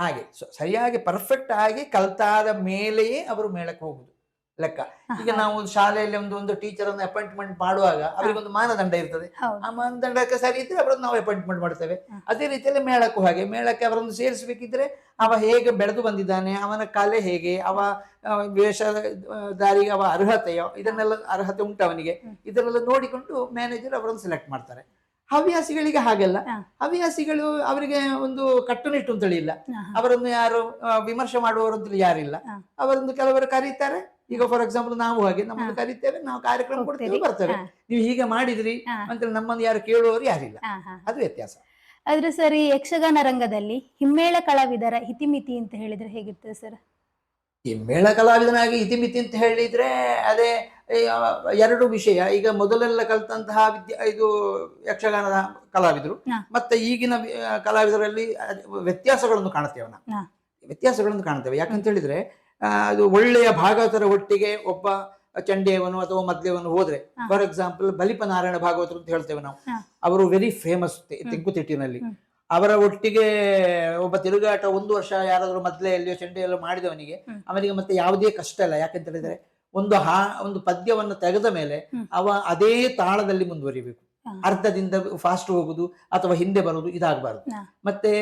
ಹಾಗೆ ಸರಿಯಾಗಿ ಪರ್ಫೆಕ್ಟ್ ಆಗಿ ಕಲ್ತಾದ ಮೇಲೆಯೇ ಅವರು ಮೇಳಕ್ಕೆ ಹೋಗುದು ಲೆಕ್ಕ. ಈಗ ನಾವು ಶಾಲೆಯಲ್ಲಿ ಒಂದು ಟೀಚರ್ ಅನ್ನು ಅಪಾಯಿಂಟ್ಮೆಂಟ್ ಮಾಡುವಾಗ ಅವರಿಗೊಂದು ಮಾನದಂಡ ಇರ್ತದೆ. ಆ ಮಾನದಂಡಕ್ಕೆ ಸರಿ ಇದ್ರೆ ಅವರನ್ನು ನಾವು ಅಪಾಯಿಂಟ್ಮೆಂಟ್ ಮಾಡ್ತೇವೆ. ಅದೇ ರೀತಿಯಲ್ಲಿ ಮೇಳಕ್ಕೂ ಹಾಗೆ. ಮೇಳಕ್ಕೆ ಅವರನ್ನು ಸೇರಿಸಬೇಕಿದ್ರೆ ಅವ ಹೇಗೆ ಬೆಳೆದು ಬಂದಿದ್ದಾನೆ, ಅವನ ಕಲೆ ಹೇಗೆ, ಅವ ವೇಷಧಾರಿಗೆ ಅವ ಅರ್ಹತೆಯೋ, ಇದನ್ನೆಲ್ಲ ಅರ್ಹತೆ ಉಂಟು ಅವನಿಗೆ, ಇದನ್ನೆಲ್ಲ ನೋಡಿಕೊಂಡು ಮ್ಯಾನೇಜರ್ ಅವರನ್ನು ಸೆಲೆಕ್ಟ್ ಮಾಡ್ತಾರೆ. ಹವ್ಯಾಸಿಗಳಿಗೆ ಹಾಗೆಲ್ಲ. ಹವ್ಯಾಸಿಗಳು ಅವರಿಗೆ ಒಂದು ಕಟ್ಟುನಿಟ್ಟು ಅಂತೇಳಿ ಇಲ್ಲ, ಅವರನ್ನು ಯಾರು ವಿಮರ್ಶೆ ಮಾಡುವವರು ಅಂತೇಳಿ ಯಾರಿಲ್ಲ. ಅವರನ್ನು ಕೆಲವರು ಕರೀತಾರೆ. ಈಗ ಫಾರ್ ಎಕ್ಸಾಂಪಲ್ ನಾವು ಹಾಗೆ ನಮ್ಮನ್ನು ಕರೀತೇವೆ, ನಾವು ಕಾರ್ಯಕ್ರಮ ಕೊಡ್ತೇವೆ, ಬರ್ತೇವೆ. ನೀವು ಹೀಗೆ ಮಾಡಿದ್ರಿ ಅಂತ ನಮ್ಮನ್ನು ಯಾರು ಕೇಳುವವರು ಯಾರಿಲ್ಲ. ಅದು ವ್ಯತ್ಯಾಸ. ಆದ್ರೆ ಸರ್, ಈ ಯಕ್ಷಗಾನ ರಂಗದಲ್ಲಿ ಹಿಮ್ಮೇಳ ಕಲಾವಿದರ ಇತಿಮಿತಿ ಅಂತ ಹೇಳಿದ್ರೆ ಹೇಗಿರ್ತದೆ ಸರ್? ಹಿಮ್ಮೇಳ ಕಲಾವಿದನಾಗಿ ಇತಿಮಿತಿ ಅಂತ ಹೇಳಿದ್ರೆ ಅದೇ ಎರಡು ವಿಷಯ. ಈಗ ಮೊದಲೆಲ್ಲ ಕಲ್ತಂತಹ ಇದು ಯಕ್ಷಗಾನದ ಕಲಾವಿದರು ಮತ್ತೆ ಈಗಿನ ಕಲಾವಿದರಲ್ಲಿ ವ್ಯತ್ಯಾಸಗಳನ್ನು ಕಾಣ್ತೇವೆ ನಾವು. ವ್ಯತ್ಯಾಸಗಳನ್ನು ಕಾಣ್ತೇವೆ. ಯಾಕಂತ ಹೇಳಿದ್ರೆ ಅದು ಒಳ್ಳೆಯ ಭಾಗವತರ ಒಟ್ಟಿಗೆ ಒಬ್ಬ ಚಂಡಿಯವನು ಅಥವಾ ಮದ್ಲೆಯವನು ಹೋದ್ರೆ, ಫಾರ್ ಎಕ್ಸಾಂಪಲ್ ಬಲಿಪ ನಾರಾಯಣ ಭಾಗವತರು ಅಂತ ಹೇಳ್ತೇವೆ ನಾವು. ಅವರು ವೆರಿ ಫೇಮಸ್ ತೆಂಕುತಿಟ್ಟಿನಲ್ಲಿ. ಅವರ ಒಟ್ಟಿಗೆ ಒಬ್ಬ ತಿರುಗಾಟ 1 ವರ್ಷ ಯಾರಾದ್ರೂ ಮದ್ಲೆಯಲ್ಲಿಯೋ ಚಂಡೆಯಲ್ಲೋ ಮಾಡಿದವನಿಗೆ ಅವನಿಗೆ ಮತ್ತೆ ಯಾವುದೇ ಕಷ್ಟ ಇಲ್ಲ. ಯಾಕಂತ ಹೇಳಿದ್ರೆ ಒಂದು ಪದ್ಯವನ್ನು ತೆಗೆದ ಮೇಲೆ ಅವ ಅದೇ ತಾಳದಲ್ಲಿ ಮುಂದುವರಿಬೇಕು. ಅರ್ಧದಿಂದ ಫಾಸ್ಟ್ ಹೋಗುದು ಅಥವಾ ಹಿಂದೆ ಬರುವುದು ಇದಾಗಬಾರದು. ಮತ್ತೆ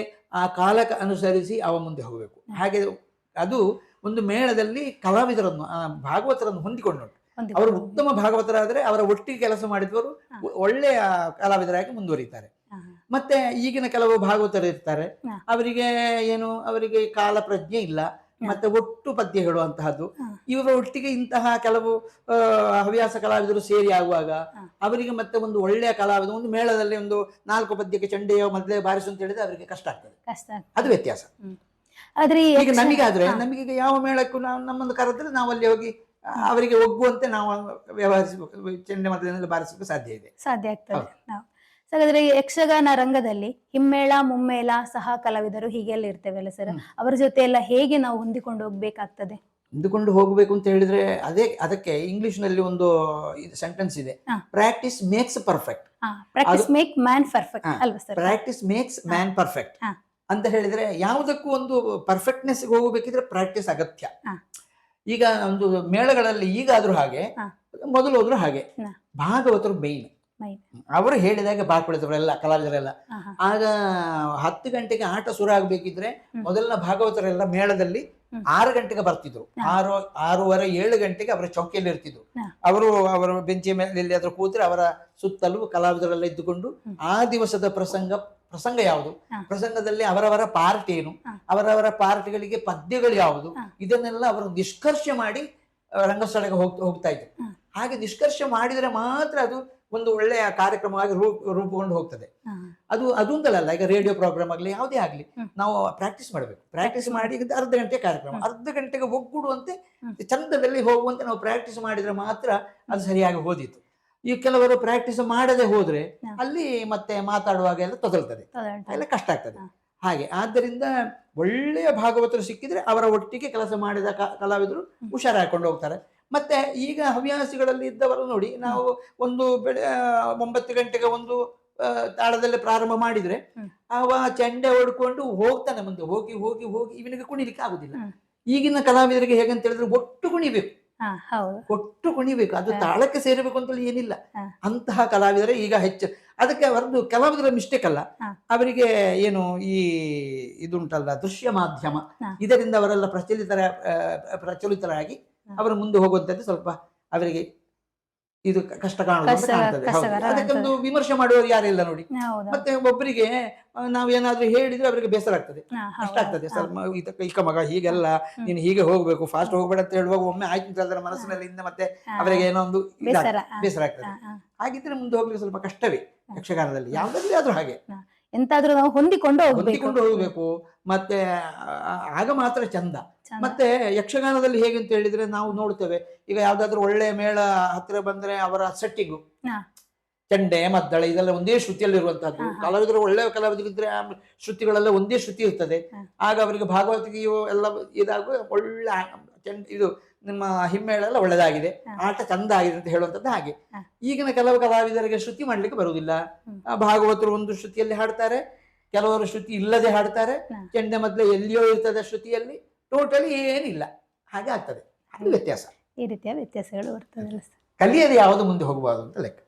ಆ ಕಾಲಕ್ಕೆ ಅನುಸರಿಸಿ ಅವ ಮುಂದೆ ಹೋಗಬೇಕು. ಹಾಗೆ ಅದು ಒಂದು ಮೇಳದಲ್ಲಿ ಕಲಾವಿದರನ್ನು ಭಾಗವತರನ್ನು ಹೊಂದಿಕೊಂಡುಂಟು. ಅವರು ಉತ್ತಮ ಭಾಗವತರಾದರೆ ಅವರ ಒಟ್ಟಿಗೆ ಕೆಲಸ ಮಾಡಿದವರು ಒಳ್ಳೆಯ ಕಲಾವಿದರಾಗಿ ಮುಂದುವರಿತಾರೆ. ಮತ್ತೆ ಈಗಿನ ಕೆಲವು ಭಾಗವತರು ಇರ್ತಾರೆ, ಅವರಿಗೆ ಅವರಿಗೆ ಕಾಲ ಪ್ರಜ್ಞೆ ಇಲ್ಲ, ಮತ್ತೆ ಒಟ್ಟು ಪದ್ಯ ಹೇಳುವಂತಹದ್ದು. ಇವರ ಒಟ್ಟಿಗೆ ಇಂತಹ ಕೆಲವು ಹವ್ಯಾಸ ಕಲಾವಿದರು ಸೇರಿ ಆಗುವಾಗ ಅವರಿಗೆ ಮತ್ತೆ ಒಂದು ಒಳ್ಳೆಯ ಕಲಾವಿದ ಒಂದು ಮೇಳದಲ್ಲಿ 4 ಪದ್ಯಕ್ಕೆ ಚಂಡೆಯೋ ಮೊದಲೇ ಬಾರಿಸು ಅಂತ ಹೇಳಿದ್ರೆ ಅವರಿಗೆ ಕಷ್ಟ ಆಗ್ತದೆ. ಅದು ವ್ಯತ್ಯಾಸ. ಈಗ ನಮಗಾದ್ರೆ ನಮಗೀಗ ಯಾವ ಮೇಳಕ್ಕೂ ನಮ್ಮನ್ನು ಕರೆದ್ರೆ ನಾವು ಅಲ್ಲಿ ಹೋಗಿ ಅವರಿಗೆ ಒಗ್ಗುವಂತೆ ನಾವು ವ್ಯವಹರಿಸಬೇಕು, ಚೆಂಡೆ ಮೊದಲಿನಲ್ಲಿ ಬಾರಿಸಲಿಕ್ಕೆ ಸಾಧ್ಯ ಆಗ್ತದೆ. ಹಾಗಾದ್ರೆ ಯಕ್ಷಗಾನ ರಂಗದಲ್ಲಿ ಹಿಮ್ಮೇಳ ಮುಮ್ಮೇಳ ಸಹ ಕಲಾವಿದರು ಹೀಗೆಲ್ಲ ಇರ್ತೇವಲ್ಲ ಸರ್, ಅವರ ಜೊತೆ ಎಲ್ಲ ಹೇಗೆ ನಾವು ಹೊಂದಿಕೊಂಡು ಹೋಗ್ಬೇಕಾಗ್ತದೆ? ಹೊಂದಿಕೊಂಡು ಹೋಗಬೇಕು ಅಂತ ಹೇಳಿದ್ರೆ ಅದಕ್ಕೆ ಇಂಗ್ಲಿಷ್ ನಲ್ಲಿ ಒಂದು ಸೆಂಟೆನ್ಸ್ ಇದೆ, practice makes perfect. Practice make man perfect ಅಲ್ವಾ sir? Practice makes man perfect ಅಂತ ಹೇಳಿದ್ರೆ ಯಾವುದಕ್ಕೂ ಒಂದು ಪರ್ಫೆಕ್ಟ್ನೆಸ್ ಹೋಗಬೇಕಿದ್ರೆ ಪ್ರಾಕ್ಟೀಸ್ ಅಗತ್ಯ. ಈಗ ಒಂದು ಮೇಳಗಳಲ್ಲಿ ಈಗಾದ್ರೂ ಹಾಗೆ, ಮೊದಲು ಹೋದ್ರು ಹಾಗೆ, ಭಾಗವತರು ಮೇಯ್ನ್. ಅವರು ಹೇಳಿದಾಗ ಬಾಳ್ಕೊಳ್ತವರೆಲ್ಲ ಕಲಾವಿದರೆಲ್ಲ. ಆಗ 10 ಗಂಟೆಗೆ ಆಟ ಶುರು ಆಗ್ಬೇಕಿದ್ರೆ ಮೊದಲಿನ ಭಾಗವತರೆಲ್ಲ ಮೇಳದಲ್ಲಿ 6 ಗಂಟೆಗೆ ಬರ್ತಿದ್ರು. 6:30, 7 ಗಂಟೆಗೆ ಅವರ ಚೌಕಿಯಲ್ಲಿ ಇರ್ತಿದ್ರು. ಅವರ ಬೆಂಚಿಯ ಮೇಲೆ ಎಲ್ಲಿಯಾದ್ರೂ ಕೂತ್ರೆ ಅವರ ಸುತ್ತಲೂ ಕಲಾವಿದರೆಲ್ಲ ಇದ್ದುಕೊಂಡು ಆ ದಿವಸದ ಪ್ರಸಂಗ ಯಾವುದು, ಪ್ರಸಂಗದಲ್ಲಿ ಅವರವರ ಪಾರ್ಟ್ ಏನು, ಅವರವರ ಪಾರ್ಟ್ಗಳಿಗೆ ಪದ್ಯಗಳು ಯಾವುದು, ಇದನ್ನೆಲ್ಲ ಅವರು ನಿಷ್ಕರ್ಷೆ ಮಾಡಿ ರಂಗಸ್ಥಳಕ್ಕೆ ಹೋಗ್ತಾ ಇದ್ರು. ಹಾಗೆ ನಿಷ್ಕರ್ಷೆ ಮಾಡಿದ್ರೆ ಮಾತ್ರ ಅದು ಒಂದು ಒಳ್ಳೆಯ ಕಾರ್ಯಕ್ರಮವಾಗಿ ರೂಪುಗೊಂಡು ಹೋಗ್ತದೆ. ಅದು ಅಂತಲ್ಲ, ಈಗ ರೇಡಿಯೋ ಪ್ರೋಗ್ರಾಮ್ ಆಗಲಿ ಯಾವುದೇ ಆಗಲಿ ನಾವು ಪ್ರಾಕ್ಟೀಸ್ ಮಾಡಬೇಕು. ಪ್ರಾಕ್ಟೀಸ್ ಮಾಡಿ ಅರ್ಧ ಗಂಟೆ ಕಾರ್ಯಕ್ರಮ, ಅರ್ಧ ಗಂಟೆಗೆ ಒಗ್ಗೂಡುವಂತೆ ಚಂದದಲ್ಲಿ ಹೋಗುವಂತೆ ನಾವು ಪ್ರಾಕ್ಟೀಸ್ ಮಾಡಿದ್ರೆ ಮಾತ್ರ ಅದು ಸರಿಯಾಗಿ ಹೋದಿತ್ತು. ಈ ಕೆಲವರು ಪ್ರಾಕ್ಟೀಸ್ ಮಾಡದೆ ಹೋದ್ರೆ ಅಲ್ಲಿ ಮತ್ತೆ ಮಾತಾಡುವಾಗ ಎಲ್ಲ ತೊದಲ್ತದೆ, ಎಲ್ಲ ಕಷ್ಟ ಆಗ್ತದೆ. ಹಾಗೆ ಆದ್ದರಿಂದ ಒಳ್ಳೆಯ ಭಾಗವತರು ಸಿಕ್ಕಿದ್ರೆ ಅವರ ಒಟ್ಟಿಗೆ ಕೆಲಸ ಮಾಡಿದ ಕಲಾವಿದರು ಹುಷಾರಾಕೊಂಡು ಹೋಗ್ತಾರೆ. ಮತ್ತೆ ಈಗ ಹವ್ಯಾಸಿಗಳಲ್ಲಿ ಇದ್ದವರು ನೋಡಿ, ನಾವು 9 ಗಂಟೆಗೆ ಒಂದು ತಾಳದಲ್ಲಿ ಪ್ರಾರಂಭ ಮಾಡಿದ್ರೆ ಅವ ಚೆಂಡೆ ಹೊಡ್ಕೊಂಡು ಹೋಗ್ತಾನೆ ಮುಂದೆ, ಹೋಗಿ ಹೋಗಿ ಹೋಗಿ ಇವನಿಗೆ ಕುಣಿಲಿಕ್ಕೆ ಆಗುದಿಲ್ಲ. ಈಗಿನ ಕಲಾವಿದರಿಗೆ ಹೇಗಂತ ಹೇಳಿದ್ರೆ ಒಟ್ಟು ಕುಣಿಬೇಕು, ಹಾ ಹೌದು. ಒಟ್ಟು ಕುಣಿಬೇಕು, ಅದು ತಾಳಕ್ಕೆ ಸೇರಬೇಕು ಅಂತೇಳಿ ಏನಿಲ್ಲ. ಹಾ. ಅಂತಹ ಕಲಾವಿದರೆ ಈಗ ಹೆಚ್ಚು. ಅದಕ್ಕೆ ಅವರದ್ದು ಕಲಾವಿದರ ಮಿಸ್ಟೇಕ್ ಅಲ್ಲ, ಹಾ. ಅವರಿಗೆ ಏನು ಈ ಇದುಂಟಲ್ಲ ದೃಶ್ಯ ಮಾಧ್ಯಮ, ಹಾ. ಇದರಿಂದ ಅವರೆಲ್ಲ ಪ್ರಚಲಿತರಾಗಿ ಅವರು ಮುಂದೆ ಹೋಗುವಂಥದ್ದು ಸ್ವಲ್ಪ ಅವರಿಗೆ ಇದು ಕಷ್ಟ ಕಾಣುವುದು ಅಂತ ಕಾಣ್ತದೆ. ಹೌದು. ಕಷ್ಟಕರ ಅದಕ್ಕೊಂದು ವಿಮರ್ಶೆ ಮಾಡುವವರು ಯಾರಿಲ್ಲ ನೋಡಿ. ಹೌದು. ಮತ್ತೆ ಒಬ್ಬರಿಗೆ ನಾವೇನಾದ್ರೂ ಹೇಳಿದ್ರೆ ಅವರಿಗೆ ಬೇಸರ ಆಗ್ತದೆ, ಹಾ, ಕಷ್ಟ ಹೌದು. ಆಗ್ತದೆ. ಸ್ವಲ್ಪ ಇಕ್ಕ ಮಗ ಹೀಗೆಲ್ಲ ನೀನು ಹೀಗೆ ಹೋಗ್ಬೇಕು, ಫಾಸ್ಟ್ ಹೋಗ್ಬೇಡ ಅಂತ ಹೇಳುವಾಗ ಒಮ್ಮೆ ಆಯ್ತು ಅಂತ ಹೇಳಿದ್ರೆ ಮನಸ್ಸಿನಲ್ಲಿ ಇಂದ ಮತ್ತೆ ಅವರಿಗೆ ಏನೋ ಒಂದು ಬೇಸರ. ಬೇಸರ ಆಗ್ತದೆ. ಹಾಗಿದ್ರೆ ಮುಂದೆ ಹೋಗ್ಲಿಕ್ಕೆ ಸ್ವಲ್ಪ ಕಷ್ಟವೇ ಯಕ್ಷಗಾನದಲ್ಲಿ, ಯಾವುದಲ್ಲಿ ಆದ್ರೂ ಹಾಗೆ ಎಂತಾದ್ರೂ ನಾವು ಹೊಂದಿಕೊಂಡು ಹೊಂದಿಕೊಂಡು ಹೋಗ್ಬೇಕು. ಮತ್ತೆ ಆಗ ಮಾತ್ರ ಚಂದ. ಮತ್ತೆ ಯಕ್ಷಗಾನದಲ್ಲಿ ಹೇಗೆ ಅಂತ ಹೇಳಿದ್ರೆ ನಾವು ನೋಡ್ತೇವೆ, ಈಗ ಯಾವ್ದಾದ್ರು ಒಳ್ಳೆ ಮೇಳ ಹತ್ತಿರ ಬಂದ್ರೆ ಅವರ ಸೆಟ್ಟಿಂಗು, ಚಂಡೆ ಮದ್ದಳೆ ಇದೆಲ್ಲ ಒಂದೇ ಶ್ರುತಿಯಲ್ಲಿ ಇರುವಂತಹದ್ದು. ಕಲಾವಿದರು ಒಳ್ಳೆ ಕಲಾವಿದರಿದ್ರೆ ಆ ಶ್ರುತಿಗಳೆಲ್ಲ ಒಂದೇ ಶ್ರುತಿ ಇರ್ತದೆ. ಆಗ ಅವರಿಗೆ ಭಾಗವತಿಗೆಯು ಎಲ್ಲ ಇದಾಗ ಒಳ್ಳೆ ಇದು ನಿಮ್ಮ ಹಿಮ್ಮೇಳೆಲ್ಲ ಒಳ್ಳೆದಾಗಿದೆ, ಆಟ ಚಂದ ಆಗಿದೆ ಅಂತ ಹೇಳುವಂಥದ್ದು. ಹಾಗೆ ಈಗಿನ ಕೆಲವು ಕಲಾವಿದರಿಗೆ ಶ್ರುತಿ ಮಾಡ್ಲಿಕ್ಕೆ ಬರುವುದಿಲ್ಲ. ಭಾಗವತರು ಒಂದು ಶ್ರುತಿಯಲ್ಲಿ ಹಾಡ್ತಾರೆ, ಕೆಲವರು ಶ್ರುತಿ ಇಲ್ಲದೆ ಹಾಡ್ತಾರೆ, ಚೆಂಡೆ ಮೊದಲೇ ಎಲ್ಲಿಯೋ ಇರ್ತದೆ ಶ್ರುತಿಯಲ್ಲಿ, ಟೋಟಲಿ ಏನಿಲ್ಲ, ಹಾಗೆ ಆಗ್ತದೆ. ಅದು ವ್ಯತ್ಯಾಸ. ಈ ರೀತಿಯ ವ್ಯತ್ಯಾಸಗಳು ಬರ್ತದಲ್ಲ ಸರ್. ಕಲಿಯದೆ ಯಾವುದು ಮುಂದೆ ಹೋಗಬಾರದು ಅಂತ ಲೆಕ್ಕ.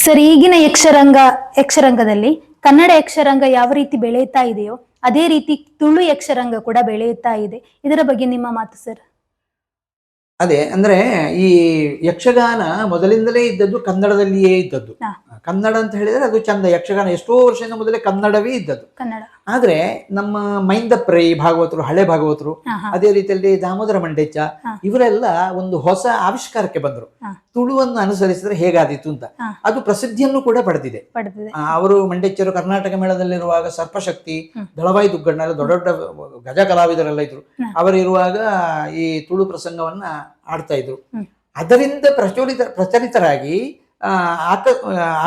ಸರ್, ಈಗಿನ ಯಕ್ಷರಂಗದಲ್ಲಿ ಕನ್ನಡ ಯಕ್ಷರಂಗ ಯಾವ ರೀತಿ ಬೆಳೆಯುತ್ತಾ ಇದೆಯೋ ಅದೇ ರೀತಿ ತುಳು ಯಕ್ಷರಂಗ ಕೂಡ ಬೆಳೆಯುತ್ತಾ ಇದೆ. ಇದರ ಬಗ್ಗೆ ನಿಮ್ಮ ಮಾತು ಸರ್? ಅದೇ ಅಂದ್ರೆ ಈ ಯಕ್ಷಗಾನ ಮೊದಲಿಂದಲೇ ಇದ್ದದ್ದು ಕನ್ನಡದಲ್ಲಿಯೇ ಇದ್ದದ್ದು. ಕನ್ನಡ ಅಂತ ಹೇಳಿದ್ರೆ ಅದು ಚಂದ. ಯಕ್ಷಗಾನ ಎಷ್ಟೋ ವರ್ಷದಿಂದ ಮೊದಲೇ ಕನ್ನಡವೇ ಇದ್ದದ್ದು. ಕನ್ನಡ ಆದ್ರೆ ನಮ್ಮ ಮೈಂದಪ್ರೈ ಭಾಗವತರು, ಹಳೆ ಭಾಗವತರು, ಅದೇ ರೀತಿಯಲ್ಲಿ ದಾಮೋದರ ಮಂಡೆಚ್ಚ, ಇವರೆಲ್ಲ ಒಂದು ಹೊಸ ಆವಿಷ್ಕಾರಕ್ಕೆ ಬಂದರು. ತುಳುವನ್ನು ಅನುಸರಿಸಿದ್ರೆ ಹೇಗಾದೀತು ಅಂತ. ಅದು ಪ್ರಸಿದ್ಧಿಯನ್ನು ಕೂಡ ಪಡೆದಿದೆ. ಅವರು ಮಂಡೆಚ್ಚರು ಕರ್ನಾಟಕ ಮೇಳದಲ್ಲಿರುವಾಗ ಸರ್ಪಶಕ್ತಿ, ದಳವಾಯಿ ದುಗ್ಗಣ್ಣ ಎಲ್ಲ ದೊಡ್ಡ ದೊಡ್ಡ ಗಜ ಕಲಾವಿದರೆಲ್ಲ ಇದ್ರು. ಅವರಿರುವಾಗ ಈ ತುಳು ಪ್ರಸಂಗವನ್ನ ಆಡ್ತಾ ಇದ್ರು. ಅದರಿಂದ ಪ್ರಚಲಿತರಾಗಿ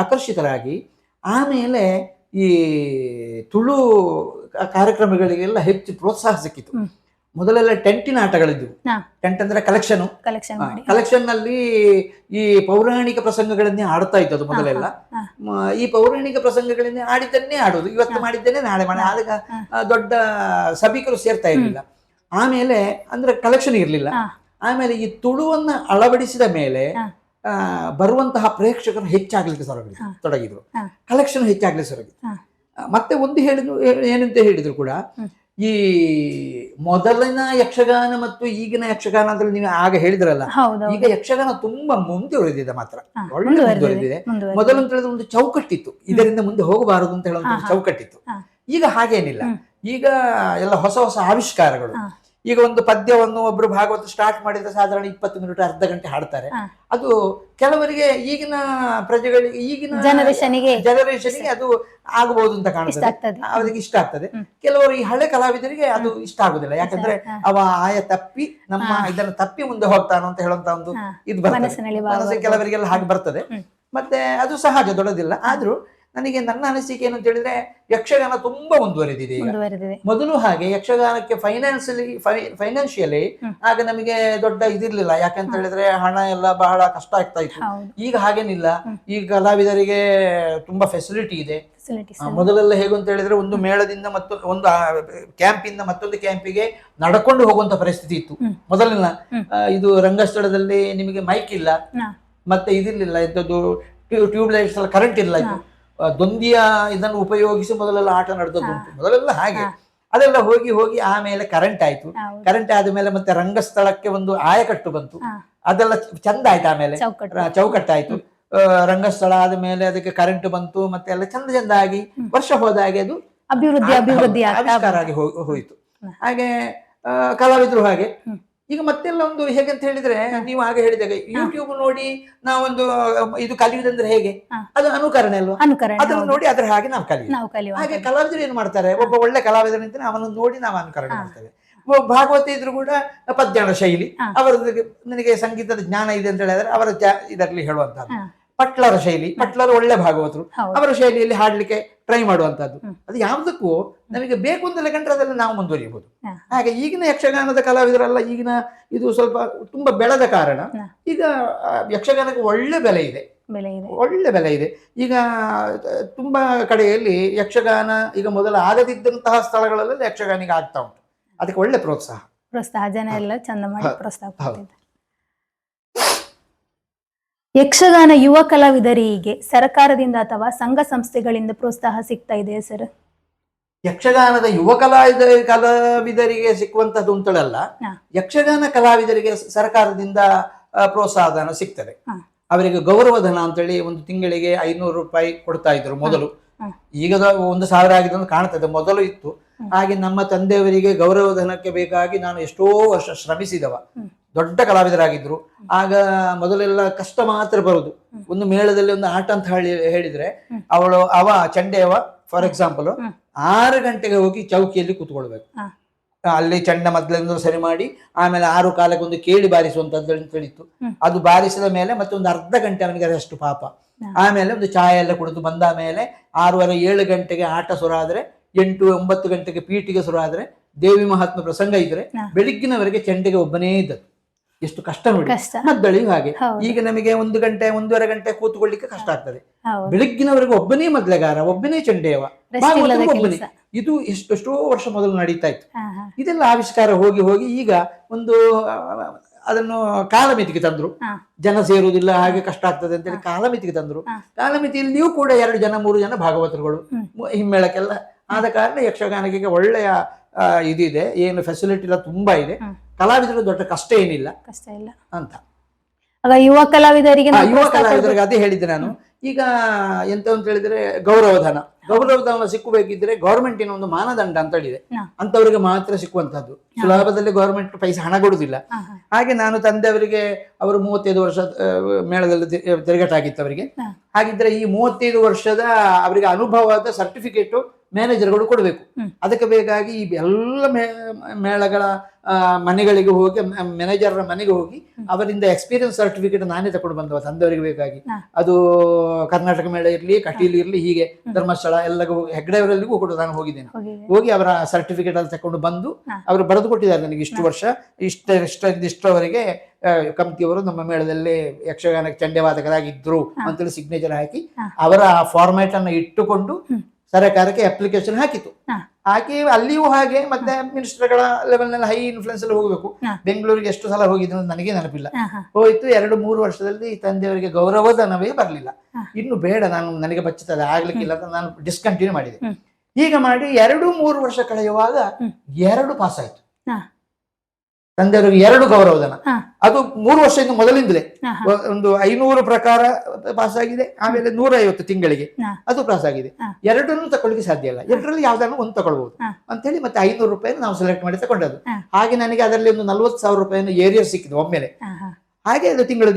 ಆಕರ್ಷಿತರಾಗಿ ಆಮೇಲೆ ಈ ತುಳು ಕಾರ್ಯಕ್ರಮಗಳಿಗೆಲ್ಲ ಹೆಚ್ಚು ಪ್ರೋತ್ಸಾಹ ಸಿಕ್ಕಿತು. ಮೊದಲೆಲ್ಲ ಟೆಂಟಿನ ಆಟಗಳಿದ್ವು. ಟೆಂಟ್ ಅಂದ್ರೆ ಕಲೆಕ್ಷನ್ ನಲ್ಲಿ ಈ ಪೌರಾಣಿಕ ಪ್ರಸಂಗಗಳನ್ನೇ ಆಡ್ತಾ ಇದ್ದದ್ದು ಮೊದಲೆಲ್ಲ. ಈ ಪೌರಾಣಿಕ ಪ್ರಸಂಗಗಳನ್ನೇ ಆಡಿದ್ದನ್ನೇ ಆಡೋದು, ಇವತ್ತು ಮಾಡಿದ್ದೇನೆ ನಾಳೆ ಮಾಡಿ. ಆಗ ದೊಡ್ಡ ಸಭಿಕರು ಸೇರ್ತಾ ಇರಲಿಲ್ಲ. ಆಮೇಲೆ ಅಂದ್ರೆ ಕಲೆಕ್ಷನ್ ಇರ್ಲಿಲ್ಲ. ಆಮೇಲೆ ಈ ತುಳುವನ್ನ ಅಳವಡಿಸಿದ ಮೇಲೆ ಬರುವಂತಹ ಪ್ರೇಕ್ಷಕರು ಹೆಚ್ಚಾಗ್ಲಿಕ್ಕೆ ತೊಡಗಿದ್ರು, ಕಲೆಕ್ಷನ್ ಹೆಚ್ಚಾಗ್ಲಿಕ್ಕೆ ಮತ್ತೆ ಒಂದು ಏನಂತ ಹೇಳಿದ್ರು ಕೂಡ, ಈ ಮೊದಲಿನ ಯಕ್ಷಗಾನ ಮತ್ತು ಈಗಿನ ಯಕ್ಷಗಾನ ಅಂತ ನೀವು ಆಗ ಹೇಳಿದ್ರಲ್ಲ, ಈಗ ಯಕ್ಷಗಾನ ತುಂಬಾ ಮುಂದುವರೆದಿದೆ, ಮಾತ್ರ ಒಳ್ಳೆ ಮುಂದುವರೆದಿದೆ. ಮೊದಲು ಅಂತ ಹೇಳಿದ್ರೆ ಒಂದು ಚೌಕಟ್ಟಿತ್ತು, ಇದರಿಂದ ಮುಂದೆ ಹೋಗಬಾರದು ಅಂತ ಹೇಳುವಂತ ಚೌಕಟ್ಟಿತ್ತು. ಈಗ ಹಾಗೇನಿಲ್ಲ. ಈಗ ಎಲ್ಲ ಹೊಸ ಹೊಸ ಆವಿಷ್ಕಾರಗಳು. ಈಗ ಒಂದು ಪದ್ಯವನ್ನು ಒಬ್ರು ಭಾಗವತ ಸ್ಟಾರ್ಟ್ ಮಾಡಿದ್ರೆ ಸಾಧಾರಣ 20 ಮಿನಿಟ್, ಅರ್ಧ ಗಂಟೆ ಹಾಡ್ತಾರೆ. ಅದು ಕೆಲವರಿಗೆ ಈಗಿನ ಪ್ರಜೆಗಳಿಗೆ, ಈಗಿನ ಜನರೇಷನ್ಗೆ ಅದು ಆಗಬಹುದು ಅಂತ ಕಾಣ್ತದೆ, ಅವರಿಗೆ ಇಷ್ಟ ಆಗ್ತದೆ. ಕೆಲವರು ಈ ಹಳೆ ಕಲಾವಿದರಿಗೆ ಅದು ಇಷ್ಟ ಆಗುದಿಲ್ಲ, ಯಾಕಂದ್ರೆ ಅವ ತಪ್ಪಿ ನಮ್ಮ ಇದನ್ನು ತಪ್ಪಿ ಮುಂದೆ ಹೋಗ್ತಾನೋ ಅಂತ ಹೇಳುವಂತ ಒಂದು ಇದು ಬರ್ತದೆ ಕೆಲವರಿಗೆಲ್ಲ, ಹಾಗೆ ಬರ್ತದೆ. ಮತ್ತೆ ಅದು ಸಹಜ, ದೊಡ್ಡದಿಲ್ಲ. ಆದ್ರೂ ನನಗೆ ನನ್ನ ಅನಿಸಿಕೆ ಏನು ಅಂತ ಹೇಳಿದ್ರೆ, ಯಕ್ಷಗಾನ ತುಂಬಾ ಮುಂದುವರೆದಿದೆ ಈಗ. ಮೊದಲು ಹಾಗೆ ಯಕ್ಷಗಾನಕ್ಕೆ ಫೈನಾನ್ಷಿಯಲಿ ಆಗ ನಮಗೆ ದೊಡ್ಡ ಇದಿರ್ಲಿಲ್ಲ, ಯಾಕಂತ ಹೇಳಿದ್ರೆ ಹಣ ಎಲ್ಲ ಬಹಳ ಕಷ್ಟ ಆಗ್ತಾ ಇತ್ತು. ಈಗ ಹಾಗೇನಿಲ್ಲ, ಈಗ ಕಲಾವಿದರಿಗೆ ತುಂಬಾ ಫೆಸಿಲಿಟಿ ಇದೆ. ಮೊದಲೆಲ್ಲ ಹೇಗೆ ಅಂತ ಹೇಳಿದ್ರೆ, ಒಂದು ಮೇಳದಿಂದ ಒಂದು ಕ್ಯಾಂಪಿಂದ ಮತ್ತೊಂದು ಕ್ಯಾಂಪಿಗೆ ನಡ್ಕೊಂಡು ಹೋಗುವಂತ ಪರಿಸ್ಥಿತಿ ಇತ್ತು ಮೊದಲಿನ. ಇದು ರಂಗಸ್ಥಳದಲ್ಲಿ ನಿಮಗೆ ಮೈಕ್ ಇಲ್ಲ, ಮತ್ತೆ ಇದಿರ್ಲಿಲ್ಲ, ಇಂಥದ್ದು ಟ್ಯೂಬ್ ಲೈಟ್ಸ್ ಎಲ್ಲ, ಕರೆಂಟ್ ಇಲ್ಲ. ಇದು ದೊಂದಿಯ ಇದನ್ನು ಉಪಯೋಗಿಸಿ ಮೊದಲೆಲ್ಲ ಆಟ ನಡೆದದ್ದು ಉಂಟು. ಮೊದಲೆಲ್ಲ ಹಾಗೆ ಅದೆಲ್ಲ ಹೋಗಿ ಹೋಗಿ ಆಮೇಲೆ ಕರೆಂಟ್ ಆಯ್ತು. ಕರೆಂಟ್ ಆದ್ಮೇಲೆ ಮತ್ತೆ ರಂಗಸ್ಥಳಕ್ಕೆ ಒಂದು ಆಯಕಟ್ಟು ಬಂತು, ಅದೆಲ್ಲ ಚಂದ ಆಯ್ತು. ಆಮೇಲೆ ಚೌಕಟ್ಟಾಯ್ತು. ರಂಗಸ್ಥಳ ಆದ್ಮೇಲೆ ಅದಕ್ಕೆ ಕರೆಂಟ್ ಬಂತು, ಮತ್ತೆ ಎಲ್ಲ ಚಂದ ಆಗಿ ವರ್ಷ ಹೋದ ಹಾಗೆ ಅದು ಅಭಿವೃದ್ಧಿ ಆವಿಷ್ಕಾರ ಆಗಿ ಹೋಯಿತು. ಹಾಗೆ ಕಲಾವಿದರು ಹಾಗೆ. ಈಗ ಮತ್ತೆಲ್ಲ ಒಂದು ಹೇಗಂತ ಹೇಳಿದ್ರೆ, ನೀವು ಹಾಗೆ ಹೇಳಿದಾಗ ಯೂಟ್ಯೂಬ್ ನೋಡಿ ನಾವೊಂದು ಇದು ಕಲಿಯುವುದಂದ್ರೆ ಹೇಗೆ, ಅದು ಅನುಕರಣೆ ಅಲ್ವಾ? ಅದನ್ನು ನೋಡಿ ಅದ್ರ ಹಾಗೆ ನಾವು ಕಲಿಯುವ. ಹಾಗೆ ಕಲಾವಿದರು ಏನ್ ಮಾಡ್ತಾರೆ, ಒಬ್ಬ ಒಳ್ಳೆ ಕಲಾವಿದರ ನಿಂತ ಅವನನ್ನು ನೋಡಿ ನಾವು ಅನುಕರಣೆ ಮಾಡ್ತೇವೆ. ಭಾಗವತ ಇದ್ರು ಕೂಡ ಪದ್ಯಗಳ ಶೈಲಿ, ಅವರದ್ದು ನನಗೆ ಸಂಗೀತದ ಜ್ಞಾನ ಇದೆ ಅಂತ ಹೇಳಿದ್ರೆ ಅವರ ಇದರಲ್ಲಿ ಹೇಳುವಂತಹದ್ದು. ಪಟ್ಲರ ಶೈಲಿ, ಪಟ್ಲರು ಒಳ್ಳೆ ಭಾಗವತರು, ಅವರ ಶೈಲಿಯಲ್ಲಿ ಹಾಡ್ಲಿಕ್ಕೆ ಟ್ರೈ ಮಾಡುವಂತಹದ್ದು. ಅದು ಯಾವುದಕ್ಕೂ ನಮಗೆ ಬೇಕು ಅಂತ ಕಂಡ್ರೆ ಅದನ್ನು ನಾವು ಮುಂದುವರಿಯಬಹುದು. ಹಾಗೆ ಈಗಿನ ಯಕ್ಷಗಾನದ ಕಲಾವಿದರೆಲ್ಲ ಈಗಿನ ಇದು ಸ್ವಲ್ಪ ತುಂಬಾ ಬೆಳೆದ ಕಾರಣ ಈಗ ಯಕ್ಷಗಾನಕ್ಕೆ ಒಳ್ಳೆ ಬೆಲೆ ಇದೆ, ಒಳ್ಳೆ ಬೆಲೆ ಇದೆ. ಈಗ ತುಂಬಾ ಕಡೆಯಲ್ಲಿ ಯಕ್ಷಗಾನ ಈಗ ಮೊದಲು ಆಗದಿದ್ದಂತಹ ಸ್ಥಳಗಳಲ್ಲಿ ಯಕ್ಷಗಾನಿಗೆ ಆಗ್ತಾ ಉಂಟು. ಅದಕ್ಕೆ ಒಳ್ಳೆ ಪ್ರೋತ್ಸಾಹ. ಜನ ಎಲ್ಲ ಚಂದ ಮಾಡಿ ಹೌದು. ಪ್ರೋತ್ಸಾಹ ಹೌದು. ಕೊಡ್ತಿದ್ದಾರೆ. ಯಕ್ಷಗಾನ ಯುವ ಕಲಾವಿದರಿಗೆ ಸರ್ಕಾರದಿಂದ ಅಥವಾ ಸಂಘ ಸಂಸ್ಥೆಗಳಿಂದ ಪ್ರೋತ್ಸಾಹ ಸಿಗ್ತಾ ಇದೆಯಾ ಸರ್? ಯಕ್ಷಗಾನದ ಯುವ ಕಲಾವಿದರಿಗೆ ಸಿಕ್ಕುವಂತದ್ದು ಉಂಟಲ್ಲ, ಹಾ. ಯಕ್ಷಗಾನ ಕಲಾವಿದರಿಗೆ ಸರ್ಕಾರದಿಂದ ಪ್ರೋತ್ಸಾಹಧನ ಸಿಗ್ತದೆ. ಹಾ. ಅವರಿಗೆ ಗೌರವಧನ ಅಂತೇಳಿ ಒಂದು ತಿಂಗಳಿಗೆ 500 ರೂಪಾಯಿ ಕೊಡ್ತಾ ಇದ್ರು ಮೊದಲು. ಹಾ. ಈಗ 1,000 ಆಗಿದೆ ಅಂತ ಕಾಣ್ತದೆ, ಮೊದಲು ಇತ್ತು. ಹಾಗೆ ನಮ್ಮ ತಂದೆಯವರಿಗೆ ಗೌರವಧನಕ್ಕೆ ಬೇಕಾಗಿ ನಾನು ಎಷ್ಟೋ ವರ್ಷ ಶ್ರಮಿಸಿದವ. ದೊಡ್ಡ ಕಲಾವಿದರಾಗಿದ್ರು. ಆಗ ಮೊದಲೆಲ್ಲ ಕಷ್ಟ ಮಾತ್ರ ಬರುದು. ಒಂದು ಮೇಳದಲ್ಲಿ ಒಂದು ಆಟ ಅಂತ ಹೇಳಿದ್ರೆ ಅವ ಚಂಡೆಯವ ಫಾರ್ ಎಕ್ಸಾಂಪಲ್ 6 ಗಂಟೆಗೆ ಹೋಗಿ ಚೌಕಿಯಲ್ಲಿ ಕೂತ್ಕೊಳ್ಬೇಕು. ಅಲ್ಲಿ ಚಂಡ ಮೊದಲಿಂದ ಸರಿ ಮಾಡಿ ಆಮೇಲೆ 6 ಕಾಲಕ್ಕೆ ಒಂದು ಕೇಳಿ ಬಾರಿಸುವಂತದ್ದು ತಿಳಿತು. ಅದು ಬಾರಿಸಿದ ಮೇಲೆ ಮತ್ತೆ ಒಂದು ಅರ್ಧ ಗಂಟೆ ಅವನಿಗೆ ಅಷ್ಟು ಪಾಪ. ಆಮೇಲೆ ಒಂದು ಚಾಯ ಎಲ್ಲ ಕುಡಿದು ಬಂದ ಮೇಲೆ 6:30 7 ಗಂಟೆಗೆ ಆಟ ಶುರು ಆದ್ರೆ 8 9 ಗಂಟೆಗೆ ಪೀಠಿಗೆ ಶುರು ಆದ್ರೆ ದೇವಿ ಮಹಾತ್ಮ ಪ್ರಸಂಗ ಇದ್ರೆ ಬೆಳಿಗ್ಗಿನವರೆಗೆ ಚೆಂಡೆಗೆ ಒಬ್ಬನೇ ಇದ್ದದ್ದು. ಎಷ್ಟು ಕಷ್ಟ ನೋಡಿ. ಮದ್ದಳಿಯು ಹಾಗೆ. ಈಗ ನಮಗೆ 1 ಗಂಟೆ 1.5 ಗಂಟೆ ಕೂತ್ಕೊಳ್ಳಿಕ್ಕೆ ಕಷ್ಟ ಆಗ್ತದೆ. ಬೆಳಿಗ್ಗಿನವರೆಗೆ ಒಬ್ಬನೇ ಮದ್ಲೆಗಾರ, ಒಬ್ಬನೇ ಚೆಂಡೆಯವ, ಒಬ್ಬನೇ. ಇದು ಎಷ್ಟೋ ವರ್ಷ ಮೊದಲು ನಡೀತಾ ಇತ್ತು. ಇದೆಲ್ಲ ಆವಿಷ್ಕಾರ ಹೋಗಿ ಹೋಗಿ ಈಗ ಒಂದು ಅದನ್ನು ಕಾಲಮಿತಿಗೆ ತಂದ್ರು. ಜನ ಸೇರುವುದಿಲ್ಲ, ಹಾಗೆ ಕಷ್ಟ ಆಗ್ತದೆ ಅಂತೇಳಿ ಕಾಲಮಿತಿಗೆ ತಂದ್ರು. ಕಾಲಮಿತಿಯಲ್ಲಿಯೂ ಕೂಡ 2 ಜನ 3 ಜನ ಭಾಗವತರುಗಳು ಹಿಮ್ಮೇಳಕ್ಕೆಲ್ಲ ಆದ ಕಾರಣ ಯಕ್ಷಗಾನಕ್ಕೆ ಒಳ್ಳೆಯ ಇದಿದೆ. ಏನು ಫೆಸಿಲಿಟಿ ಎಲ್ಲ ತುಂಬಾ ಇದೆ. ಕಲಾವಿದರು ದೊಡ್ಡ ಕಷ್ಟ ಏನಿಲ್ಲ ಅಂತ. ಯುವ ಕಲಾವಿದರಿಗೆ ಅದೇ ಹೇಳಿದ್ದೆ ನಾನು. ಈಗ ಎಂತ ಅಂತ ಹೇಳಿದ್ರೆ ಗೌರವಧನ ಸಿಕ್ಕಬೇಕಿದ್ರೆ ಗೌರ್ಮೆಂಟಿನ ಒಂದು ಮಾನದಂಡ ಅಂತ ಹೇಳಿದೆ. ಅಂತವರಿಗೆ ಮಾತ್ರ ಸಿಕ್ಕುವಂತದ್ದು. ಸುಲಭದಲ್ಲಿ ಗೌರ್ಮೆಂಟ್ ಪೈಸೆ ಹಣ ಕೊಡುದಿಲ್ಲ. ಹಾಗೆ ನಾನು ತಂದೆಯವರಿಗೆ ಅವರು 35 ವರ್ಷ ಮೇಳದಲ್ಲಿ ತಿರುಗಾಟ ಅವರಿಗೆ. ಹಾಗಿದ್ರೆ ಈ 35 ವರ್ಷದ ಅವರಿಗೆ ಅನುಭವದ ಸರ್ಟಿಫಿಕೇಟ್ ಮ್ಯಾನೇಜರ್ಗಳು ಕೊಡಬೇಕು. ಅದಕ್ಕೆ ಬೇಕಾಗಿ ಈ ಎಲ್ಲ ಮೇಳಗಳ ಮನೆಗಳಿಗೆ ಹೋಗಿ ಮ್ಯಾನೇಜರ್ ಮನೆಗೆ ಹೋಗಿ ಅವರಿಂದ ಎಕ್ಸ್ಪೀರಿಯನ್ಸ್ ಸರ್ಟಿಫಿಕೇಟ್ ನಾನೇ ತಕೊಂಡು ಬಂದವ ತಂದೆಯವರಿಗೆ ಬೇಕಾಗಿ. ಅದು ಕರ್ನಾಟಕ ಮೇಳ ಇರ್ಲಿ, ಕಟೀಲು ಇರ್ಲಿ, ಹೀಗೆ ಧರ್ಮಸ್ಥಳ ಎಲ್ಲಗೂ ಹೆಗ್ಡೆಯವರೆಲ್ಲಿಗೂ ಕೂಡ ನಾನು ಹೋಗಿದ್ದೇನೆ. ಹೋಗಿ ಅವರ ಸರ್ಟಿಫಿಕೇಟ್ ಅಲ್ಲಿ ತಕೊಂಡು ಬಂದು ಅವರು ಬರೆದು ಕೊಟ್ಟಿದ್ದಾರೆ ನನಗೆ ಇಷ್ಟು ವರ್ಷ ಇಷ್ಟವರೆಗೆ ಕಮಿಟಿಯವರು ನಮ್ಮ ಮೇಳದಲ್ಲಿ ಯಕ್ಷಗಾನಕ್ಕೆ ಚಂಡೆವಾದಕರಾಗಿದ್ರು ಅಂತೇಳಿ ಸಿಗ್ನೇಚರ್ ಹಾಕಿ ಅವರ ಫಾರ್ಮ್ಯಾಟ್ ಅನ್ನು ಇಟ್ಟುಕೊಂಡು ಸರ್ಕಾರಕ್ಕೆ ಅಪ್ಲಿಕೇಶನ್ ಹಾಕಿತು. ಹಾಕಿ ಅಲ್ಲಿಯೂ ಹಾಗೆ ಮತ್ತೆ ಮಿನಿಸ್ಟರ್ಗಳ ಲೆವೆಲ್ ನಲ್ಲಿ ಹೈ ಇನ್ಫ್ಲುಯೆನ್ಸ್ ಅಲ್ಲಿ ಹೋಗಬೇಕು. ಬೆಂಗಳೂರಿಗೆ ಎಷ್ಟು ಸಲ ಹೋಗಿದ್ರು ನನಗೆ ನೆನಪಿಲ್ಲ. ಹೋಯ್ತು 2-3 ವರ್ಷದಲ್ಲಿ ತಂದೆಯವರಿಗೆ ಗೌರವಧನವೇ ಬರಲಿಲ್ಲ. ಇನ್ನು ಬೇಡ, ನನಗೆ ಬಚ್ಚುತ್ತದೆ ಆಗ್ಲಿಕ್ಕಿಲ್ಲ ಅಂತ ನಾನು ಡಿಸ್ಕಂಟಿನ್ಯೂ ಮಾಡಿದೆ. ಈಗ ಮಾಡಿ 2-3 ವರ್ಷ ಕಳೆಯುವಾಗ 2 ಪಾಸ್ ಆಯ್ತು ತಂದೆಯವರಿಗೆ. 2 ಗೌರವಧನ. ಅದು 3 ವರ್ಷದಿಂದ ಮೊದಲಿಂದಲೇ ಒಂದು 500 ಪ್ರಕಾರ ಪಾಸ್ ಆಗಿದೆ. ಆಮೇಲೆ 150 ತಿಂಗಳಿಗೆ ಅದು ಪಾಸ್ ಆಗಿದೆ. 2 ತಗೊಳ್ಳಿಕ್ಕೆ ಸಾಧ್ಯ ಇಲ್ಲ. 2ರಲ್ಲಿ ಯಾವ್ದಾದ್ರು ಒಂದು ತಗೊಳ್ಬಹುದು ಅಂತ ಹೇಳಿ ಮತ್ತೆ 500 ರೂಪಾಯಿ ನಾವು ಸೆಲೆಕ್ಟ್ ಮಾಡಿ ತಗೊಂಡದ್ದು. ಹಾಗೆ ನನಗೆ ಅದರಲ್ಲಿ ಒಂದು 40,000 ರೂಪಾಯಿನ ಏರಿಯರ್ ಸಿಕ್ಕಿದೆ ಒಮ್ಮೆಲೆ. ಹಾಗೆ ಅದು ತಿಂಗಳು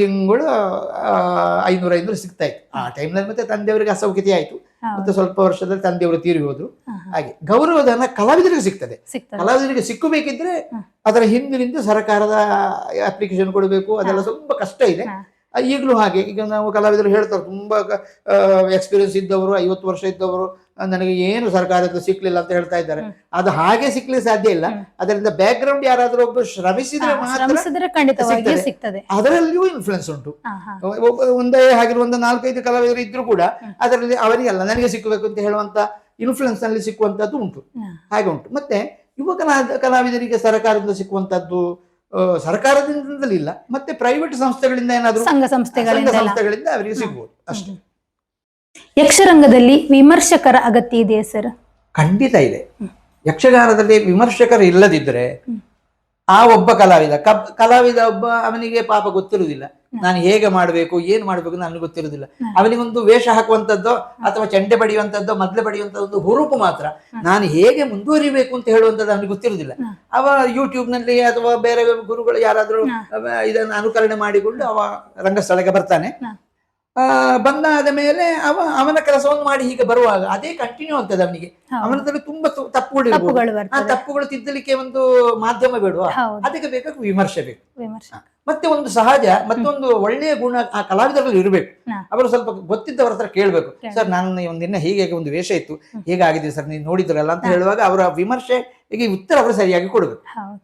500 ಸಿಗ್ತಾ ಇತ್ತು ಆ ಟೈಮ್ನಲ್ಲಿ. ಮತ್ತೆ ತಂದೆಯವರಿಗೆ ಅಸೌಖ್ಯತೆ ಆಯ್ತು. ಮತ್ತೆ ಸ್ವಲ್ಪ ವರ್ಷದಲ್ಲಿ ತಂದೆಯವರು ತೀರಿ ಹೋದ್ರು. ಹಾಗೆ ಗೌರವಧನ ಕಲಾವಿದರಿಗೆ ಸಿಗ್ತದೆ. ಕಲಾವಿದರಿಗೆ ಸಿಕ್ಕಬೇಕಿದ್ರೆ ಅದರ ಹಿಂದಿನಿಂದ ಸರ್ಕಾರದ ಅಪ್ಲಿಕೇಶನ್ ಕೊಡಬೇಕು. ಅದೆಲ್ಲ ತುಂಬಾ ಕಷ್ಟ ಇದೆ. ಈಗಲೂ ಹಾಗೆ. ಈಗ ನಾವು ಕಲಾವಿದರು ಹೇಳ್ತಾರೆ, ತುಂಬಾ ಎಕ್ಸ್ಪೀರಿಯನ್ಸ್ ಇದ್ದವರು, 50 ವರ್ಷ ಇದ್ದವರು ನನಗೆ ಏನು ಸರ್ಕಾರದ ಸಿಕ್ಲಿಲ್ಲ ಅಂತ ಹೇಳ್ತಾ ಇದ್ದಾರೆ. ಅದು ಹಾಗೆ ಸಿಕ್ಲಿಕ್ಕೆ ಸಾಧ್ಯ ಇಲ್ಲ. ಅದರಿಂದ ಬ್ಯಾಕ್ ಗ್ರೌಂಡ್ ಯಾರಾದ್ರೂ ಒಬ್ಬರು ಶ್ರಮಿಸಿದ್ರೆ ಮಾತ್ರ ಸಿಗ್ತದೆ. ಅದರಲ್ಲಿಯೂ ಇನ್ಫ್ಲುಯೆನ್ಸ್ ಉಂಟು. ಒಂದೇ ಹಾಗಿರುವ ಒಂದು 4-5 ಕಲಾವಿದರು ಇದ್ರು ಕೂಡ ಅದರಲ್ಲಿ ಅವರಿಗೆಲ್ಲ ನನಗೆ ಸಿಕ್ಕಬೇಕು ಅಂತ ಹೇಳುವಂತ ಇನ್ಫ್ಲುಯೆನ್ಸ್ ನಲ್ಲಿ ಸಿಕ್ಕುವಂತದ್ದು ಉಂಟು. ಹಾಗೆ ಉಂಟು. ಮತ್ತೆ ಯುವ ಕಲಾವಿದರಿಗೆ ಸರ್ಕಾರದಿಂದ ಸಿಕ್ಕುವಂತದ್ದು ಸರ್ಕಾರದಿಂದಲೇ ಇಲ್ಲ, ಮತ್ತೆ ಪ್ರೈವೇಟ್ ಸಂಸ್ಥೆಗಳಿಂದ ಏನಾದ್ರು ಸಂಘ ಸಂಸ್ಥೆಗಳಿಂದ ಅವರಿಗೆ ಸಿಗ್ಬೋದು ಅಷ್ಟೇ. ಯಕ್ಷರಂಗದಲ್ಲಿ ವಿಮರ್ಶಕರ ಅಗತ್ಯ ಇದೆಯಾ ಸರ್? ಖಂಡಿತ ಇದೆ. ಯಕ್ಷಗಾನದಲ್ಲಿ ವಿಮರ್ಶಕರು ಇಲ್ಲದಿದ್ರೆ ಆ ಒಬ್ಬ ಕಲಾವಿದ ಒಬ್ಬ ಅವನಿಗೆ ಪಾಪ ಗೊತ್ತಿರುವುದಿಲ್ಲ ನಾನು ಹೇಗೆ ಮಾಡಬೇಕು, ಏನು ಮಾಡಬೇಕು ನನಗೆ ಗೊತ್ತಿರುವುದಿಲ್ಲ. ಅವನಿಗೊಂದು ವೇಷ ಹಾಕುವಂಥದ್ದು ಅಥವಾ ಚೆಂಡೆ ಬಡಿಯುವಂಥದ್ದು, ಮದ್ಲೆ ಬಡಿಯುವಂಥದ್ದು ಒಂದು ಹುರುಪು ಮಾತ್ರ. ನಾನು ಹೇಗೆ ಮುಂದುವರಿಬೇಕು ಅಂತ ಹೇಳುವಂಥದ್ದು ಅವನಿಗೆ ಗೊತ್ತಿರುವುದಿಲ್ಲ. ಅವ ಯೂಟ್ಯೂಬ್ ನಲ್ಲಿ ಅಥವಾ ಬೇರೆ ಗುರುಗಳು ಯಾರಾದ್ರೂ ಇದನ್ನು ಅನುಕರಣೆ ಮಾಡಿಕೊಂಡು ಅವ ರಂಗಸ್ಥಳಕ್ಕೆ ಬರ್ತಾನೆ. ಬಂದಾದ ಮೇಲೆ ಅವನ ಕೆಲಸವನ್ನು ಮಾಡಿ ಹೀಗೆ ಬರುವಾಗ ಅದೇ ಕಂಟಿನ್ಯೂ ಆಗ್ತದೆ ಅವನಿಗೆ. ಅವನದಲ್ಲಿ ತುಂಬಾ ತಪ್ಪುಗಳು ಆ ತಪ್ಪುಗಳು ತಿದ್ದಲಿಕ್ಕೆ ಒಂದು ಮಾಧ್ಯಮ ಬೇಡುವ, ಅದಕ್ಕೆ ಬೇಕಾಗಿ ವಿಮರ್ಶೆ ಬೇಕು. ಮತ್ತೆ ಒಂದು ಸಹಜ ಮತ್ತೊಂದು ಒಳ್ಳೆಯ ಗುಣ ಆ ಕಲಾವಿದರಲ್ಲಿ ಇರಬೇಕು. ಅವರು ಸ್ವಲ್ಪ ಗೊತ್ತಿದ್ದವರ ಹತ್ರ ಕೇಳ್ಬೇಕು. ಸರ್ ನಾನು ಒಂದಿನ ಹೀಗೆ ಒಂದು ವೇಷ ಇತ್ತು, ಹೇಗಾಗಿದೆ ಸರ್ ನೀವು ನೋಡಿದ್ರಲ್ಲ ಅಂತ ಹೇಳುವಾಗ ಅವರ ವಿಮರ್ಶೆಗೆ ಉತ್ತರ ಅವರು ಸರಿಯಾಗಿ ಕೊಡಬೇಕು.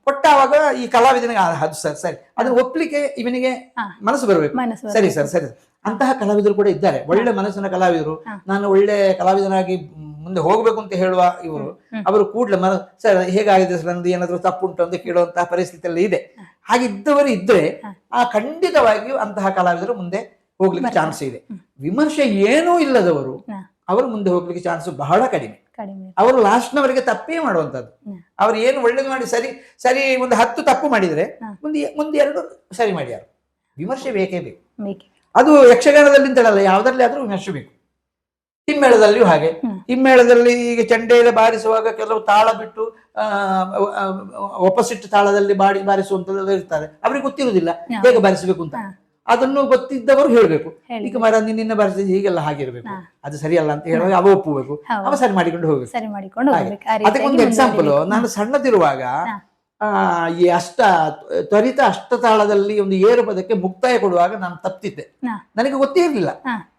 ಕೊಟ್ಟಾಗ ಈ ಕಲಾವಿದನಿಗೆ ಅದು ಸರಿ ಅದನ್ನ ಒಪ್ಲಿಕ್ಕೆ ಇವನಿಗೆ ಮನಸ್ಸು ಬರಬೇಕು. ಸರಿ ಸರ್ ಸರಿ. ಅಂತಹ ಕಲಾವಿದರು ಕೂಡ ಇದ್ದಾರೆ, ಒಳ್ಳೆ ಮನಸ್ಸಿನ ಕಲಾವಿದರು. ನಾನು ಒಳ್ಳೆ ಕಲಾವಿದನಾಗಿ ಮುಂದೆ ಹೋಗ್ಬೇಕು ಅಂತ ಹೇಳುವ ಇವರು, ಅವರು ಕೂಡ್ಲೆ ಸರ್ ಹೇಗಾಗಿದೆ ಸರ್, ನಂದು ಏನಾದ್ರು ತಪ್ಪುಂಟು ಅಂತ ಕೇಳುವಂತಹ ಪರಿಸ್ಥಿತಿಯಲ್ಲಿ ಇದೆ. ಹಾಗಿದ್ದವರು ಇದ್ರೆ ಖಂಡಿತವಾಗಿಯೂ ಅಂತಹ ಕಲಾವಿದರು ಮುಂದೆ ಹೋಗ್ಲಿಕ್ಕೆ ಚಾನ್ಸ್ ಇದೆ. ವಿಮರ್ಶೆ ಏನೂ ಇಲ್ಲದವರು ಅವರು ಮುಂದೆ ಹೋಗ್ಲಿಕ್ಕೆ ಚಾನ್ಸ್ ಬಹಳ ಕಡಿಮೆ. ಅವರು ಲಾಸ್ಟ್ನವರೆಗೆ ತಪ್ಪೇ ಮಾಡುವಂತದ್ದು. ಅವ್ರು ಏನು ಒಳ್ಳೇದು ಮಾಡಿ ಸರಿ ಒಂದು 10 ತಪ್ಪು ಮಾಡಿದ್ರೆ ಮುಂದೆ 2 ಸರಿ ಮಾಡ್ಯಾರ. ವಿಮರ್ಶೆ ಬೇಕೇ ಬೇಕು. ಅದು ಯಕ್ಷಗಾನದಲ್ಲಿ ಅಂತೇಳಲ್ಲ, ಯಾವ್ದ್ರಲ್ಲಿ ಆದ್ರೂ ವಿಮರ್ಶೆ ಬೇಕು. ಹಿಮ್ಮೇಳದಲ್ಲಿಯೂ ಹಾಗೆ. ಹಿಮ್ಮೇಳದಲ್ಲಿ ಈಗ ಚಂಡೆಯಲ್ಲಿ ಬಾರಿಸುವಾಗ ಕೆಲವು ತಾಳ ಬಿಟ್ಟು ಒಪೋಸಿಟ್ ತಾಳದಲ್ಲಿ ಬಾರಿಸುವಂತದ್ದು ಇರ್ತಾರೆ. ಅವ್ರಿಗೆ ಗೊತ್ತಿರುವುದಿಲ್ಲ ಹೇಗೆ ಬಾರಿಸಬೇಕು ಅಂತ. ಅದನ್ನು ಗೊತ್ತಿದ್ದವರು ಹೇಳ್ಬೇಕು, ಈಗ ಮರ ನಿನ್ನ ಬಾರಿಸಿದ ಹೀಗೆಲ್ಲ ಹಾಗಿರ್ಬೇಕು, ಅದು ಸರಿಯಲ್ಲ ಅಂತ ಹೇಳುವಾಗ ಅವ ಒಪ್ಪಬೇಕು, ಅವ ಸರಿ ಮಾಡಿಕೊಂಡು ಹೋಗ್ಬೇಕು. ಅದಕ್ಕೊಂದು ಎಕ್ಸಾಂಪಲ್, ನಾನು ಸಣ್ಣದಿರುವಾಗ ಈ ತ್ವರಿತ ಅಷ್ಟತಾಳದಲ್ಲಿ ಒಂದು ಏರು ಪದಕ್ಕೆ ಮುಕ್ತಾಯ ಕೊಡುವಾಗ ನಾನು ತಪ್ಪಿದ್ದೆ. ನನಗೆ ಗೊತ್ತೇ ಇರಲಿಲ್ಲ.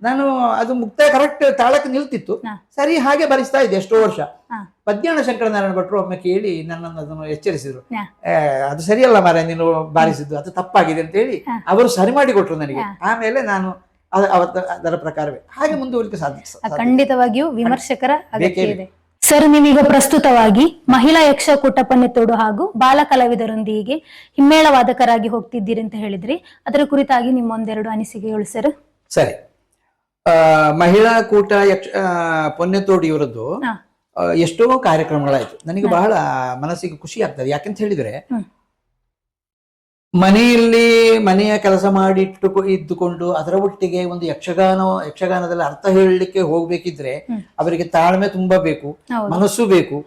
ನಾನು ಅದು ಮುಕ್ತಾಯ ಕರೆಕ್ಟ್ ತಾಳಕ್ಕೆ ನಿಲ್ತಿತ್ತು, ಸರಿ ಹಾಗೆ ಬರಿಸ್ತಾ ಇದ್ದೆ ಎಷ್ಟೋ ವರ್ಷ. ಪದ್ಯಾಣ ಶಂಕರನಾರಾಯಣ ಭಟ್ರು ಒಮ್ಮೆ ಕೇಳಿ ನನ್ನನ್ನು ಅದನ್ನು ಎಚ್ಚರಿಸಿದ್ರು. ಅದು ಸರಿಯಲ್ಲ ಮಾರ ನೀನು ಬಾರಿಸಿದ್ದು, ಅದು ತಪ್ಪಾಗಿದೆ ಅಂತ ಹೇಳಿ ಅವರು ಸರಿ ಮಾಡಿ ಕೊಟ್ರು ನನಗೆ. ಆಮೇಲೆ ನಾನು ಅದರ ಪ್ರಕಾರವೇ ಹಾಗೆ ಮುಂದುವರಿಕೆ ಸಾಧಿಸ. ಖಂಡಿತವಾಗಿಯೂ ವಿಮರ್ಶಕರ ಅಗತ್ಯ ಇದೆ. ಸರ್, ನೀವೀಗ ಪ್ರಸ್ತುತವಾಗಿ ಮಹಿಳಾ ಯಕ್ಷ ಕೂಟಪನ್ನೆತ್ತೋಡು ಹಾಗೂ ಬಾಲ ಕಲಾವಿದರೊಂದಿಗೆ ಹಿಮ್ಮೇಳ ವಾದಕರಾಗಿ ಹೋಗ್ತಿದ್ದೀರಿ ಅಂತ ಹೇಳಿದ್ರಿ. ಅದರ ಕುರಿತಾಗಿ ನಿಮ್ಮ ಒಂದೆರಡು ಅನಿಸಿಕೆಗಳು ಸರ್. ಸರಿ, ಮಹಿಳಾ ಕೂಟ ಪೊನ್ನೆತ್ತೋಡು ಇವರದ್ದು ಎಷ್ಟೋ ಕಾರ್ಯಕ್ರಮಗಳಾಯ್ತು. ನನಗೆ ಬಹಳ ಮನಸ್ಸಿಗೆ ಖುಷಿ ಆಗ್ತದೆ. ಯಾಕೆಂತ ಹೇಳಿದ್ರೆ, ಮನೆಯ ಕೆಲಸ ಮಾಡಿ ಇದ್ದುಕೊಂಡು ಅದರ ಒಟ್ಟಿಗೆ ಒಂದು ಯಕ್ಷಗಾನದಲ್ಲಿ ಅರ್ಥ ಹೇಳಲಿಕ್ಕೆ ಹೋಗ್ಬೇಕಿದ್ರೆ ಅವರಿಗೆ ತಾಳ್ಮೆ ತುಂಬಾ ಬೇಕು, ಮನಸ್ಸು ಬೇಕು.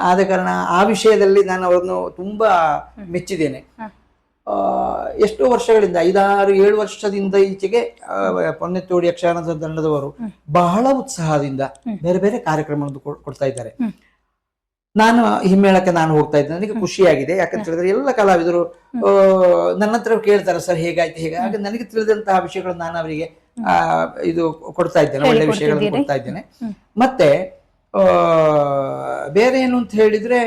ಆದ ಕಾರಣ ಆ ವಿಷಯದಲ್ಲಿ ನಾನು ಅವರನ್ನು ತುಂಬಾ ಮೆಚ್ಚಿದ್ದೇನೆ. ಎಷ್ಟೋ ವರ್ಷಗಳಿಂದ 5-6-7 ವರ್ಷದಿಂದ ಈಚೆಗೆ ಪೊನ್ನೆತ್ತೋಡು ಯಕ್ಷಗಾನದ ತಂಡದವರು ಬಹಳ ಉತ್ಸಾಹದಿಂದ ಬೇರೆ ಬೇರೆ ಕಾರ್ಯಕ್ರಮವನ್ನು ಕೊಡ್ತಾ ಇದ್ದಾರೆ. ನಾನು ಹಿಮ್ಮೇಳಕ್ಕೆ ಹೋಗ್ತಾ ಇದ್ದೆ, ನನಗೆ ಖುಷಿಯಾಗಿದೆ. ಯಾಕಂತ ಹೇಳಿದ್ರೆ ಎಲ್ಲ ಕಲಾವಿದರು ನನ್ನ ಹತ್ರ ಕೇಳ್ತಾರೆ, ಸರ್ ಹೇಗಾಯ್ತು ಹಾಗೆ ನನಗೆ ತಿಳಿದಂತಹ ವಿಷಯಗಳನ್ನು ನಾನು ಅವರಿಗೆ ಇದು ಕೊಡ್ತಾ ಇದ್ದೇನೆ, ಒಳ್ಳೆ ವಿಷಯಗಳನ್ನು ಕೊಡ್ತಾ ಇದ್ದೇನೆ. ಮತ್ತೆ ಬೇರೆ ಏನು ಅಂತ ಹೇಳಿದ್ರೆ,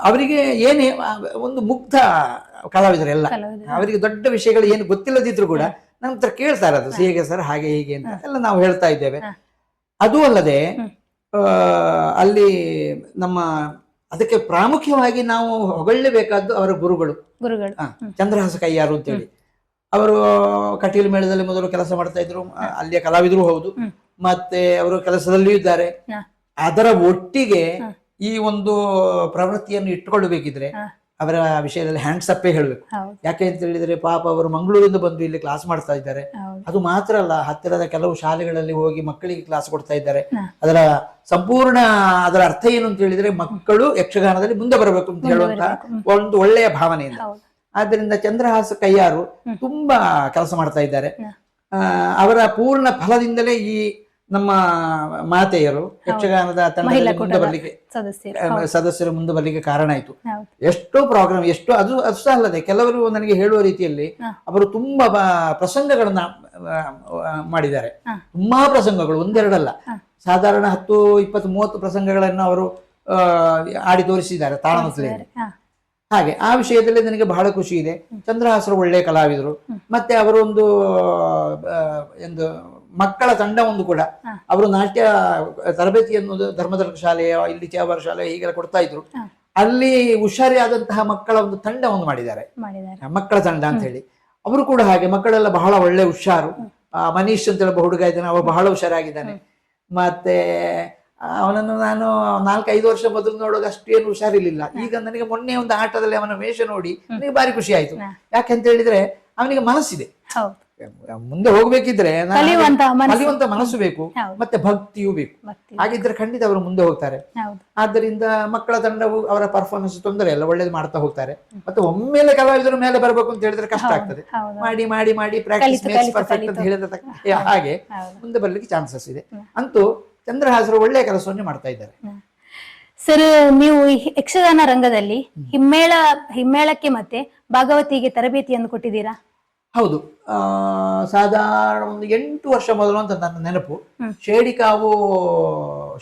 ಅವರಿಗೆ ಏನೇ ಒಂದು ಮುಗ್ಧ ಕಲಾವಿದರೆಲ್ಲ, ಅವರಿಗೆ ದೊಡ್ಡ ವಿಷಯಗಳು ಏನು ಗೊತ್ತಿಲ್ಲದಿದ್ರು ಕೂಡ ನನ್ನ ಹತ್ರ ಕೇಳ್ತಾರೆ, ಅದು ಹೇಗೆ ಸರ್ ಹಾಗೆ ಹೀಗೆ ಅಂತ ಎಲ್ಲ ನಾವು ಹೇಳ್ತಾ ಇದ್ದೇವೆ. ಅದು ಅಲ್ಲದೆ ಅಲ್ಲಿ ಅದಕ್ಕೆ ಪ್ರಾಮುಖ್ಯವಾಗಿ ನಾವು ಹೊಗಳಲೇಬೇಕಾದ್ದು ಅವರ ಗುರುಗಳು. ಚಂದ್ರಹಾಸ ಕೈಯಾರು ಅಂತೇಳಿ, ಅವರು ಕಟೀಲು ಮೇಳದಲ್ಲಿ ಮೊದಲು ಕೆಲಸ ಮಾಡ್ತಾ ಇದ್ರು, ಅಲ್ಲಿಯ ಕಲಾವಿದರು ಹೌದು, ಮತ್ತೆ ಅವರು ಕೆಲಸದಲ್ಲಿಯೂ ಇದ್ದಾರೆ. ಅದರ ಒಟ್ಟಿಗೆ ಈ ಒಂದು ಪ್ರವೃತ್ತಿಯನ್ನು ಇಟ್ಟುಕೊಳ್ಳಬೇಕಿದ್ರೆ ಅವರ ವಿಷಯದಲ್ಲಿ ಹ್ಯಾಂಡ್ಸ್ ಅಪ್ಪೇ ಹೇಳ್ಬೇಕು. ಯಾಕೆ ಅಂತ ಹೇಳಿದ್ರೆ, ಪಾಪ ಅವರು ಮಂಗಳೂರಿಂದ ಬಂದು ಇಲ್ಲಿ ಕ್ಲಾಸ್ ಮಾಡ್ತಾ ಇದ್ದಾರೆ. ಅದು ಮಾತ್ರ ಅಲ್ಲ, ಹತ್ತಿರದ ಕೆಲವು ಶಾಲೆಗಳಲ್ಲಿ ಹೋಗಿ ಮಕ್ಕಳಿಗೆ ಕ್ಲಾಸ್ ಕೊಡ್ತಾ ಇದ್ದಾರೆ. ಅದರ ಸಂಪೂರ್ಣ ಅದರ ಅರ್ಥ ಏನು ಅಂತ ಹೇಳಿದ್ರೆ, ಮಕ್ಕಳು ಯಕ್ಷಗಾನದಲ್ಲಿ ಮುಂದೆ ಬರಬೇಕು ಅಂತ ಹೇಳುವಂತಹ ಒಂದು ಒಳ್ಳೆಯ ಭಾವನೆಯಿಂದ. ಆದ್ದರಿಂದ ಚಂದ್ರಹಾಸ ಕೈಯಾರು ತುಂಬಾ ಕೆಲಸ ಮಾಡ್ತಾ ಇದ್ದಾರೆ. ಅವರ ಪೂರ್ಣ ಫಲದಿಂದಲೇ ಈ ನಮ್ಮ ಮಾತೆಯರು ಯಕ್ಷಗಾನದ ತಂಡದಲ್ಲಿ ಮುಂದೆ ಬರ್ಲಿಕ್ಕೆ, ಸದಸ್ಯರು ಮುಂದೆ ಬರ್ಲಿಕ್ಕೆ ಕಾರಣ ಆಯ್ತು. ಎಷ್ಟೋ ಪ್ರೋಗ್ರಾಮ್, ಅದು ಅಷ್ಟೇ ಅಲ್ಲದೆ ಕೆಲವರು ನನಗೆ ಹೇಳುವ ರೀತಿಯಲ್ಲಿ ಅವರು ತುಂಬಾ ಪ್ರಸಂಗಗಳನ್ನ ಮಾಡಿದ್ದಾರೆ. ತುಂಬಾ ಪ್ರಸಂಗಗಳು, ಒಂದೆರಡಲ್ಲ, ಸಾಧಾರಣ 10, 20, 30 ಪ್ರಸಂಗಗಳನ್ನು ಅವರು ಆಡಿ ತೋರಿಸಿದ್ದಾರೆ ತಾಳಮದ್ದಲೆಯಲ್ಲಿ. ಹಾಗೆ ಆ ವಿಷಯದಲ್ಲಿ ನನಗೆ ಬಹಳ ಖುಷಿ ಇದೆ. ಚಂದ್ರಹಾಸರು ಒಳ್ಳೆಯ ಕಲಾವಿದರು. ಮತ್ತೆ ಅವರು ಒಂದು ಮಕ್ಕಳ ತಂಡ ಒಂದು ಕೂಡ, ಅವರು ನಾಟ್ಯ ತರಬೇತಿಯನ್ನು ಧರ್ಮದರ್ಗ ಶಾಲೆಯ, ಇಲ್ಲಿ ಚೇವಾರ ಶಾಲೆ ಹೀಗೆಲ್ಲ ಕೊಡ್ತಾ ಇದ್ರು. ಅಲ್ಲಿ ಹುಷಾರಿಯಾದಂತಹ ಮಕ್ಕಳ ಒಂದು ತಂಡ ಒಂದು ಮಾಡಿದ್ದಾರೆ, ಮಕ್ಕಳ ತಂಡ ಅಂತ ಹೇಳಿ. ಅವರು ಕೂಡ ಹಾಗೆ ಮಕ್ಕಳೆಲ್ಲ ಬಹಳ ಒಳ್ಳೆ ಹುಷಾರು. ಮನೀಶ್ ಅಂತ ಹೇಳಿ ಹುಡುಗ ಇದ್ದಾನೆ, ಅವ ಬಹಳ ಹುಷಾರಾಗಿದ್ದಾನೆ. ಮತ್ತೆ ಅವನನ್ನು ನಾನು 4-5 ವರ್ಷ ಮೊದಲು ನೋಡುವಾಗ ಅಷ್ಟೇನು ಹುಷಾರಿರ್ಲಿಲ್ಲ. ಈಗ ನನಗೆ ಮೊನ್ನೆ ಒಂದು ಆಟದಲ್ಲಿ ಅವನ ವೇಷ ನೋಡಿ ನನಗೆ ಭಾರಿ ಖುಷಿ ಆಯ್ತು. ಯಾಕೆಂತ ಹೇಳಿದ್ರೆ ಅವನಿಗೆ ಮನಸ್ಸಿದೆ, ಮುಂದೆ ಹೋಗ್ಬೇಕಿದ್ರೆ ಕಲಿಯುವಂತ ಮನಸ್ಸು ಬೇಕು, ಮತ್ತೆ ಭಕ್ತಿಯೂ ಬೇಕು. ಹಾಗಿದ್ರೆ ಖಂಡಿತ ಅವರು ಮುಂದೆ ಹೋಗ್ತಾರೆ. ಆದ್ದರಿಂದ ಮಕ್ಕಳ ತಂಡವು ಅವರ ಪರ್ಫಾರ್ಮೆನ್ಸ್ ತೊಂದರೆ ಇಲ್ಲ, ಒಳ್ಳೇದು ಮಾಡ್ತಾ ಹೋಗ್ತಾರೆ. ಮತ್ತೆ ಒಮ್ಮೆಲೆ ಕಲಾವಿದರು ಮೇಲೆ ಬರಬೇಕು ಅಂತ ಹೇಳಿದ್ರೆ ಕಷ್ಟ ಆಗ್ತದೆ. ಮಾಡಿ ಮಾಡಿ ಮಾಡಿ ಪ್ರಾಕ್ಟೀಸ್ ಮೇಕ್ಸ್ ಪರ್ಫೆಕ್ಟ್ ಅಂತ ಹೇಳಿದ್ರೆ ಹಾಗೆ ಮುಂದೆ ಬರ್ಲಿಕ್ಕೆ ಚಾನ್ಸಸ್ ಇದೆ. ಅಂತೂ ಚಂದ್ರಹಾಸರು ಒಳ್ಳೆಯ ಕೆಲಸವನ್ನು ಮಾಡ್ತಾ ಇದ್ದಾರೆ. ಸರ್, ನೀವು ಯಕ್ಷಗಾನ ರಂಗದಲ್ಲಿ ಹಿಮ್ಮೇಳಕ್ಕೆ ಮತ್ತೆ ಭಾಗವತಿಗೆ ತರಬೇತಿಯನ್ನು ಕೊಟ್ಟಿದ್ದೀರಾ? ಹೌದು, ಸಾಧಾರಣ ಒಂದು 8 ವರ್ಷ ಮೊದಲು ಅಂತ ನನ್ನ ನೆನಪು. ಶೇಡಿಕಾವು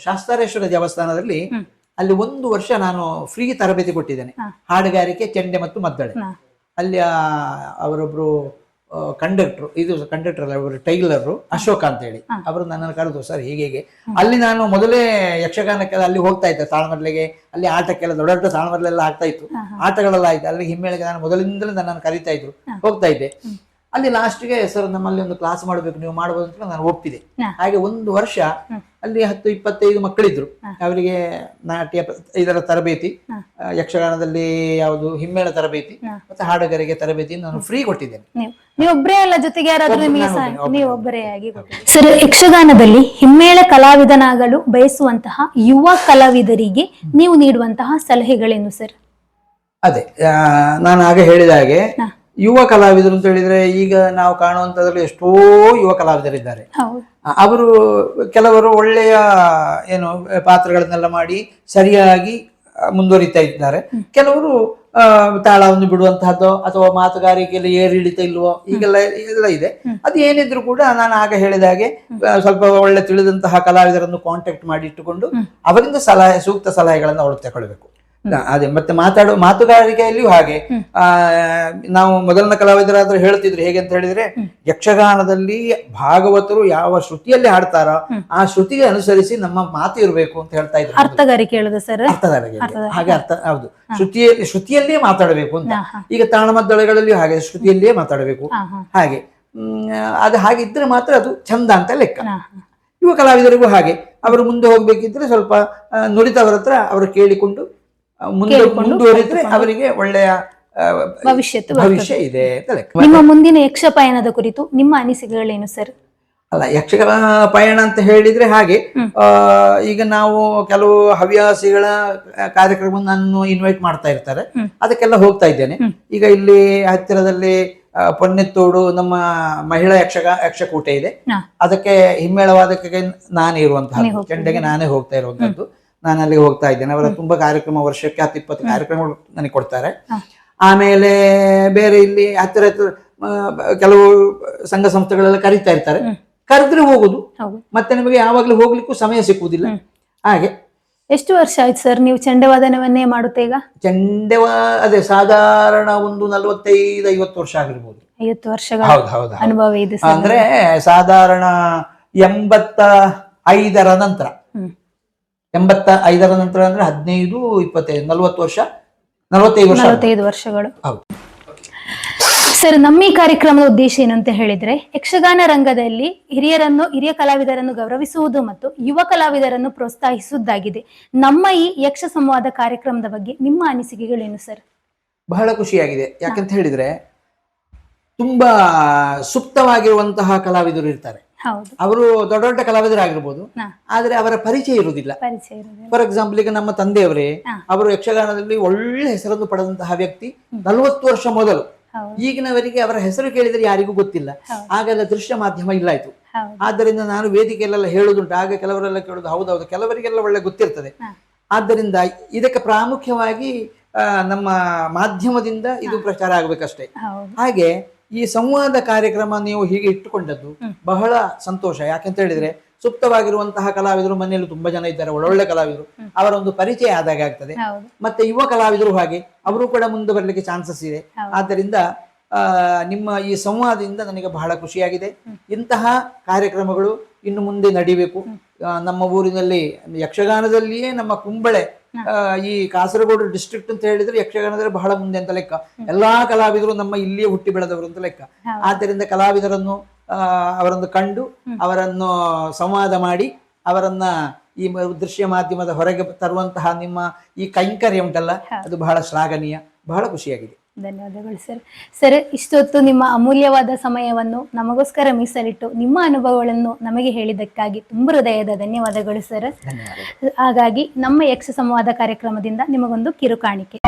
ಶಾಸ್ತಾರೇಶ್ವರ ದೇವಸ್ಥಾನದಲ್ಲಿ ಅಲ್ಲಿ 1 ವರ್ಷ ನಾನು ಫ್ರೀ ತರಬೇತಿ ಕೊಟ್ಟಿದ್ದೇನೆ. ಹಾಡುಗಾರಿಕೆ, ಚೆಂಡೆ ಮತ್ತು ಮದ್ದಳೆ. ಅಲ್ಲಿ ಅವರೊಬ್ರು ಕಂಡಕ್ಟರ್, ಇದು ಕಂಡಕ್ಟರ್ ಅಲ್ಲ, ಅವರು ಟೈಲರು ಅಶೋಕ ಅಂತ ಹೇಳಿ, ಅವರು ನನ್ನನ್ನು ಕರೆದು ಸರ್ ಹೀಗೆ ಅಲ್ಲಿ ನಾನು ಮೊದಲೇ ಯಕ್ಷಗಾನಕ್ಕೆಲ್ಲ ಅಲ್ಲಿ ಹೋಗ್ತಾ ಇದ್ದೆ, ತಾಳ್ಮರ್ಲೆಗೆ ಅಲ್ಲಿ ಆಟಕ್ಕೆಲ್ಲ ದೊಡ್ಡ ದೊಡ್ಡ ತಾಳ್ಮರ್ಲೆಲ್ಲ ಆಗ್ತಾ ಇತ್ತು, ಆಟಗಳೆಲ್ಲ ಆಯ್ತು, ಅಲ್ಲಿ ಹಿಮ್ಮೇಳಗೆ ನಾನು ಮೊದಲಿಂದಲೇ ನನ್ನನ್ನು ಕರೀತಾ ಇದ್ರು, ಹೋಗ್ತಾ ಇದ್ದೆ. ಅಲ್ಲಿ ಲಾಸ್ಟ್ಗೆ ಸರ್ ನಮ್ಮಲ್ಲಿ ಒಂದು ಕ್ಲಾಸ್ ಮಾಡಬೇಕು, ನೀವು ಮಾಡಬಹುದು ಅಂತ ನಾನು ಒಪ್ಪಿದೆ. ಹಾಗೆ ಒಂದು ವರ್ಷ ಅಲ್ಲಿ 10-25 ಮಕ್ಕಳಿದ್ರು, ಅವರಿಗೆ ನಾಟ್ಯ ಇದರ ತರಬೇತಿ, ಯಕ್ಷಗಾನದಲ್ಲಿ ಯಾವುದು ಹಿಮ್ಮೇಳ ತರಬೇತಿ ಮತ್ತೆ ಹಾಡುಗಾರಿಕೆ ತರಬೇತಿ ನಾನು ಫ್ರೀ ಕೊಟ್ಟಿದ್ದೇನೆ. ನೀವೊಬ್ಬರೇ ಅಲ್ಲ, ಜೊತೆಗೆ ಯಾರಾದ್ರೂ ನೀವೊಬ್ಬರೇ ಆಗಿ. ಸರ್, ಯಕ್ಷಗಾನದಲ್ಲಿ ಹಿಮ್ಮೇಳ ಕಲಾವಿದನಾಗಲು ಬಯಸುವಂತಹ ಯುವ ಕಲಾವಿದರಿಗೆ ನೀವು ನೀಡುವಂತಹ ಸಲಹೆಗಳೇನು ಸರ್? ಅದೇ ನಾನು ಆಗ ಹೇಳಿದ ಹಾಗೆ ಯುವ ಕಲಾವಿದರು ಅಂತ ಹೇಳಿದ್ರೆ ಈಗ ನಾವು ಕಾಣುವಂತದ್ರಲ್ಲಿ ಎಷ್ಟೋ ಯುವ ಕಲಾವಿದರಿದ್ದಾರೆ. ಅವರು ಕೆಲವರು ಒಳ್ಳೆಯ ಏನು ಪಾತ್ರಗಳನ್ನೆಲ್ಲ ಮಾಡಿ ಸರಿಯಾಗಿ ಮುಂದುವರಿತಾ ಇದ್ದಾರೆ, ಕೆಲವರು ತಾಳವನ್ನು ಬಿಡುವಂತಹದ್ದು ಅಥವಾ ಮಾತುಗಾರಿಕೆಯಲ್ಲಿ ಏರಿಳಿತ ಇಲ್ವೋ ಈಗೆಲ್ಲ ಎಲ್ಲ ಇದೆ. ಅದು ಏನಿದ್ರು ಕೂಡ ನಾನು ಆಗ ಹೇಳಿದ ಹಾಗೆ ಸ್ವಲ್ಪ ಒಳ್ಳೆ ತಿಳಿದಂತಹ ಕಲಾವಿದರನ್ನು ಕಾಂಟ್ಯಾಕ್ಟ್ ಮಾಡಿ ಇಟ್ಟುಕೊಂಡು ಅವರಿಂದ ಸೂಕ್ತ ಸಲಹೆಗಳನ್ನು ಅವಳು ತಗೊಳ್ಬೇಕು. ಅದೇ ಮತ್ತೆ ಮಾತುಗಾರಿಕೆಯಲ್ಲಿಯೂ ಹಾಗೆ ನಾವು ಮೊದಲನ ಕಲಾವಿದರಾದ್ರೂ ಹೇಳ್ತಿದ್ರು ಹೇಗೆ ಅಂತ ಹೇಳಿದ್ರೆ, ಯಕ್ಷಗಾನದಲ್ಲಿ ಭಾಗವತರು ಯಾವ ಶ್ರುತಿಯಲ್ಲಿ ಹಾಡ್ತಾರೋ ಆ ಶ್ರುತಿಗೆ ಅನುಸರಿಸಿ ನಮ್ಮ ಮಾತು ಇರಬೇಕು ಅಂತ ಹೇಳ್ತಾ ಇದ್ರು. ಅರ್ಥಗಾರಿಕೆ ಹೇಳುದು ಸರ್, ಅರ್ಥಗಾರಿಕೆ ಹಾಗೆ ಹೌದು, ಶ್ರುತಿಯಲ್ಲಿಯೇ ಮಾತಾಡಬೇಕು ಅಂತ. ಈಗ ತಾಳಮದ್ದಳೆಗಳಲ್ಲಿಯೂ ಹಾಗೆ ಶ್ರುತಿಯಲ್ಲಿಯೇ ಮಾತಾಡಬೇಕು. ಹಾಗೆ ಅದು ಹಾಗಿದ್ರೆ ಮಾತ್ರ ಅದು ಚಂದ ಅಂತ ಲೆಕ್ಕ. ಯುವ ಕಲಾವಿದರಿಗೂ ಹಾಗೆ ಅವರು ಮುಂದೆ ಹೋಗ್ಬೇಕಿದ್ರೆ ಸ್ವಲ್ಪ ನುರಿತವರ ಹತ್ರ ಅವರು ಕೇಳಿಕೊಂಡು ಮುಂದುವರಿದ್ರೆ ಅವರಿಗೆ ಒಳ್ಳೆಯ ಭವಿಷ್ಯ ಇದೆ ಅಂತ ಲೆಕ್ಕ. ನಿಮ್ಮ ಮುಂದಿನ ಯಕ್ಷ ಪಯಣದ ಕುರಿತು ನಿಮ್ಮ ಅನಿಸಿಕೆಗಳೇನು ಸರ್? ಅಲ್ಲ, ಯಕ್ಷಗಾನ ಪಯಣ ಅಂತ ಹೇಳಿದ್ರೆ ಹಾಗೆ ಈಗ ನಾವು ಕೆಲವು ಹವ್ಯಾಸಿಗಳ ಕಾರ್ಯಕ್ರಮ ನಾನು ಇನ್ವೈಟ್ ಮಾಡ್ತಾ ಇರ್ತಾರೆ, ಅದಕ್ಕೆಲ್ಲ ಹೋಗ್ತಾ ಇದ್ದೇನೆ. ಈಗ ಇಲ್ಲಿ ಹತ್ತಿರದಲ್ಲಿ ಪೊನ್ನೆತ್ತೋಡು ನಮ್ಮ ಮಹಿಳಾ ಯಕ್ಷಕೂಟೆ ಇದೆ, ಅದಕ್ಕೆ ಹಿಮ್ಮೇಳವಾದಕ್ಕೆ ನಾನೇ ಇರುವಂತಹ ಚೆಂಡೆಗೆ ನಾನೇ ಹೋಗ್ತಾ ಇರುವಂತದ್ದು. ನಾನು ಅಲ್ಲಿಗೆ ಹೋಗ್ತಾ ಇದ್ದೇನೆ. ಅವರ ತುಂಬಾ ಕಾರ್ಯಕ್ರಮ, ವರ್ಷಕ್ಕೆ 10-20 ಕಾರ್ಯಕ್ರಮಗಳು ನನಗೆ ಕೊಡ್ತಾರೆ. ಆಮೇಲೆ ಬೇರೆ ಇಲ್ಲಿ ಹತ್ತಿರ ಕೆಲವು ಸಂಘ ಸಂಸ್ಥೆಗಳೆಲ್ಲ ಕರೀತಾ ಇರ್ತಾರೆ, ಕರೆದ್ರೆ ಹೋಗುದು, ಮತ್ತೆ ನಿಮಗೆ ಯಾವಾಗ್ಲೂ ಹೋಗ್ಲಿಕ್ಕೂ ಸಮಯ ಸಿಕ್ಕುವುದಿಲ್ಲ. ಹಾಗೆ ಎಷ್ಟು ವರ್ಷ ಆಯ್ತು ಸರ್ ನೀವು ಚೆಂಡೆವಾದನವನ್ನೇ ಮಾಡುತ್ತೆ? ಈಗ ಅದೇ ಸಾಧಾರಣ ಒಂದು 45-50 ವರ್ಷ ಆಗಿರ್ಬೋದು. 50 ವರ್ಷಗಳ ಅನುಭವ ಇದೆ ಅಂದ್ರೆ ಸಾಧಾರಣ 85ರ ನಂತರ. 85ರ ನಂತರ ಅಂದ್ರೆ 45 ವರ್ಷಗಳು. ಸರ್, ನಮ್ಮ ಈ ಕಾರ್ಯಕ್ರಮದ ಉದ್ದೇಶ ಏನು ಅಂತ ಹೇಳಿದ್ರೆ, ಯಕ್ಷಗಾನ ರಂಗದಲ್ಲಿ ಹಿರಿಯ ಕಲಾವಿದರನ್ನು ಗೌರವಿಸುವುದು ಮತ್ತು ಯುವ ಕಲಾವಿದರನ್ನು ಪ್ರೋತ್ಸಾಹಿಸುವುದಾಗಿದೆ. ನಮ್ಮ ಈ ಯಕ್ಷ ಸಂವಾದ ಕಾರ್ಯಕ್ರಮದ ಬಗ್ಗೆ ನಿಮ್ಮ ಅನಿಸಿಕೆಗಳೇನು ಸರ್? ಬಹಳ ಖುಷಿಯಾಗಿದೆ. ಯಾಕಂತ ಹೇಳಿದ್ರೆ ತುಂಬಾ ಸೂಕ್ತವಾಗಿರುವಂತಹ ಕಲಾವಿದರು ಇರ್ತಾರೆ. ಅವರು ದೊಡ್ಡ ದೊಡ್ಡ ಕಲಾವಿದರಾಗಿರ್ಬೋದು, ಆದ್ರೆ ಅವರ ಪರಿಚಯ ಇರುವುದಿಲ್ಲ. ಫಾರ್ ಎಕ್ಸಾಂಪಲ್, ಈಗ ನಮ್ಮ ತಂದೆಯವರೇ ಅವರು ಯಕ್ಷಗಾನದಲ್ಲಿ ಒಳ್ಳೆ ಹೆಸರನ್ನು ಪಡೆದಂತಹ ವ್ಯಕ್ತಿ 40 ವರ್ಷ ಮೊದಲು. ಈಗಿನವರಿಗೆ ಅವರ ಹೆಸರು ಕೇಳಿದ್ರೆ ಯಾರಿಗೂ ಗೊತ್ತಿಲ್ಲ. ಆಗೆಲ್ಲ ದೃಶ್ಯ ಮಾಧ್ಯಮ ಇಲ್ಲಾಯ್ತು. ಆದ್ದರಿಂದ ನಾನು ವೇದಿಕೆಯಲ್ಲೆಲ್ಲ ಹೇಳುದುಂಟು, ಆಗ ಕೆಲವರೆಲ್ಲ ಕೇಳುದು ಹೌದೌದು, ಕೆಲವರಿಗೆಲ್ಲ ಒಳ್ಳೆ ಗೊತ್ತಿರ್ತದೆ. ಆದ್ದರಿಂದ ಇದಕ್ಕೆ ಪ್ರಾಮುಖ್ಯವಾಗಿ ನಮ್ಮ ಮಾಧ್ಯಮದಿಂದ ಇದು ಪ್ರಚಾರ ಆಗ್ಬೇಕಷ್ಟೇ. ಹಾಗೆ ಈ ಸಂವಾದ ಕಾರ್ಯಕ್ರಮ ನೀವು ಹೀಗೆ ಇಟ್ಟುಕೊಂಡದ್ದು ಬಹಳ ಸಂತೋಷ. ಯಾಕೆಂತ ಹೇಳಿದ್ರೆ ಸೂಕ್ತವಾಗಿರುವಂತಹ ಕಲಾವಿದರು ಮನೆಯಲ್ಲಿ ತುಂಬಾ ಜನ ಇದ್ದಾರೆ, ಒಳ್ಳೊಳ್ಳೆ ಕಲಾವಿದರು, ಅವರ ಒಂದು ಪರಿಚಯ ಆದಾಗ ಆಗ್ತದೆ. ಮತ್ತೆ ಯುವ ಕಲಾವಿದರು ಹಾಗೆ ಅವರು ಕೂಡ ಮುಂದೆ ಬರಲಿಕ್ಕೆ ಚಾನ್ಸಸ್ ಇದೆ. ಆದ್ದರಿಂದ ನಿಮ್ಮ ಈ ಸಂವಾದದಿಂದ ನನಗೆ ಬಹಳ ಖುಷಿಯಾಗಿದೆ. ಇಂತಹ ಕಾರ್ಯಕ್ರಮಗಳು ಇನ್ನು ಮುಂದೆ ನಡಿಬೇಕು. ನಮ್ಮ ಊರಿನಲ್ಲಿ ಯಕ್ಷಗಾನದಲ್ಲಿಯೇ ನಮ್ಮ ಕುಂಬಳೆ, ಈ ಕಾಸರಗೋಡು ಡಿಸ್ಟ್ರಿಕ್ಟ್ ಅಂತ ಹೇಳಿದ್ರೆ ಯಕ್ಷಗಾನದಲ್ಲಿ ಬಹಳ ಮುಂದೆ ಅಂತ ಲೆಕ್ಕ. ಎಲ್ಲಾ ಕಲಾವಿದರು ನಮ್ಮ ಇಲ್ಲಿಯೇ ಹುಟ್ಟಿ ಬೆಳೆದವರು ಅಂತ ಲೆಕ್ಕ. ಆದ್ದರಿಂದ ಕಲಾವಿದರನ್ನು ಅವರನ್ನು ಕಂಡು ಅವರನ್ನು ಸಂವಾದ ಮಾಡಿ ಅವರನ್ನ ಈ ದೃಶ್ಯ ಮಾಧ್ಯಮದ ಹೊರಗೆ ತರುವಂತಹ ನಿಮ್ಮ ಈ ಕೈಂಕರ್ಯ ಉಂಟಲ್ಲ, ಅದು ಬಹಳ ಶ್ಲಾಘನೀಯ, ಬಹಳ ಖುಷಿಯಾಗಿದೆ. ಧನ್ಯವಾದಗಳು ಸರ್. ಸರ್, ಇಷ್ಟೊತ್ತು ನಿಮ್ಮ ಅಮೂಲ್ಯವಾದ ಸಮಯವನ್ನು ನಮಗೋಸ್ಕರ ಮೀಸಲಿಟ್ಟು ನಿಮ್ಮ ಅನುಭವಗಳನ್ನು ನಮಗೆ ಹೇಳಿದ್ದಕ್ಕಾಗಿ ತುಂಬ ಹೃದಯದ ಧನ್ಯವಾದಗಳು ಸರ್. ಹಾಗಾಗಿ ನಮ್ಮ ಯಕ್ಷ ಸಂವಾದ ಕಾರ್ಯಕ್ರಮದಿಂದ ನಿಮಗೊಂದು ಕಿರುಕಾಣಿಕೆ.